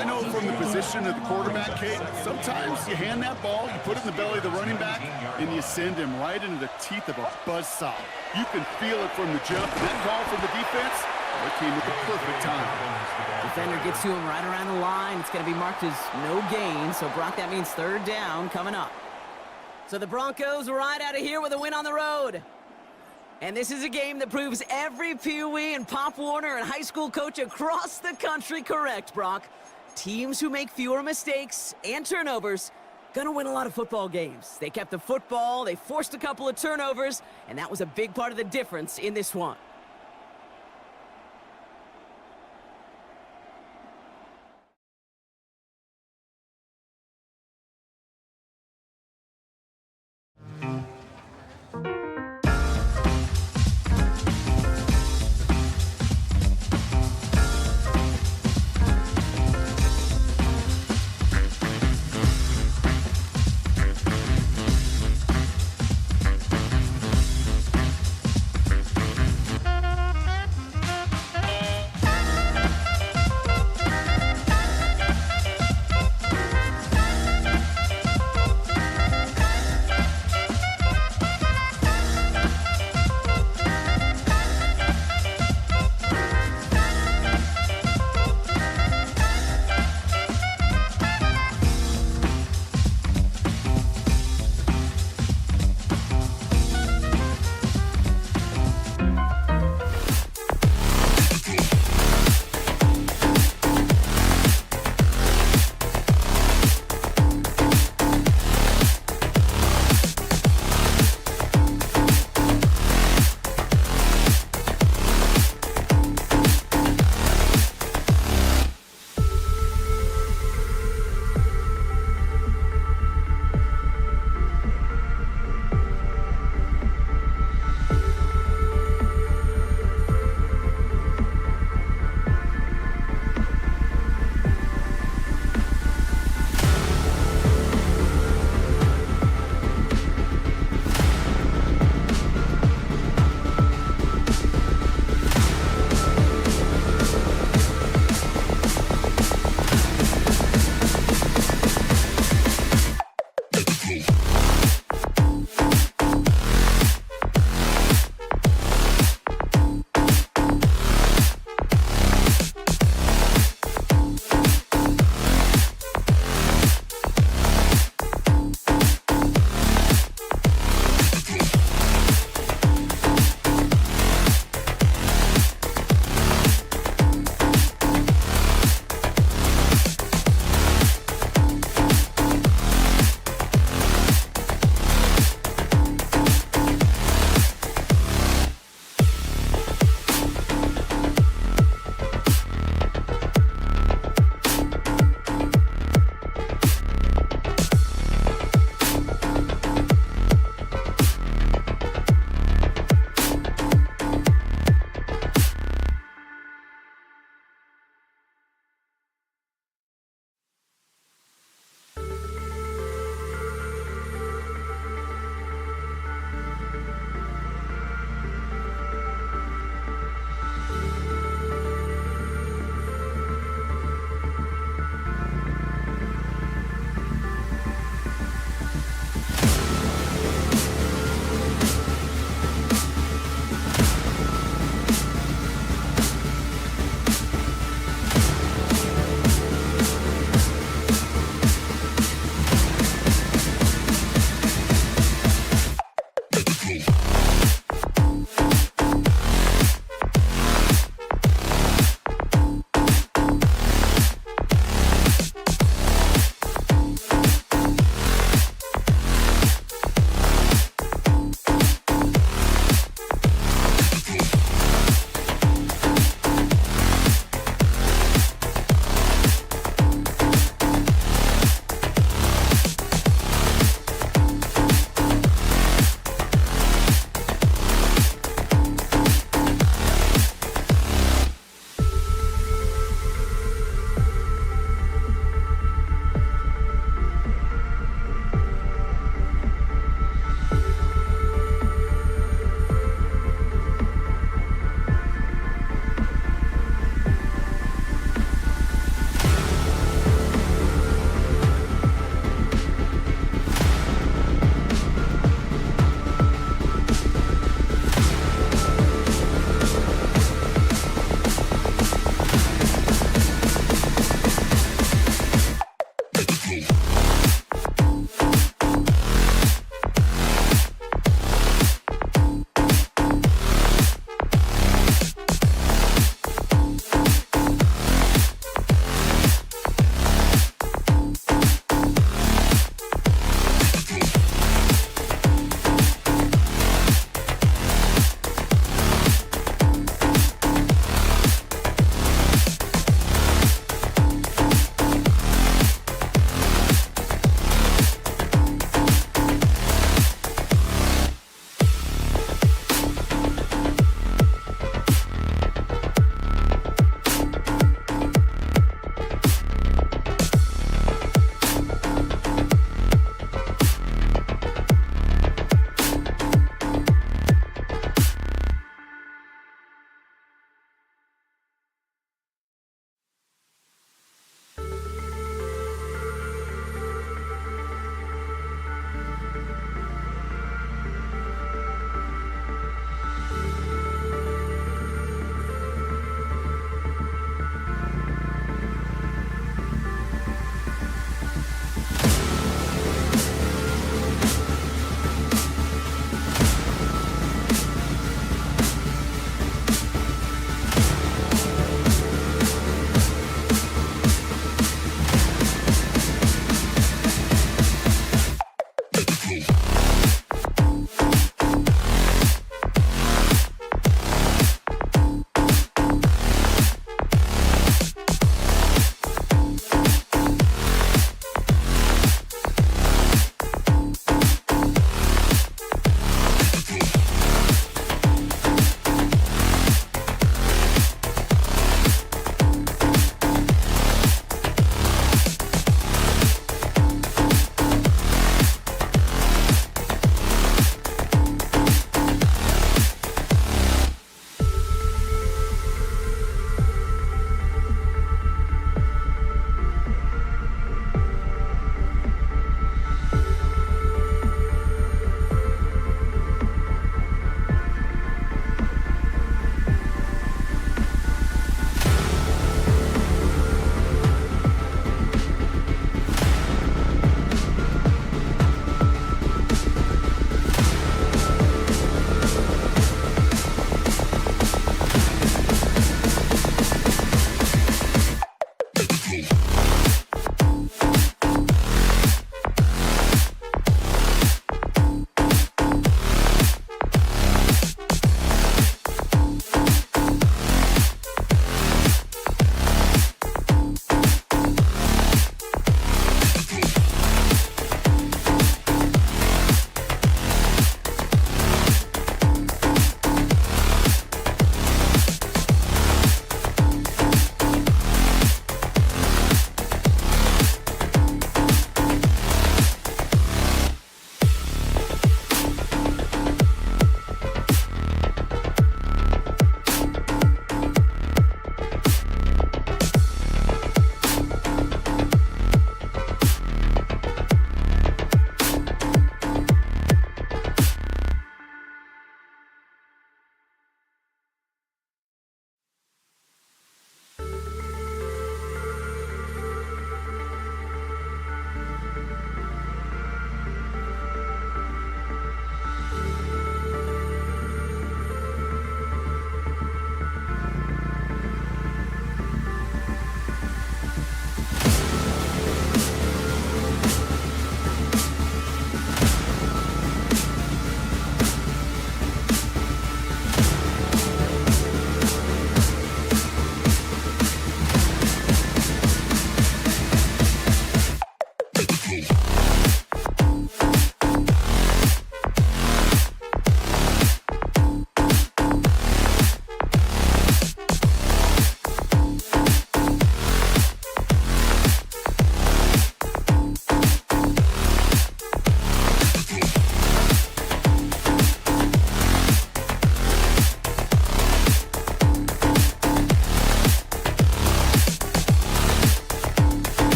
I know from the position of the quarterback, Kate, sometimes you hand that ball, you put it in the belly of the running back, and you send him right into the teeth of a buzzsaw. You can feel it from the jump, and that call from the defense, it came at the perfect time. Defender gets to him right around the line. It's going to be marked as no gain, so Brock, that means third down coming up. So the Broncos ride out of here with a win on the road. And this is a game that proves every Pee Wee and Pop Warner and high school coach across the country correct, Brock. Teams who make fewer mistakes and turnovers gonna win a lot of football games. They kept the football, they forced a couple of turnovers, and that was a big part of the difference in this one.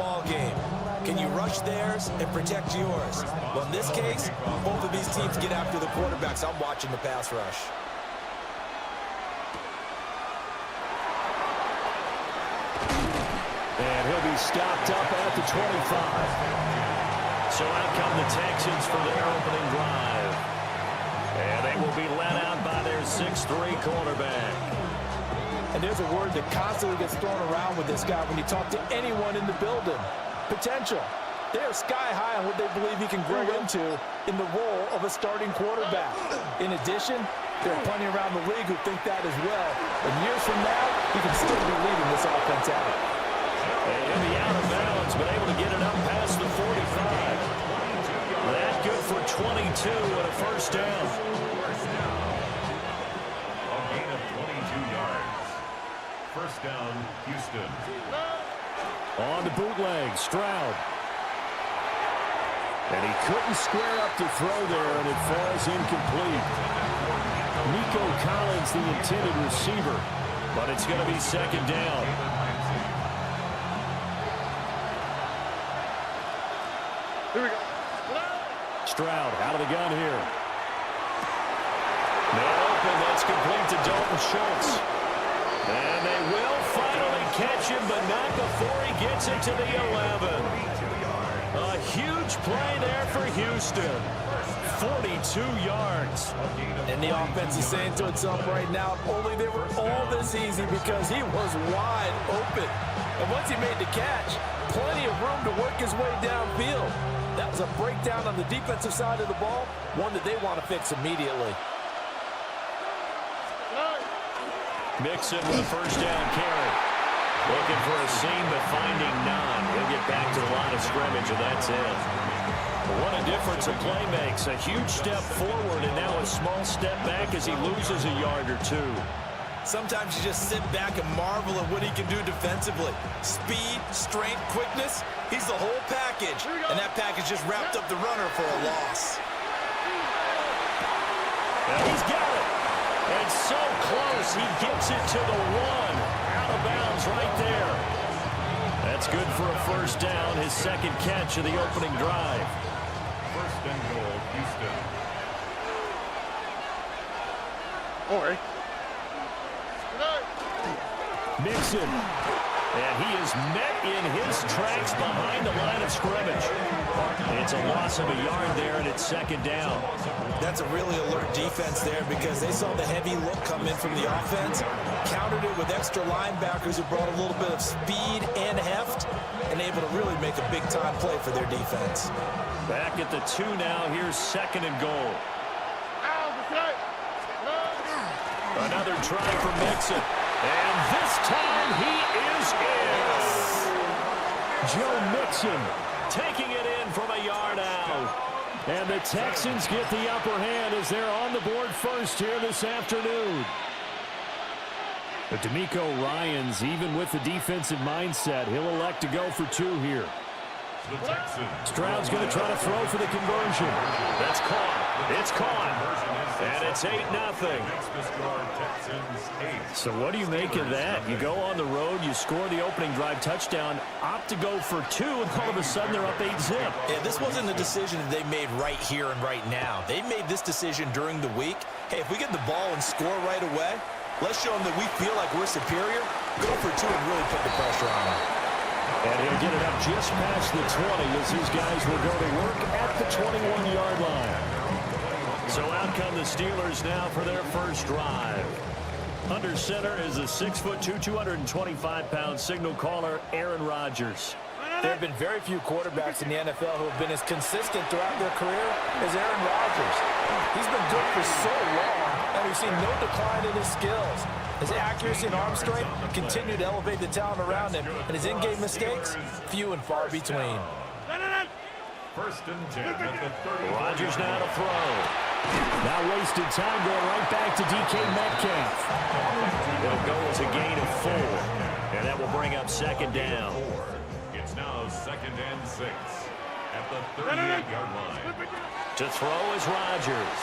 ball game. Can you rush theirs and protect yours? Well, in this case, both of these teams get after the quarterbacks. I'm watching the pass rush. And he'll be stopped up at the 25. So out come the Texans for their opening drive. And they will be led out by their 6'3 quarterback. And there's a word that constantly gets thrown around with this guy when you talk to anyone in the building. Potential. They're sky high on what they believe he can grow into in the role of a starting quarterback. In addition, there are plenty around the league who think that as well. And years from now, he can still be leading this offense out. And the out of bounds, but able to get it up past the 45. That good for 22 and a first down. A gain of 22 yards. First down, Houston. On the bootleg, Stroud. And he couldn't square up to throw there, and it falls incomplete. Nico Collins, the intended receiver, but it's going to be second down. Here we go. Stroud out of the gun here. Man open, that's complete to Dalton Schultz. And they will finally catch him, but not before he gets it to the 11. A huge play there for Houston. 42 yards. And the offense is saying to itself right now, if only they were all this easy, because he was wide open. And once he made the catch, plenty of room to work his way downfield. That was a breakdown on the defensive side of the ball, one that they want to fix immediately. Mixon with a first down carry. Looking for a seam, but finding none. He'll get back to the line of scrimmage, and that's it. What a difference a play makes. A huge step forward, and now a small step back as he loses a yard or two. Sometimes you just sit back and marvel at what he can do defensively. Speed, strength, quickness, he's the whole package. And that package just wrapped up the runner for a loss. And he's got it. And so close, he gets it to the 1. Out of bounds right there. That's good for a first down, his second catch of the opening drive. First and goal, Houston. Or Mixon. And he is met in his tracks behind the line of scrimmage. It's a loss of a yard there, and it's second down. That's a really alert defense there, because they saw the heavy look come in from the offense, countered it with extra linebackers who brought a little bit of speed and heft, and able to really make a big-time play for their defense. Back at the 2 now. Here's second and goal. Another try for Mixon. And this time he is in. Joe Mixon taking it in from a yard out. And the Texans get the upper hand as they're on the board first here this afternoon. But D'Amico Ryans, even with the defensive mindset, he'll elect to go for 2 here. The Texans. Stroud's going to try to throw for the conversion. That's caught. It's caught. And it's 8-0. Makes the score Texans 8. So what do you make of that? You go on the road, you score the opening drive touchdown, opt to go for 2, and all of a sudden they're up 8-0. Yeah, this wasn't a decision that they made right here and right now. They made this decision during the week. Hey, if we get the ball and score right away, let's show them that we feel like we're superior. Go for 2 and really put the pressure on them. And he'll get it up just past the 20 as his guys will go to work at the 21-yard line. So out come the Steelers now for their first drive. Under center is the 6'2", 225-pound signal caller, Aaron Rodgers. There have been very few quarterbacks in the NFL who have been as consistent throughout their career as Aaron Rodgers. He's been good for so long, and we've seen no decline in his skills. His accuracy and arm strength continue to elevate the talent around him, and his in-game mistakes, few and far between. First and 10 at the 30. Rodgers now to throw. Now wasted time going right back to DK Metcalf. It'll go as a gain of 4, and that will bring up second down. It's now second and 6 at the 38-yard line. To throw is Rodgers.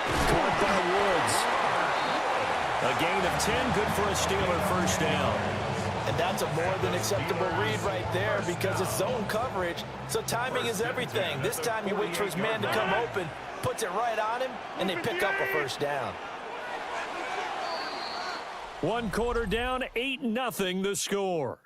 Caught by Woods. A gain of 10, good for a Steeler first down. And That's a more than acceptable read right there because it's zone coverage, so timing is everything. This time he waits for his man to come open, puts it right on him, and they pick up a first down. 1 quarter down, 8-0 the score.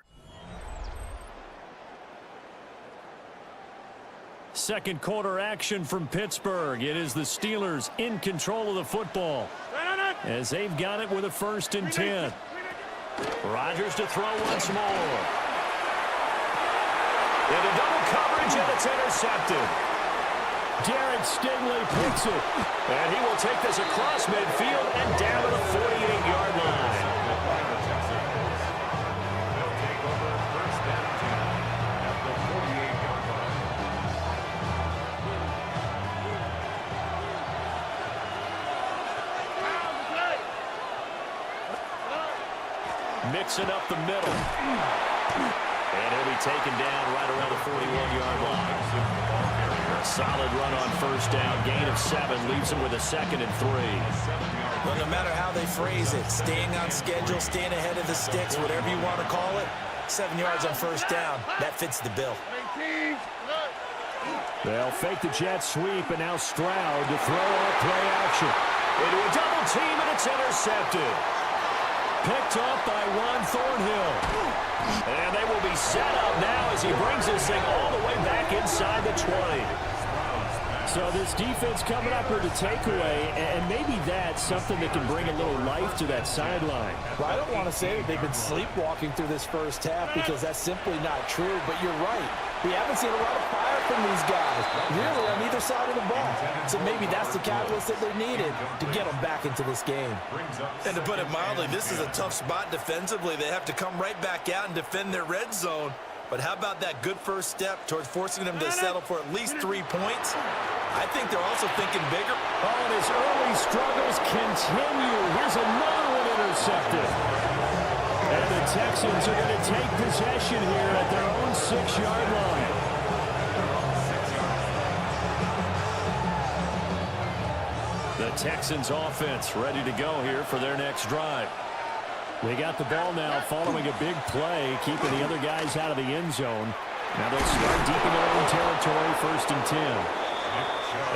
Second quarter action from Pittsburgh. It is the Steelers in control of the football as they've got it with a 1st and 10. Rodgers to throw once more. Into double coverage, and it's intercepted. Derek Stingley picks it. And he will take this across midfield and down to the 48-yard line. They'll take over 1st and 10 at the 48-yard line. Mixing up the middle. And he'll be taken down right around the 41-yard line. A solid run on 1st down. Gain of 7 leaves him with a 2nd and 3. Well, no matter how they phrase it, staying on schedule, staying ahead of the sticks, whatever you want to call it, 7 yards on 1st down, that fits the bill. They'll fake the jet sweep, and now Stroud to throw off play action. Into a double team, and it's intercepted. Picked up by Juan Thornhill. And they will be set up now as he brings this thing all the way back inside the 20. So this defense coming up with a takeaway, and maybe that's something that can bring a little life to that sideline. Well, I don't want to say that they've been sleepwalking through this first half because that's simply not true, but you're right. We haven't seen a lot of fire from these guys, really, on either side of the ball. So maybe that's the catalyst that they needed to get them back into this game. And to put it mildly, this is a tough spot defensively. They have to come right back out and defend their red zone. But how about that good first step towards forcing them to settle for at least 3 points? I think they're also thinking bigger. Oh, and his early struggles continue. Here's another one intercepted. And the Texans are going to take possession here at their own 6-yard line. The Texans offense ready to go here for their next drive. They got the ball now following a big play, keeping the other guys out of the end zone. Now they'll start deep in their own territory, 1st and 10.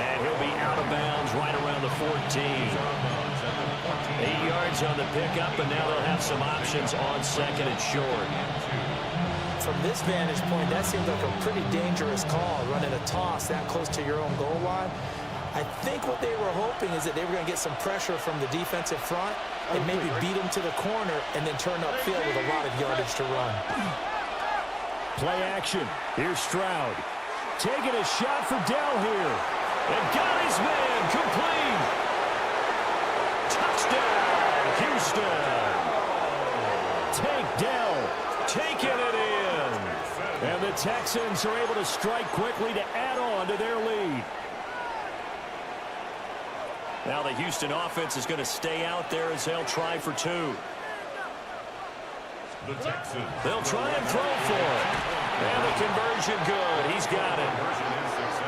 And he'll be out of bounds right around the 14. 8 yards on the pickup, and now they'll have some options on 2nd and short. From this vantage point, that seems like a pretty dangerous call, running a toss that close to your own goal line. I think what they were hoping is that they were going to get some pressure from the defensive front and maybe beat them to the corner and then turn upfield with a lot of yardage to run. Play action. Here's Stroud. Taking a shot for Dell here. And got his man complete. Touchdown, Houston. Take Dell. Taking it in. And the Texans are able to strike quickly to add on to their lead. Now the Houston offense is going to stay out there as they'll try for 2. The Texans. They'll try and throw for it. And the conversion good. He's got it.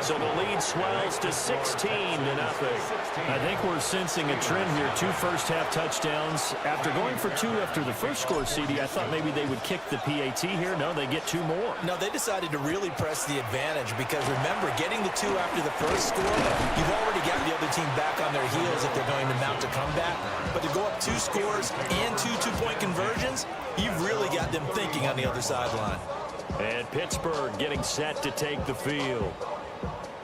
So the lead swells to 16-0. I think we're sensing a trend here. 2 first-half touchdowns. After going for 2 after the first score, CD, I thought maybe they would kick the PAT here. No, they get 2 more. No, they decided to really press the advantage because, remember, getting the 2 after the first score, you've already got the other team back on their heels if they're going to mount a comeback. But to go up 2 scores and 2 two-point conversions, you've really got them thinking on the other sideline. And Pittsburgh getting set to take the field.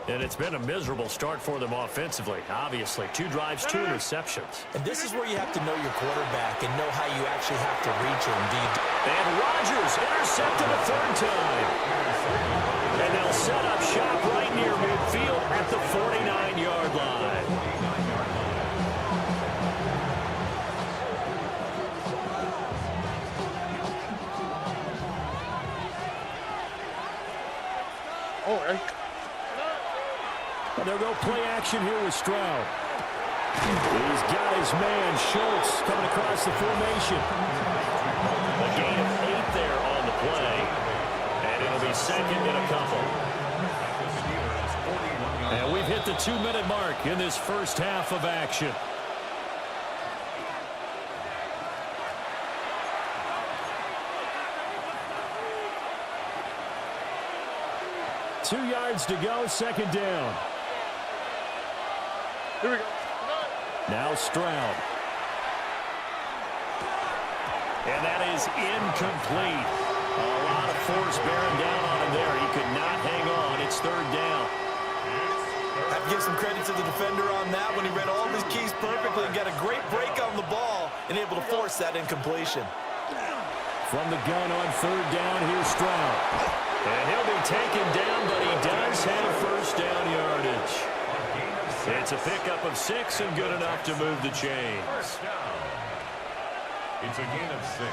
And it's been a miserable start for them offensively, obviously. 2 drives, 2 interceptions. And this is where you have to know your quarterback and know how you actually have to reach him. And Rodgers intercepted a 3rd time. And they'll set up shop right near midfield at the 49-yard line. They'll go play action here with Stroud. He's got his man, Schultz, coming across the formation. A gain of 8 there on the play. And it'll be 2nd and a couple. And we've hit the 2-minute mark in this first half of action. 2 yards to go, second down. Here we go. Now Stroud. And that is incomplete. A lot of force bearing down on him there. He could not hang on. It's third down. I have to give some credit to the defender on that when he read all of his keys perfectly and got a great break on the ball and able to force that incompletion. From the gun on third down, here's Stroud. And he'll be taken down, but he does have first down yardage. It's a pickup of 6 and good enough to move the chains. It's a gain of 6.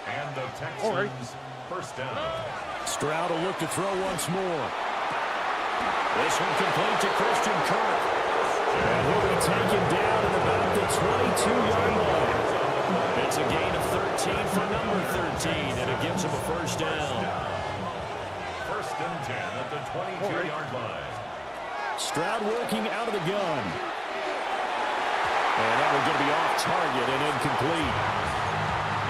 And the Texans first down. Stroud will look to throw once more. This one complete to Christian Kirk. And he'll be taken down at about the 22-yard line. It's a gain of 13 for number 13, and it gives him a first down. First and 10 at the 22-yard line. Stroud working out of the gun. And that one's going to be off target and incomplete.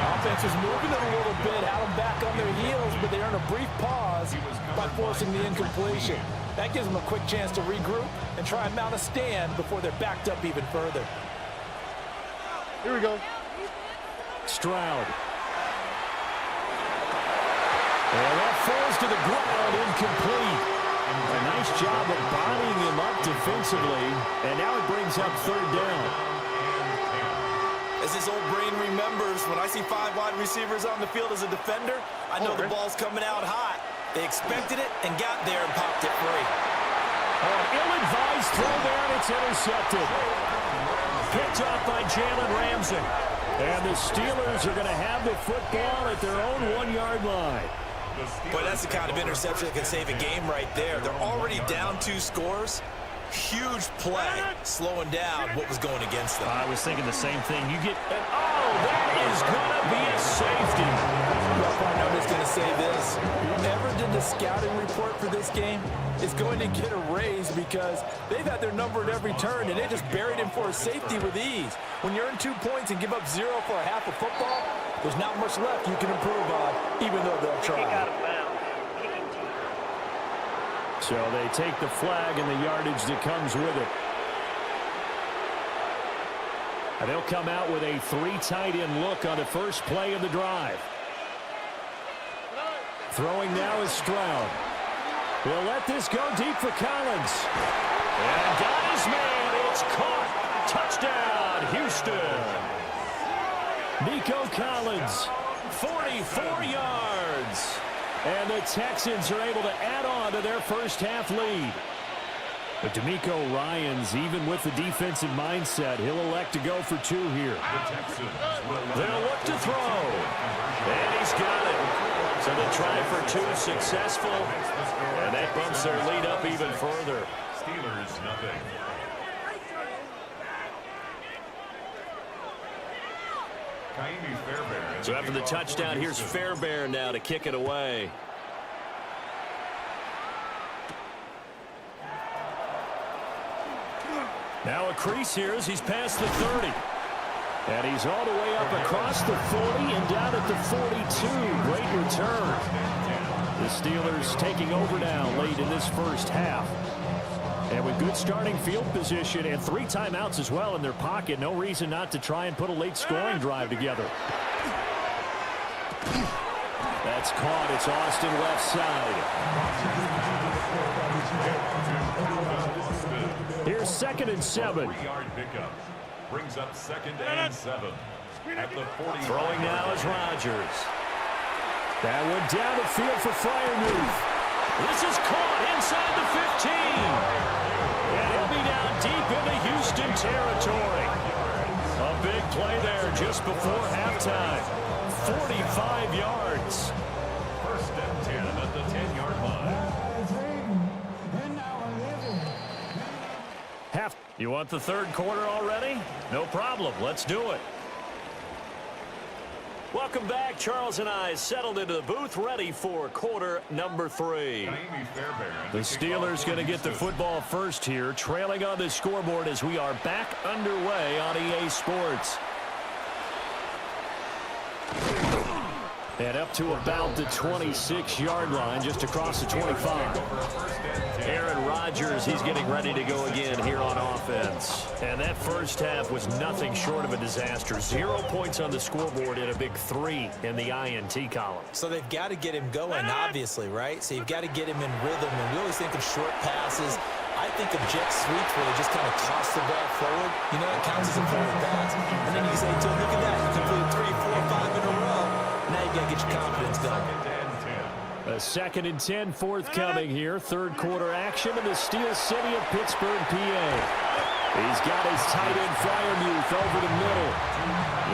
Offense is moving it a little bit, had them back on their heels, but they earn a brief pause by forcing the incompletion. That gives them a quick chance to regroup and try and mount a stand before they're backed up even further. Here we go. Stroud. And that falls to the ground, incomplete. A nice job of bodying him up defensively, and now it brings up third down. As his old brain remembers, when I see 5 wide receivers on the field as a defender, I know the ball's coming out hot. They expected it and got there and popped it free. Ill-advised throw there, and it's intercepted. Picked off by Jalen Ramsey. And the Steelers are going to have the football at their own 1-yard line. Boy, that's the kind of interception that can save a game right there. They're already down 2 scores. Huge play, slowing down what was going against them. I was thinking the same thing. You get, that is going to be a safety. Well, I know who's going to say this. Whoever did the scouting report for this game is going to get a raise because they've had their number at every turn, and they just buried him for a safety with ease. When you earn 2 points and give up 0 for a half of football, there's not much left you can improve on, even though they'll try. Kick out of bounds. Kicking team. So they take the flag and the yardage that comes with it. And they'll come out with a 3 tight end look on the first play of the drive. Throwing now is Stroud. He'll let this go deep for Collins. And got his man. It's caught. Touchdown, Houston. Nico Collins, 44 yards. And the Texans are able to add on to their first half lead. But DeMeco Ryans, even with the defensive mindset, he'll elect to go for 2 here. They'll look to throw. And he's got it. So the try for 2 successful. And that bumps their lead up even further. Steelers, nothing. So after the touchdown, here's Fairbairn now to kick it away. Now a crease here as he's past the 30. And he's all the way up across the 40 and down at the 42. Great return. The Steelers taking over now late in this first half. And with good starting field position and 3 timeouts as well in their pocket, no reason not to try and put a late scoring drive together. That's caught. It's Austin left side. Here's 2nd and 7. 3-yard pickup brings up 2nd and 7 at the 40. Throwing now is Rodgers. That one down the field for Freiermuth. This is caught inside the 15. And he'll be down deep into Houston territory. A big play there just before halftime. 45 yards. 1st and 10 at the 10-yard line. You want the 3rd quarter already? No problem. Let's do it. Welcome back. Charles and I settled into the booth ready for quarter number 3. The Steelers going to get the football first here, trailing on the scoreboard as we are back underway on EA Sports. And up to about the 26-yard line, just across the 25. Aaron Rodgers, he's getting ready to go again here on offense. And that first half was nothing short of a disaster. 0 points on the scoreboard and a big 3 in the INT column. So they've got to get him going, obviously, right? So you've got to get him in rhythm. And we always think of short passes. I think of jet sweeps where they just kind of toss the ball forward. You know, it counts as a forward pass. And then you say to him, look at that. You completed 3, 4, 5 in a row. Now you got to get your confidence going. A 2nd and 10 forthcoming here. Third quarter action in the Steel City of Pittsburgh, PA. He's got his tight end Fryermuth over the middle.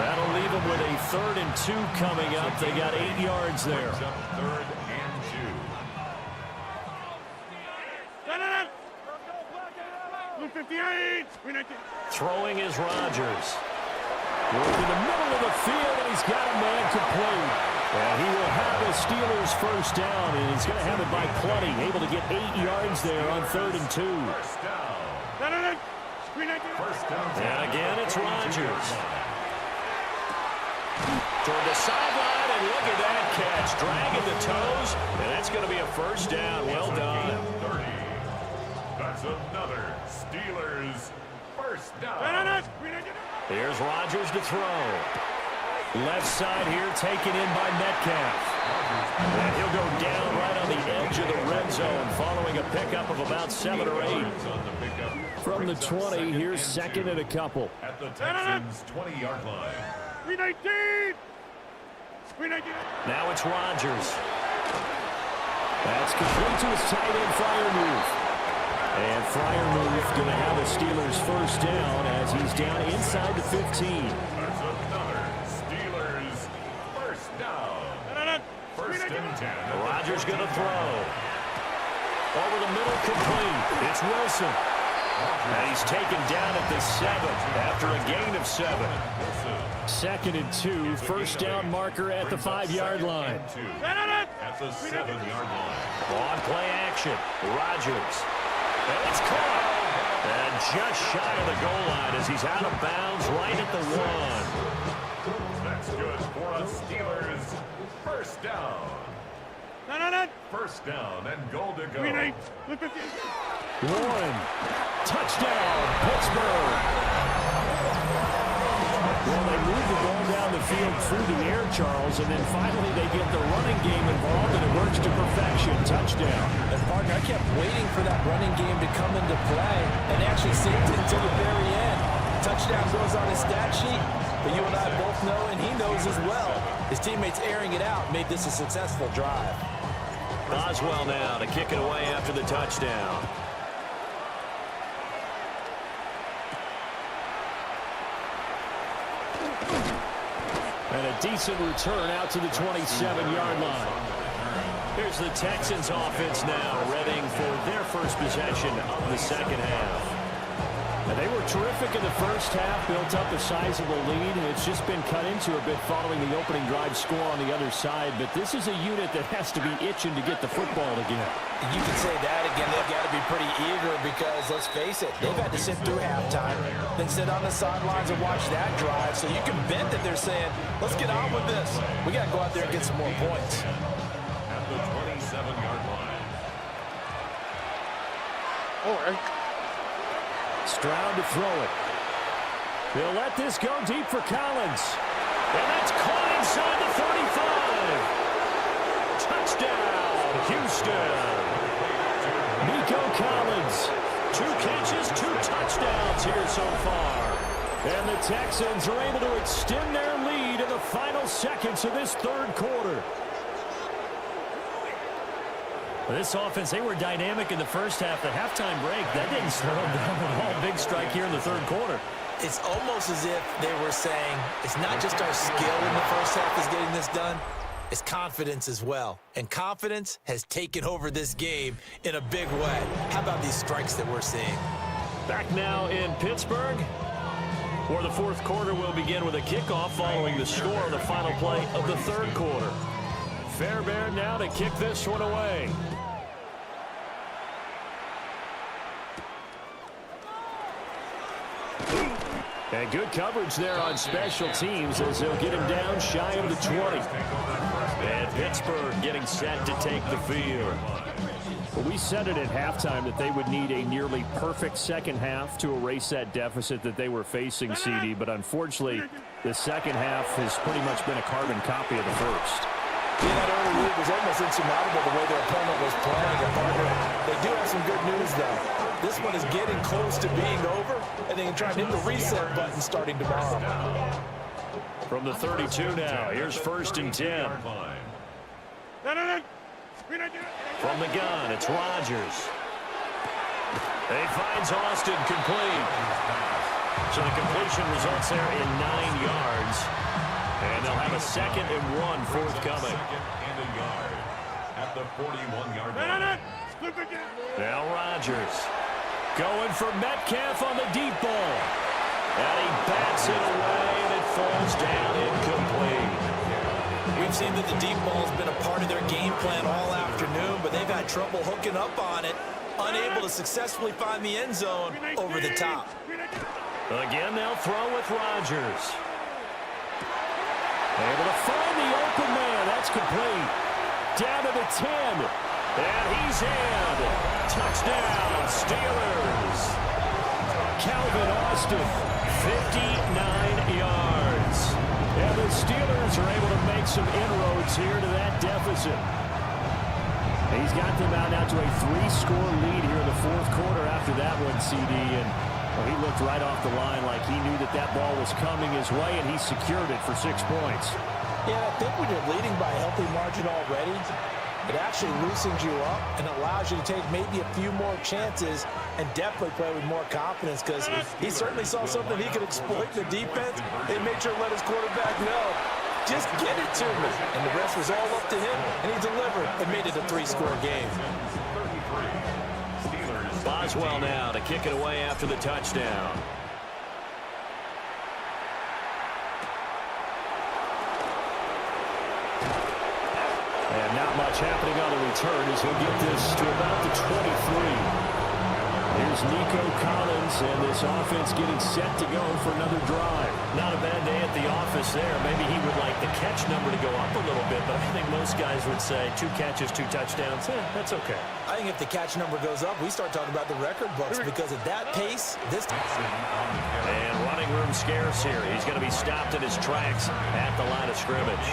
That'll leave him with a 3rd and 2 coming up. They got 8 yards there. 3rd and 2. Throwing is Rodgers. Working the middle of the field, and he's got a man complete. And he will have the Steelers first down, and he's going to have it by plenty. Able to get 8 yards there on 3rd and 2. First down. First down. And again, it's Rodgers. Toward the sideline, and look at that catch. Dragging the toes, and that's going to be a first down. Well done. 30. That's another Steelers first down. Here's Rodgers to throw. Left side here taken in by Metcalf. And he'll go down right on the edge of the red zone following a pickup of about 7 or 8. From the 20, here's 2nd and a couple. At the Texans' 20-yard line. Now it's Rodgers. That's complete to his tight end Fryermuth. And Fryermuth going to have the Steelers first down as he's down inside the 15. That's another Steelers first down. First and 10. Rodgers going to throw. Over the middle, complete. It's Wilson. And he's taken down at the 7 after a gain of 7. 2nd and 2, first down marker at the 5-yard line. At the 7-yard line. On play action, Rodgers. And it's caught. And just shy of the goal line as he's out of bounds right at the 1. That's good for a Steelers first down. First down and goal to go. 1. Touchdown, Pittsburgh. Well, they move the ball down the field through the air, Charles, and then finally they get the running game involved, and it works to perfection. Touchdown. And, partner, I kept waiting for that running game to come into play and actually saved it until the very end. Touchdown goes on his stat sheet, but you and I both know, and he knows as well, his teammates airing it out made this a successful drive. Boswell now to kick it away after the touchdown. And a decent return out to the 27-yard line. Here's the Texans offense now, readying for their first possession of the second half. And they were terrific in the first half, built up a sizable lead, and it's just been cut into a bit following the opening drive score on the other side. But this is a unit that has to be itching to get the football again. You can say that again. They've got to be pretty eager because, let's face it, they've had to sit through halftime, then sit on the sidelines and watch that drive. So you can bet that they're saying, let's get on with this. We got to go out there and get some more points. At the 27-yard line. All right. Stroud to throw it. They'll let this go deep for Collins. And that's caught inside the 35. Touchdown, Houston. Nico Collins. 2 catches, 2 touchdowns here so far. And the Texans are able to extend their lead in the final seconds of this third quarter. This offense, they were dynamic in the first half. The halftime break, that didn't slow them down at all. Big strike here in the third quarter. It's almost as if they were saying, it's not just our skill in the first half is getting this done, it's confidence as well. And confidence has taken over this game in a big way. How about these strikes that we're seeing? Back now in Pittsburgh, where the fourth quarter will begin with a kickoff following the score of the final play of the third quarter. Fairbairn now to kick this one away. And good coverage there on special teams as they'll get him down shy of the 20. And Pittsburgh getting set to take the field. Well, we said it at halftime that they would need a nearly perfect second half to erase that deficit that they were facing, CD. But unfortunately, the second half has pretty much been a carbon copy of the first. Yeah, that early lead was almost insurmountable the way their opponent was playing. They do have some good news, though. This one is getting close to being over, and they can try to hit the reset button starting tomorrow. From the 32 now, here's 1st and 10. From the gun, it's Rodgers. He finds Austin complete. So the completion results there in 9 yards. And they'll have a 2nd and 1 forthcoming. 2nd and a yard at the 41-yard line. Now Rodgers going for Metcalf on the deep ball. And he bats it away, and it falls down incomplete. We've seen that the deep ball has been a part of their game plan all afternoon, but they've had trouble hooking up on it, unable to successfully find the end zone over the top. Again, they'll throw with Rodgers. Able to find the open man. That's complete. Down to the 10. And he's in. Touchdown, Steelers. Calvin Austin, 59 yards. And the Steelers are able to make some inroads here to that deficit. He's got them out now to a 3-score lead here in the 4th quarter after that one, CD. And well, he looked right off the line like he knew that that ball was coming his way, and he secured it for 6 points. Yeah, I think when you're leading by a healthy margin already, it actually loosens you up and allows you to take maybe a few more chances and definitely play with more confidence, because he certainly saw something he could exploit in the defense and made sure to let his quarterback know, just get it to me. And the rest was all up to him, and he delivered and made it a 3-score game. Boswell now to kick it away after the touchdown. And not much happening on the return as he'll get this to about the 23. Here's Nico Collins, and this offense getting set to go for another drive. Not a bad day at the office there. Maybe he would like the catch number to go up a little bit, but I think most guys would say 2 catches, 2 touchdowns. That's okay. I think if the catch number goes up, we start talking about the record books, because at that pace, this... And running room scarce here. He's going to be stopped in his tracks at the line of scrimmage.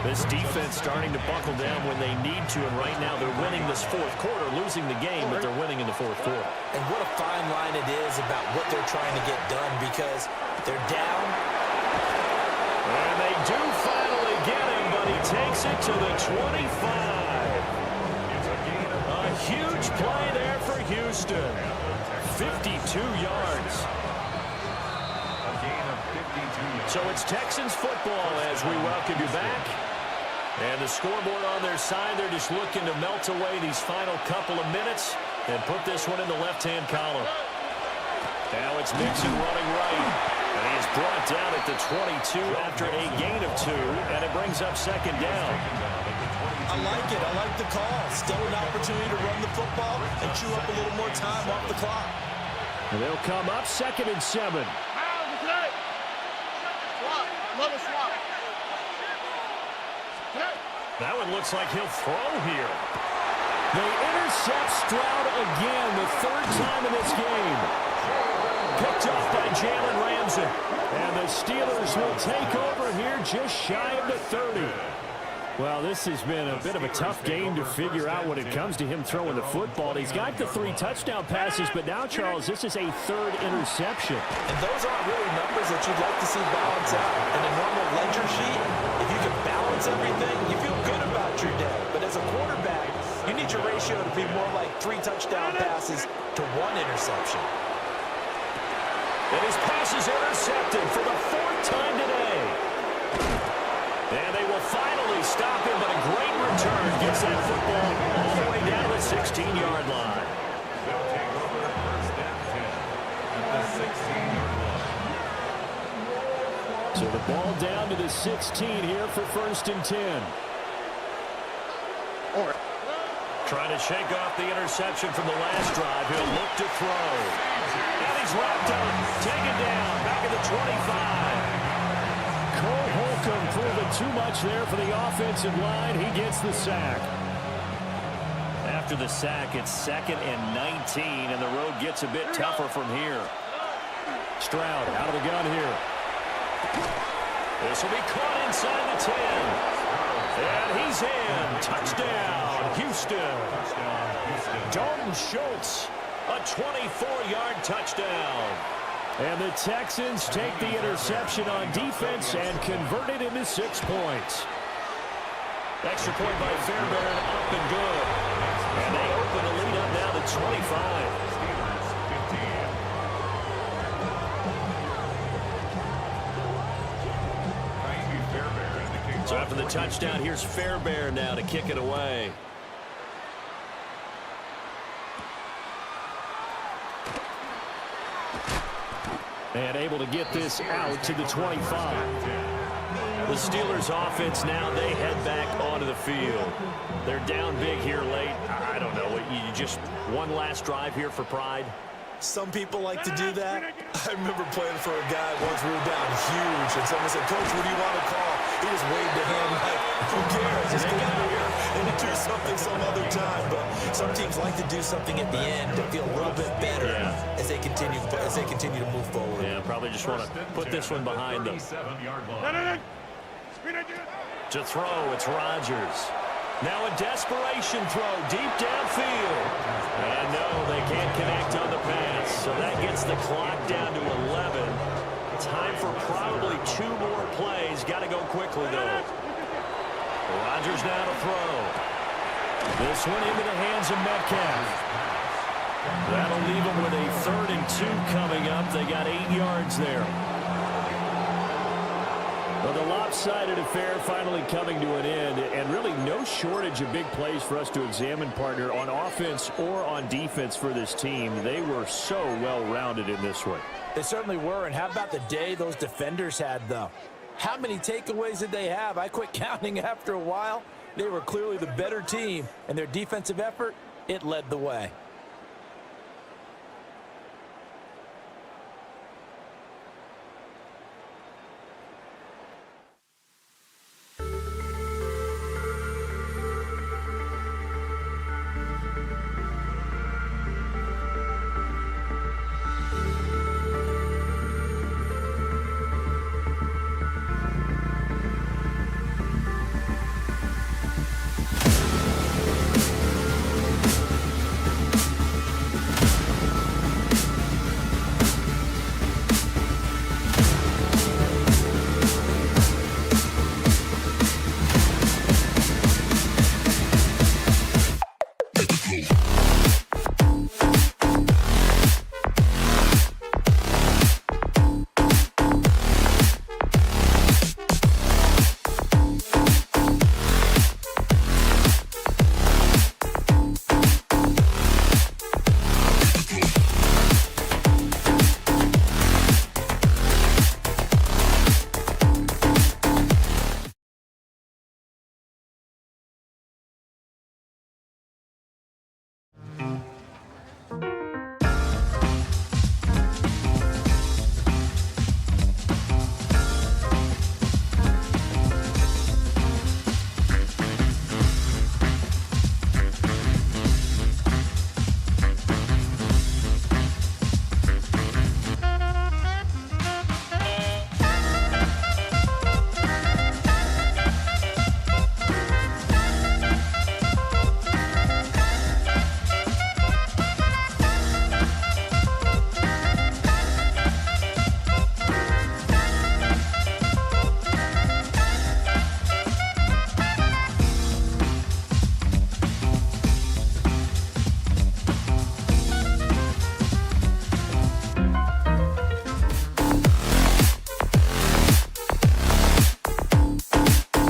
This defense starting to buckle down when they need to, and right now they're winning this 4th quarter, losing the game, but they're winning in the 4th quarter. And what a fine line it is about what they're trying to get done, because they're down. And they do finally get him, but he takes it to the 25. A huge play there for Houston. 52 yards. A gain of 52 yards. So it's Texans football as we welcome you back. And the scoreboard on their side, they're just looking to melt away these final couple of minutes and put this one in the left-hand column. Now it's Mixon running right. And he is brought down at the 22 after a gain of 2, and it brings up 2nd down. I like it. I like the call. Still an opportunity to run the football and chew up a little more time off the clock. And they'll come up 2nd and 7. That one looks like he'll throw here. They intercept Stroud again, the 3rd time in this game. Picked up by Jalen Ramsey. And the Steelers will take over here just shy of the 30. Well, this has been a bit of a tough game to figure out when it comes to him throwing the football. He's got the 3 touchdown passes, but now, Charles, this is a 3rd interception. And those aren't really numbers that you'd like to see balance out in a normal ledger sheet. If you can balance everything, you feel good about your day. But as a quarterback, you need your ratio to be more like 3 touchdown passes to 1 interception. And his pass is intercepted for the 4th time today. And they will finally stop him, but a great return gets that football all the way down the 16-yard line. They'll take over 1st and 10 at the 16-yard line. So the ball down to the 16 here for 1st and 10. Trying to shake off the interception from the last drive. He'll look to throw. And he he's wrapped up. Taken down. Back at the 25. Cole Holcomb proving too much there for the offensive line. He gets the sack. After the sack, it's 2nd and 19, and the road gets a bit tougher from here. Stroud out of the gun here. This will be caught inside the 10. And he's in. Touchdown, Houston. Dalton Schultz, a 24-yard touchdown. And the Texans take the interception on defense and convert it into 6 points. Extra point by Fairbairn, up and good. And they open a lead up now to 25. So after the touchdown, here's Fairbairn now to kick it away. And able to get this out to the 25. The Steelers offense now, they head back onto the field. They're down big here late. I don't know. You just one last drive here for pride? Some people like to do that. I remember playing for a guy once we were down huge, and someone said, "Coach, what do you want to call?" He just waved a hand like, "Who cares? Just get out of here and do something some other time." But some teams like to do something at the end to feel a little bit better as they continue to move forward. Yeah, probably just want to put this one behind them. To throw, it's Rodgers. Now a desperation throw deep downfield. And no, they can't connect on the pass. So that gets the clock down to 11. Time for probably 2 more plays. Got to go quickly, though. Rodgers now to throw. This one into the hands of Metcalf. That'll leave them with a 3rd and 2 coming up. They got 8 yards there. Well, the lopsided affair finally coming to an end, and really no shortage of big plays for us to examine, partner, on offense or on defense for this team. They were so well-rounded in this one. They certainly were, and how about the day those defenders had, though? How many takeaways did they have? I quit counting after a while. They were clearly the better team, and their defensive effort, it led the way.